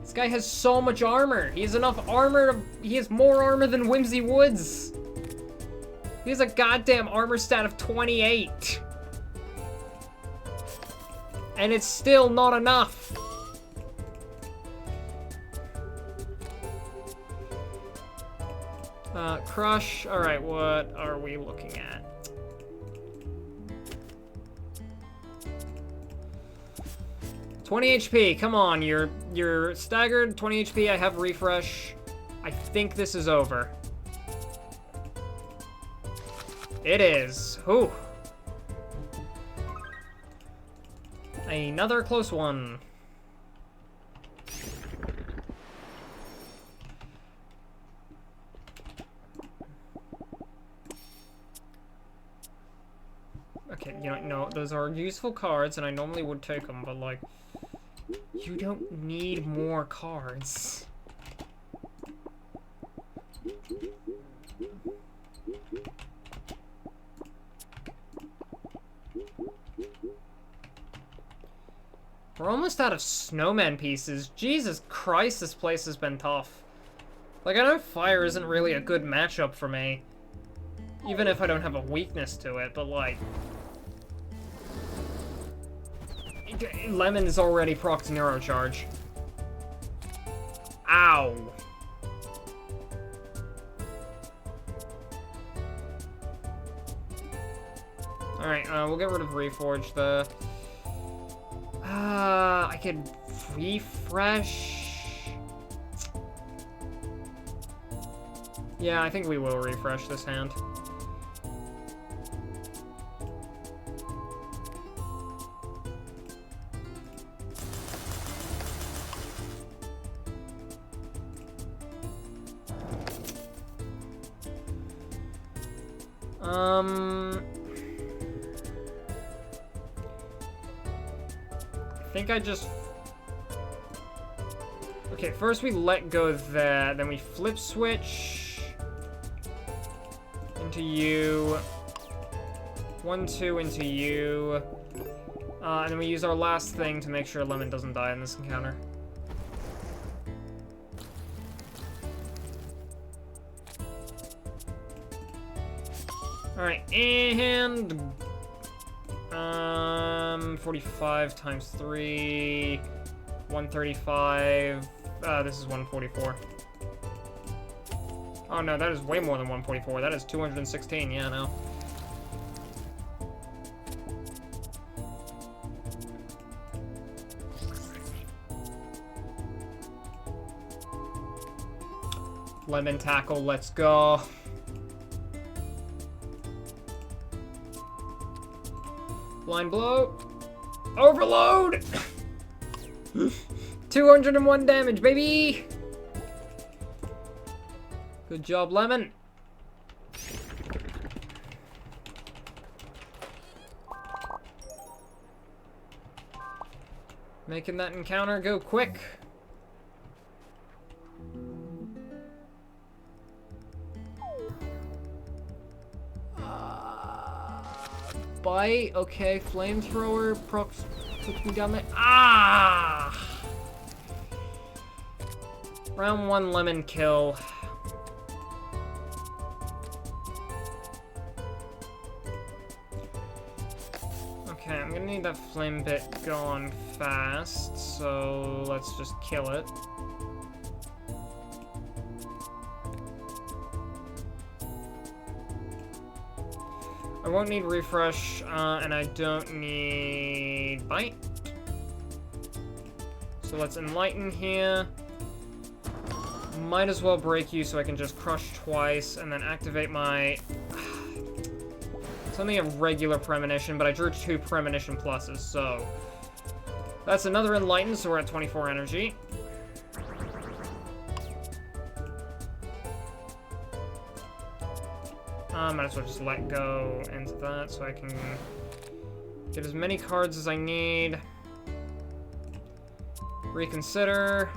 This guy has so much armor. He has enough armor to... He has more armor than Whimsy Woods. He has a goddamn armor stat of 28. And it's still not enough. Crush. Alright, what are we looking at? $20 HP, come on, you're staggered, 20 HP, I have refresh. I think this is over. It is. Whew. Another close one. Okay, you know, no, those are useful cards, and I normally would take them, but, like, you don't need more cards. We're almost out of snowman pieces. Jesus Christ, this place has been tough. Like, I know fire isn't really a good matchup for me, even if I don't have a weakness to it, but, like... Lemon is already procced Neurocharge. Ow. Alright, we'll get rid of Reforge. I could refresh. Yeah, I think we will refresh this hand. I think I just... Okay, first we let go of that, then we flip switch into you, 1-2 into you, and then we use our last thing to make sure Lemon doesn't die in this encounter. Alright, and 45 times 3, 135, this is 144. Oh no, that is way more than 144, that is 216, yeah, no. Lemon tackle, let's go. Blind blow. Overload! 201 damage, baby! Good job, Lemon. Making that encounter go quick. Bite, okay, flamethrower, puts me down there. Ah! Round 1 Lemon kill. Okay, I'm gonna need that flame bit gone fast, so let's just kill it. I won't need refresh, and I don't need bite. So let's enlighten here. Might as well break you so I can just crush twice and then activate my... It's only a regular premonition, but I drew 2 premonition pluses, so... That's another enlighten, so we're at 24 energy. Might as well just let go into that so I can get as many cards as I need. Reconsider.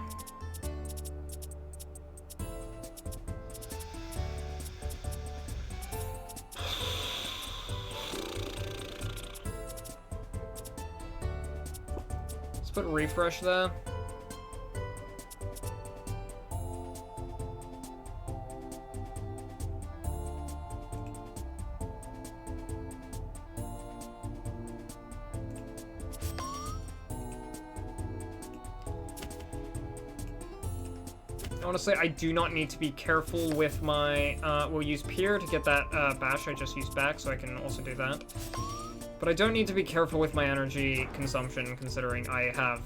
Let's put refresh there. Honestly, I do not need to be careful with my, we'll use Pier to get that bash I just used back, so I can also do that. But I don't need to be careful with my energy consumption, considering I have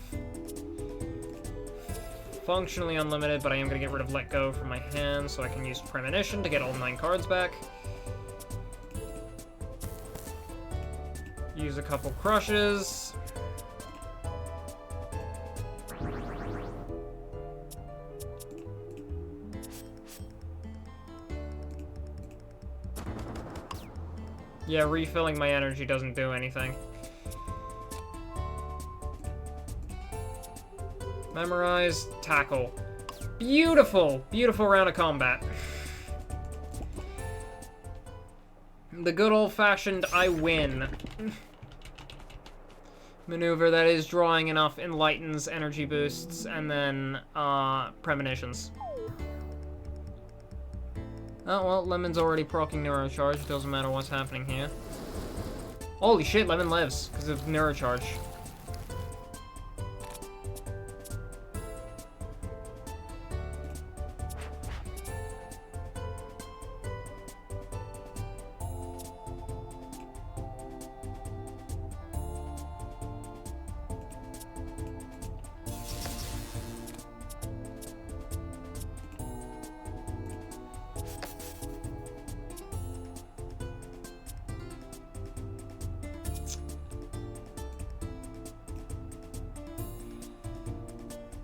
functionally unlimited, but I am going to get rid of Let Go from my hand, so I can use Premonition to get all 9 cards back. Use a couple crushes. Yeah, refilling my energy doesn't do anything. Memorize, tackle. Beautiful! Beautiful round of combat. The good old-fashioned I win. Maneuver that is drawing enough enlightens energy boosts, and then, premonitions. Oh, well, Lemon's already proccing Neurocharge. Doesn't matter what's happening here. Holy shit, Lemon lives because of Neurocharge.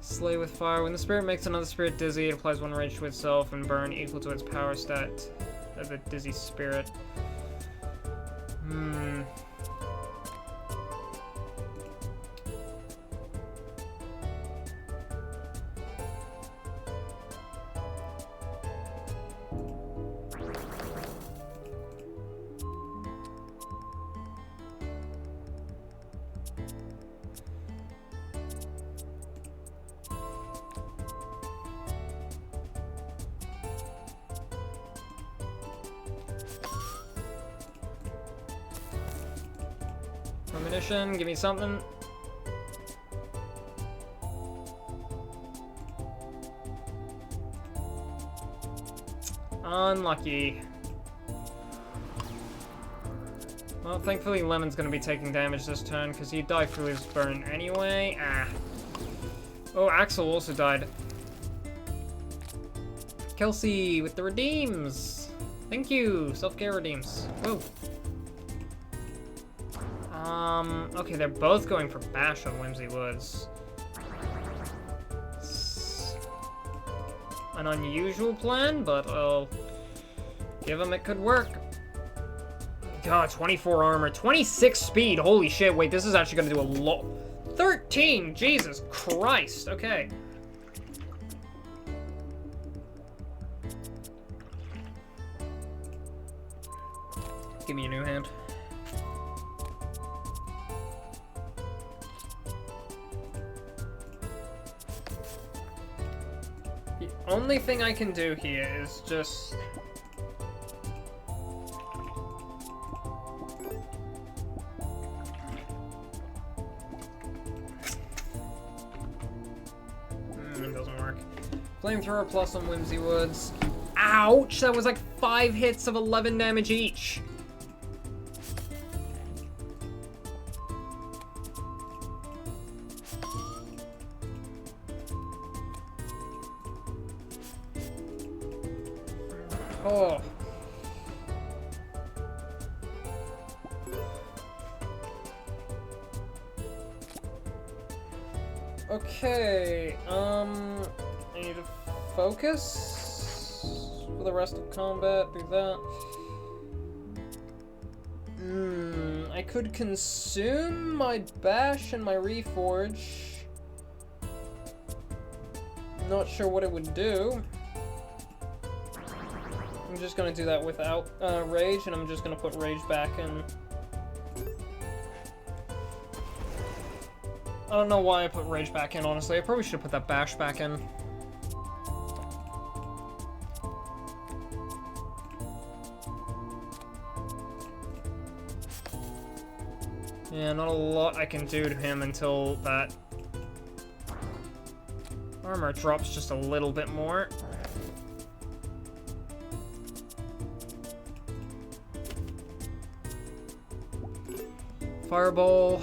Slay with fire. When the spirit makes another spirit dizzy, it applies 1 rage to itself and burn equal to its power stat of the dizzy spirit. Premonition, give me something. Unlucky. Well, thankfully Lemon's gonna be taking damage this turn, because he'd die through his burn anyway. Ah. Oh, Axel also died. Kelsey with the redeems. Thank you. Self-care redeems. Whoa. Okay, they're both going for Bash on Whimsy Woods. It's an unusual plan, but I'll give them it could work. God, 24 armor, 26 speed, holy shit, wait, this is actually gonna do a lot. 13, Jesus Christ, okay. Give me a new hand. The only thing I can do here is just... it doesn't work. Flamethrower plus on Whimsy Woods. Ouch! That was like 5 hits of 11 damage each. Oh. Okay, I need to focus for the rest of combat, do that. I could consume my Bash and my Reforge. Not sure what it would do. I'm just gonna do that without Rage, and I'm just gonna put Rage back in. I don't know why I put Rage back in, honestly. I probably should put that Bash back in. Yeah, not a lot I can do to him until that armor drops just a little bit more. Fireball.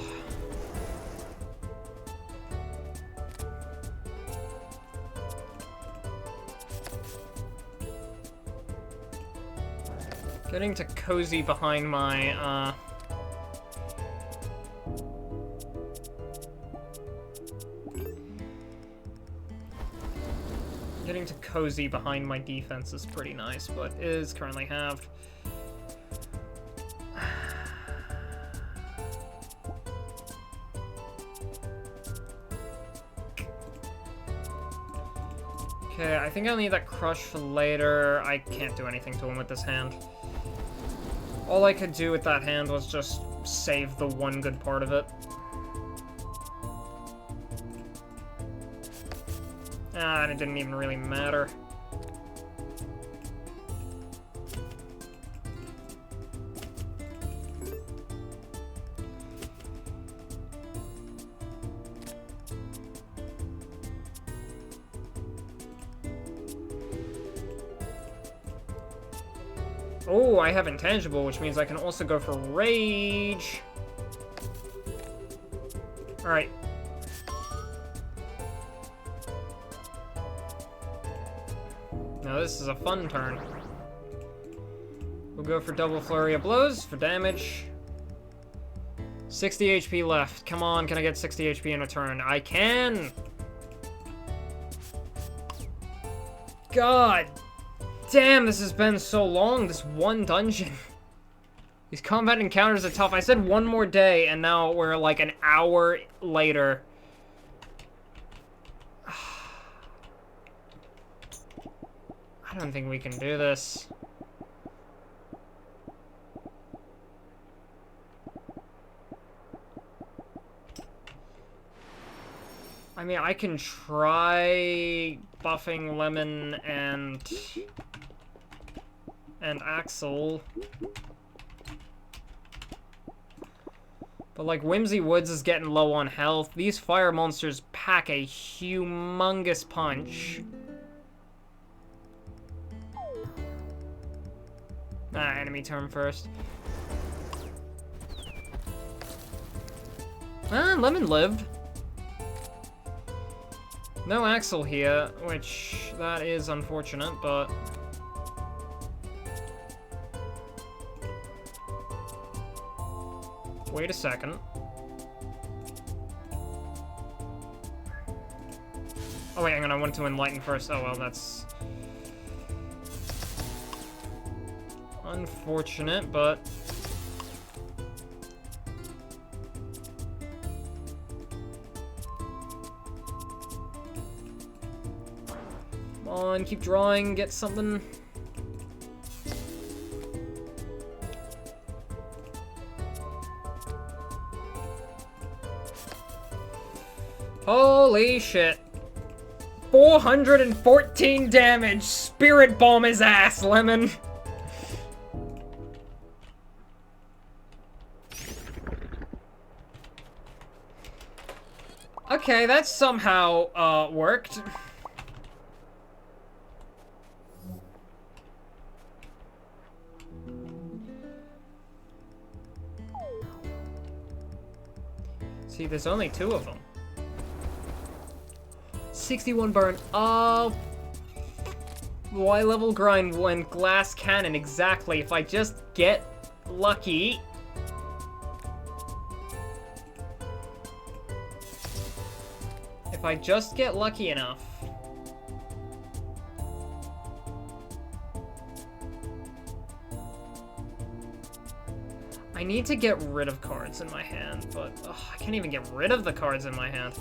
Getting to cozy behind my, Getting to cozy behind my defense is pretty nice, but it is currently halved. Okay, I think I'll need that crush for later. I can't do anything to him with this hand. All I could do with that hand was just save the one good part of it. Ah, and it didn't even really matter. Oh, I have Intangible, which means I can also go for Rage. Alright. Now this is a fun turn. We'll go for double flurry of blows for damage. 60 HP left. Come on, can I get 60 HP in a turn? I can! God damn, this has been so long, this one dungeon. These combat encounters are tough. I said one more day, and now we're like an hour later. I don't think we can do this. I mean, I can try buffing Lemon and Axel. But, like, Whimsy Woods is getting low on health. These fire monsters pack a humongous punch. Ah, enemy turn first. Ah, Lemon lived. No Axel here, which that is unfortunate, but wait a second. Oh wait, hang on, I wanted to enlighten first. Oh well, that's unfortunate, but come on, keep drawing, get something. Holy shit. 414 damage! Spirit bomb his ass, Lemon! Okay, that somehow, worked. See, there's only 2 of them. 61 burn. Y level grind when glass cannon, exactly. If I just get lucky. If I just get lucky enough. I need to get rid of cards in my hand, but I can't even get rid of the cards in my hand.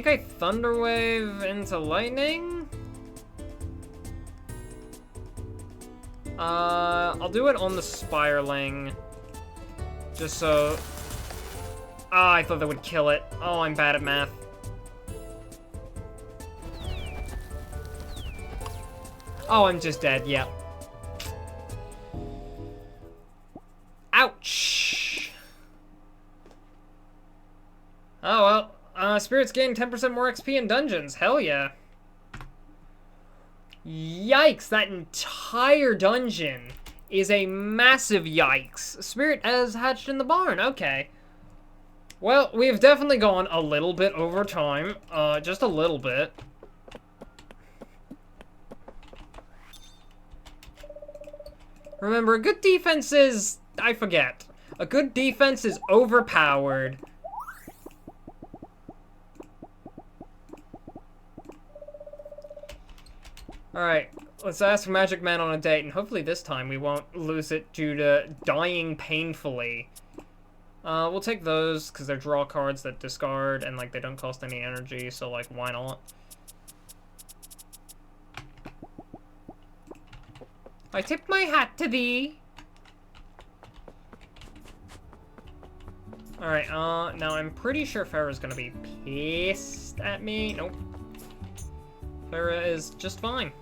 think I Thunder Wave into Lightning? I'll do it on the Spiraling. Just so... Ah, I thought that would kill it. Oh, I'm bad at math. Oh, I'm just dead, yeah. Ouch! Oh, well. Spirits gain 10% more XP in dungeons. Hell yeah. Yikes, that entire dungeon is a massive yikes. Spirit has hatched in the barn, okay. Well, we've definitely gone a little bit over time. Just a little bit. Remember, a good defense is... I forget. A good defense is overpowered. Alright, let's ask Magic Man on a date, and hopefully this time we won't lose it due to dying painfully. We'll take those, because they're draw cards that discard, and, like, they don't cost any energy, so, like, why not? I tip my hat to thee! Alright, now I'm pretty sure Farrah's gonna be pissed at me. Nope. Farrah is just fine.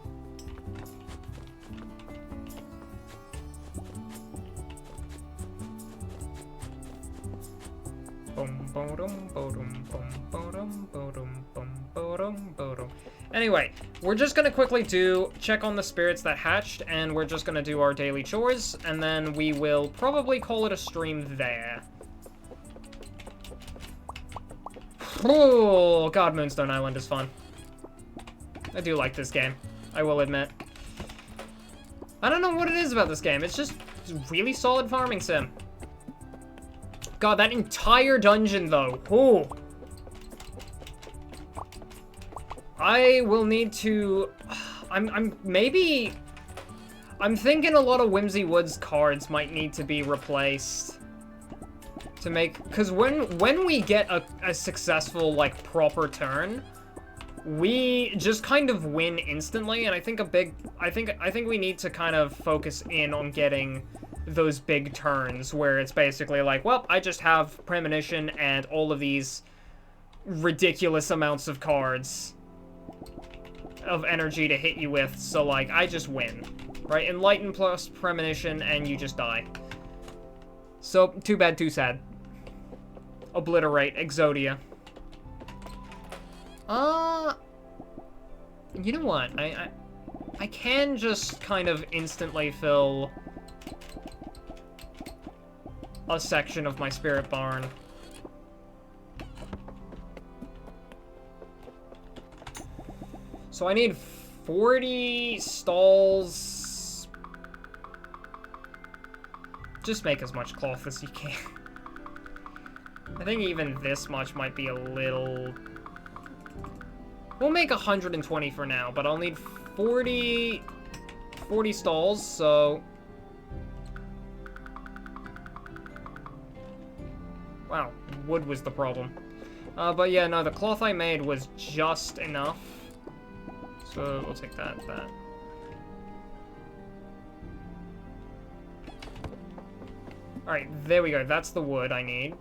Anyway, we're just gonna quickly check on the spirits that hatched, and we're just gonna do our daily chores, and then we will probably call it a stream there. Oh, God, Moonstone Island is fun. I do like this game, I will admit. I don't know what it is about this game, it's just really solid farming sim. God, that entire dungeon, though. Ooh. I will need to... I'm thinking a lot of Whimsy Woods cards might need to be replaced. To make... Because when we get a successful, like, proper turn, we just kind of win instantly, and I think I think we need to kind of focus in on getting those big turns where it's basically like, well, I just have Premonition and all of these ridiculous amounts of cards of energy to hit you with, so, like, I just win, right? Enlighten plus Premonition, and you just die. So, too bad, too sad. Obliterate, Exodia. You know what? I can just kind of instantly fill a section of my spirit barn. So I need 40 stalls. Just make as much cloth as you can. I think even this much might be a little... We'll make 120 for now, but I'll need 40 stalls, so... Wow, wood was the problem. But yeah, no, the cloth I made was just enough. So we'll take that. Alright, there we go. That's the wood I need.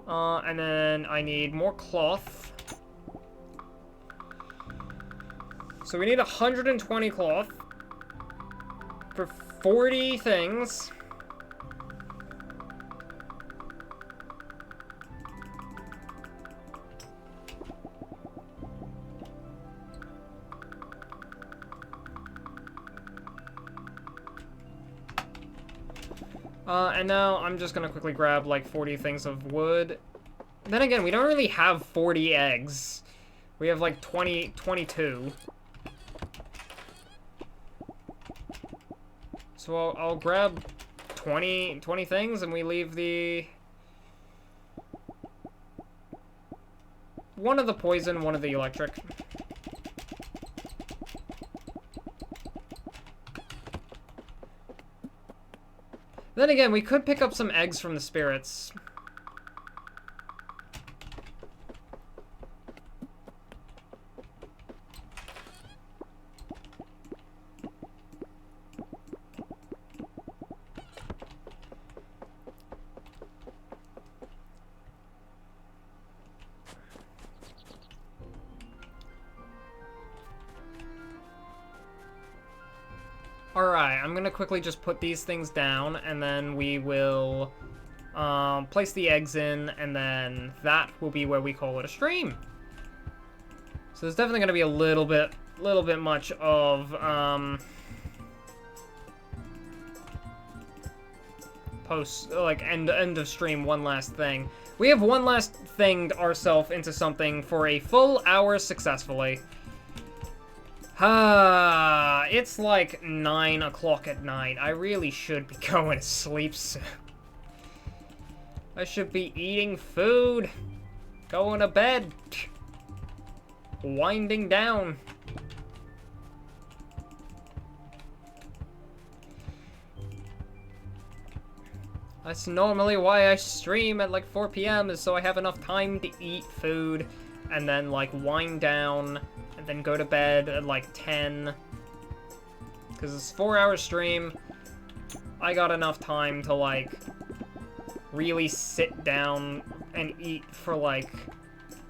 And then I need more cloth. So we need 120 cloth for 40 things. And now I'm just gonna quickly grab like 40 things of wood. Then again, we don't really have 40 eggs. We have like 22. So I'll grab 20 things, and we leave the... one of the poison, one of the electric. Then again, we could pick up some eggs from the spirits. Alright, I'm gonna quickly just put these things down, and then we will place the eggs in, and then that will be where we call it a stream. So there's definitely gonna be a little bit much of post, like, end of stream, one last thing. We have one last thinged ourselves into something for a full hour successfully. It's like 9 o'clock at night. I really should be going to sleep soon. I should be eating food, going to bed, winding down. That's normally why I stream at like 4 p.m. is so I have enough time to eat food and then like wind down and then go to bed at like 10. Because it's a 4-hour stream. I got enough time to like really sit down and eat for like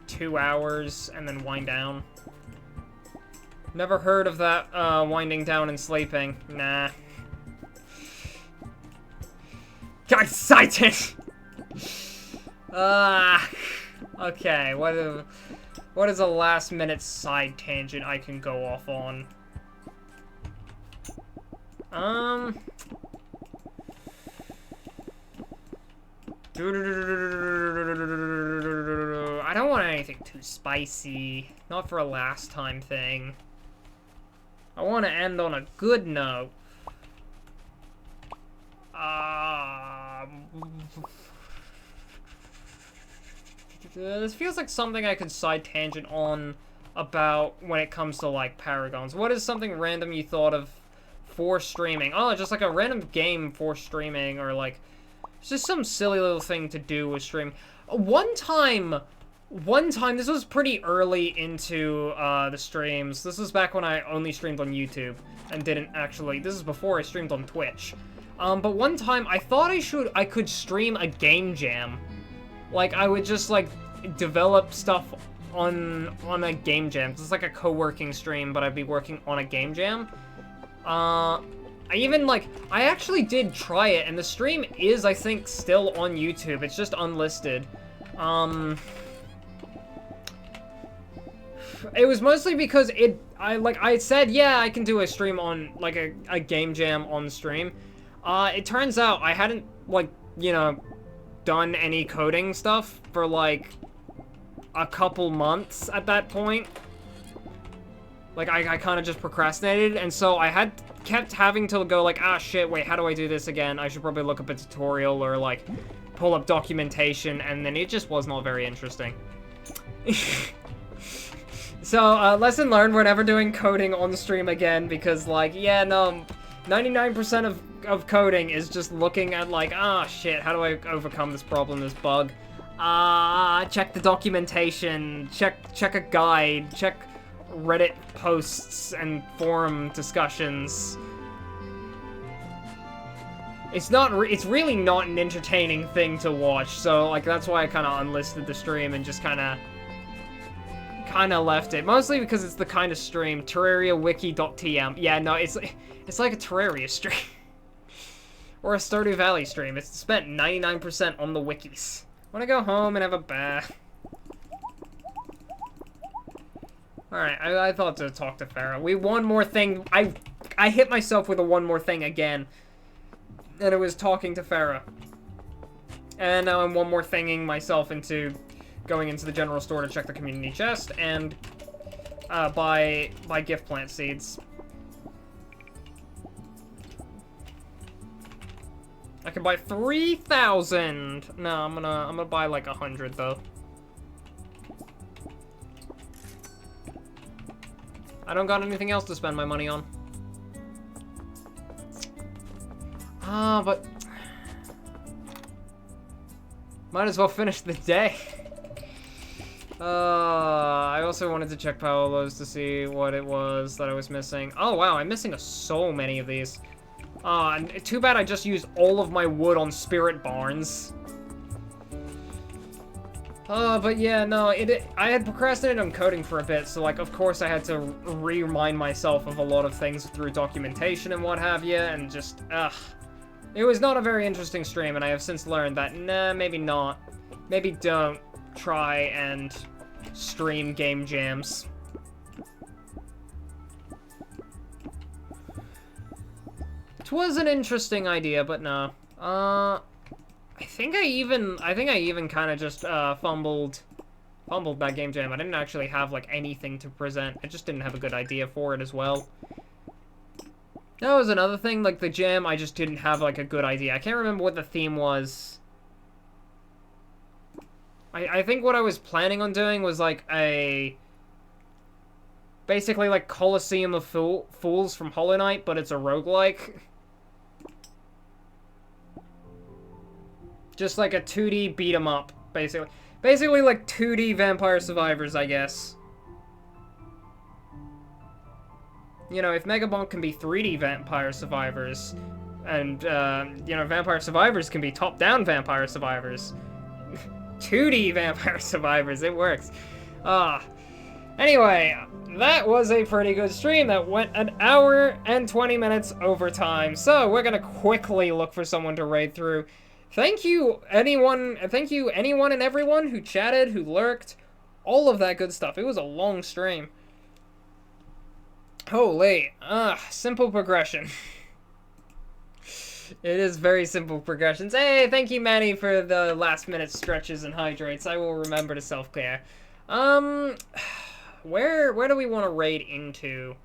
2 hours and then wind down. Never heard of that winding down and sleeping. Nah. God, cited! Okay, what is a last-minute side tangent I can go off on? I don't want anything too spicy. Not for a last time thing. I want to end on a good note. This feels like something I could side tangent on about when it comes to, like, Paragons. What is something random you thought of for streaming? Oh, just like a random game for streaming, or like, it's just some silly little thing to do with stream. One time, this was pretty early into the streams. This was back when I only streamed on YouTube and didn't actually, this is before I streamed on Twitch. But one time I thought I could stream a game jam. Like, I would just, like, develop stuff on a game jam. It's like a co-working stream, but I'd be working on a game jam. I actually did try it, and the stream is, I think, still on YouTube. It's just unlisted. It was mostly because I said, yeah, I can do a stream on, like, a game jam on stream. It turns out I hadn't, like, you know, done any coding stuff for, like, a couple months at that point. Like, I kind of just procrastinated, and so I kept having to go, like, ah, shit, wait, how do I do this again? I should probably look up a tutorial or, like, pull up documentation, and then it just was not very interesting. So, lesson learned, we're never doing coding on the stream again, because, like, yeah, no, 99% of coding is just looking at, like, ah, shit, how do I overcome this problem, this bug? Check the documentation, check a guide, check Reddit posts and forum discussions. It's really not an entertaining thing to watch, so, like, that's why I kind of unlisted the stream and just kind of left it. Mostly because it's the kind of stream, terrariawiki.tm. Yeah, no, it's like a Terraria stream. Or a Stardew Valley stream. It's spent 99% on the wikis. Wanna go home and have a bath. Alright, I thought to talk to Farah. One more thing. I hit myself with a one more thing again. And it was talking to Farah. And now I'm one more thinging myself into going into the general store to check the community chest and buy gift plant seeds. I can buy 3,000. No, I'm gonna buy like 100 though. I don't got anything else to spend my money on. But might as well finish the day. I also wanted to check Paolo's to see what it was that I was missing. Oh wow, I'm missing so many of these. And too bad I just used all of my wood on spirit barns. But yeah, no, I had procrastinated on coding for a bit, so like, of course I had to remind myself of a lot of things through documentation and what have you, and just, it was not a very interesting stream, and I have since learned that, nah, maybe not. Maybe don't try and stream game jams. It was an interesting idea, but no. I think I even kind of just fumbled that game jam. I didn't actually have like anything to present. I just didn't have a good idea for it as well. That was another thing, like the jam, I just didn't have like a good idea. I can't remember what the theme was. I think what I was planning on doing was like basically like Colosseum of Fools from Hollow Knight, but it's a roguelike. Just like a 2D beat 'em up, basically. Basically like 2D Vampire Survivors, I guess. You know, if Megabonk can be 3D Vampire Survivors, and, you know, Vampire Survivors can be top-down Vampire Survivors. 2D Vampire Survivors, it works. Anyway, that was a pretty good stream that went an hour and 20 minutes over time, so we're gonna quickly look for someone to raid through. Thank you, anyone and everyone who chatted, who lurked, all of that good stuff. It was a long stream. Holy, simple progression. It is very simple progressions. Hey, thank you, Manny, for the last minute stretches and hydrates. I will remember to self-care. Where do we want to raid into?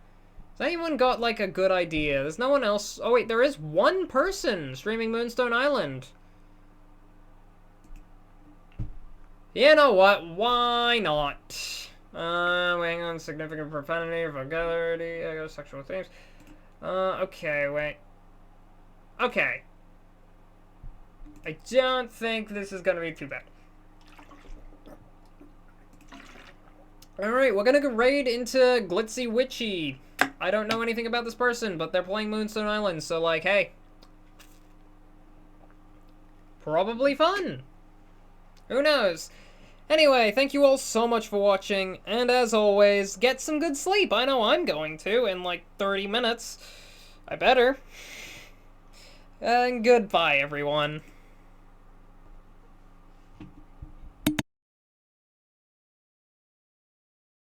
Has anyone got, like, a good idea? There's no one else. Oh, wait, there is one person streaming Moonstone Island. You know what? Why not? Weighing on significant profanity, vulgarity, sexual themes. Okay, wait. Okay. I don't think this is gonna be too bad. Alright, we're gonna go raid into Glitzy Witchy. I don't know anything about this person, but they're playing Moonstone Island, so like, hey. Probably fun. Who knows? Anyway, thank you all so much for watching, and as always, get some good sleep. I know I'm going to in like 30 minutes. I better. And goodbye, everyone.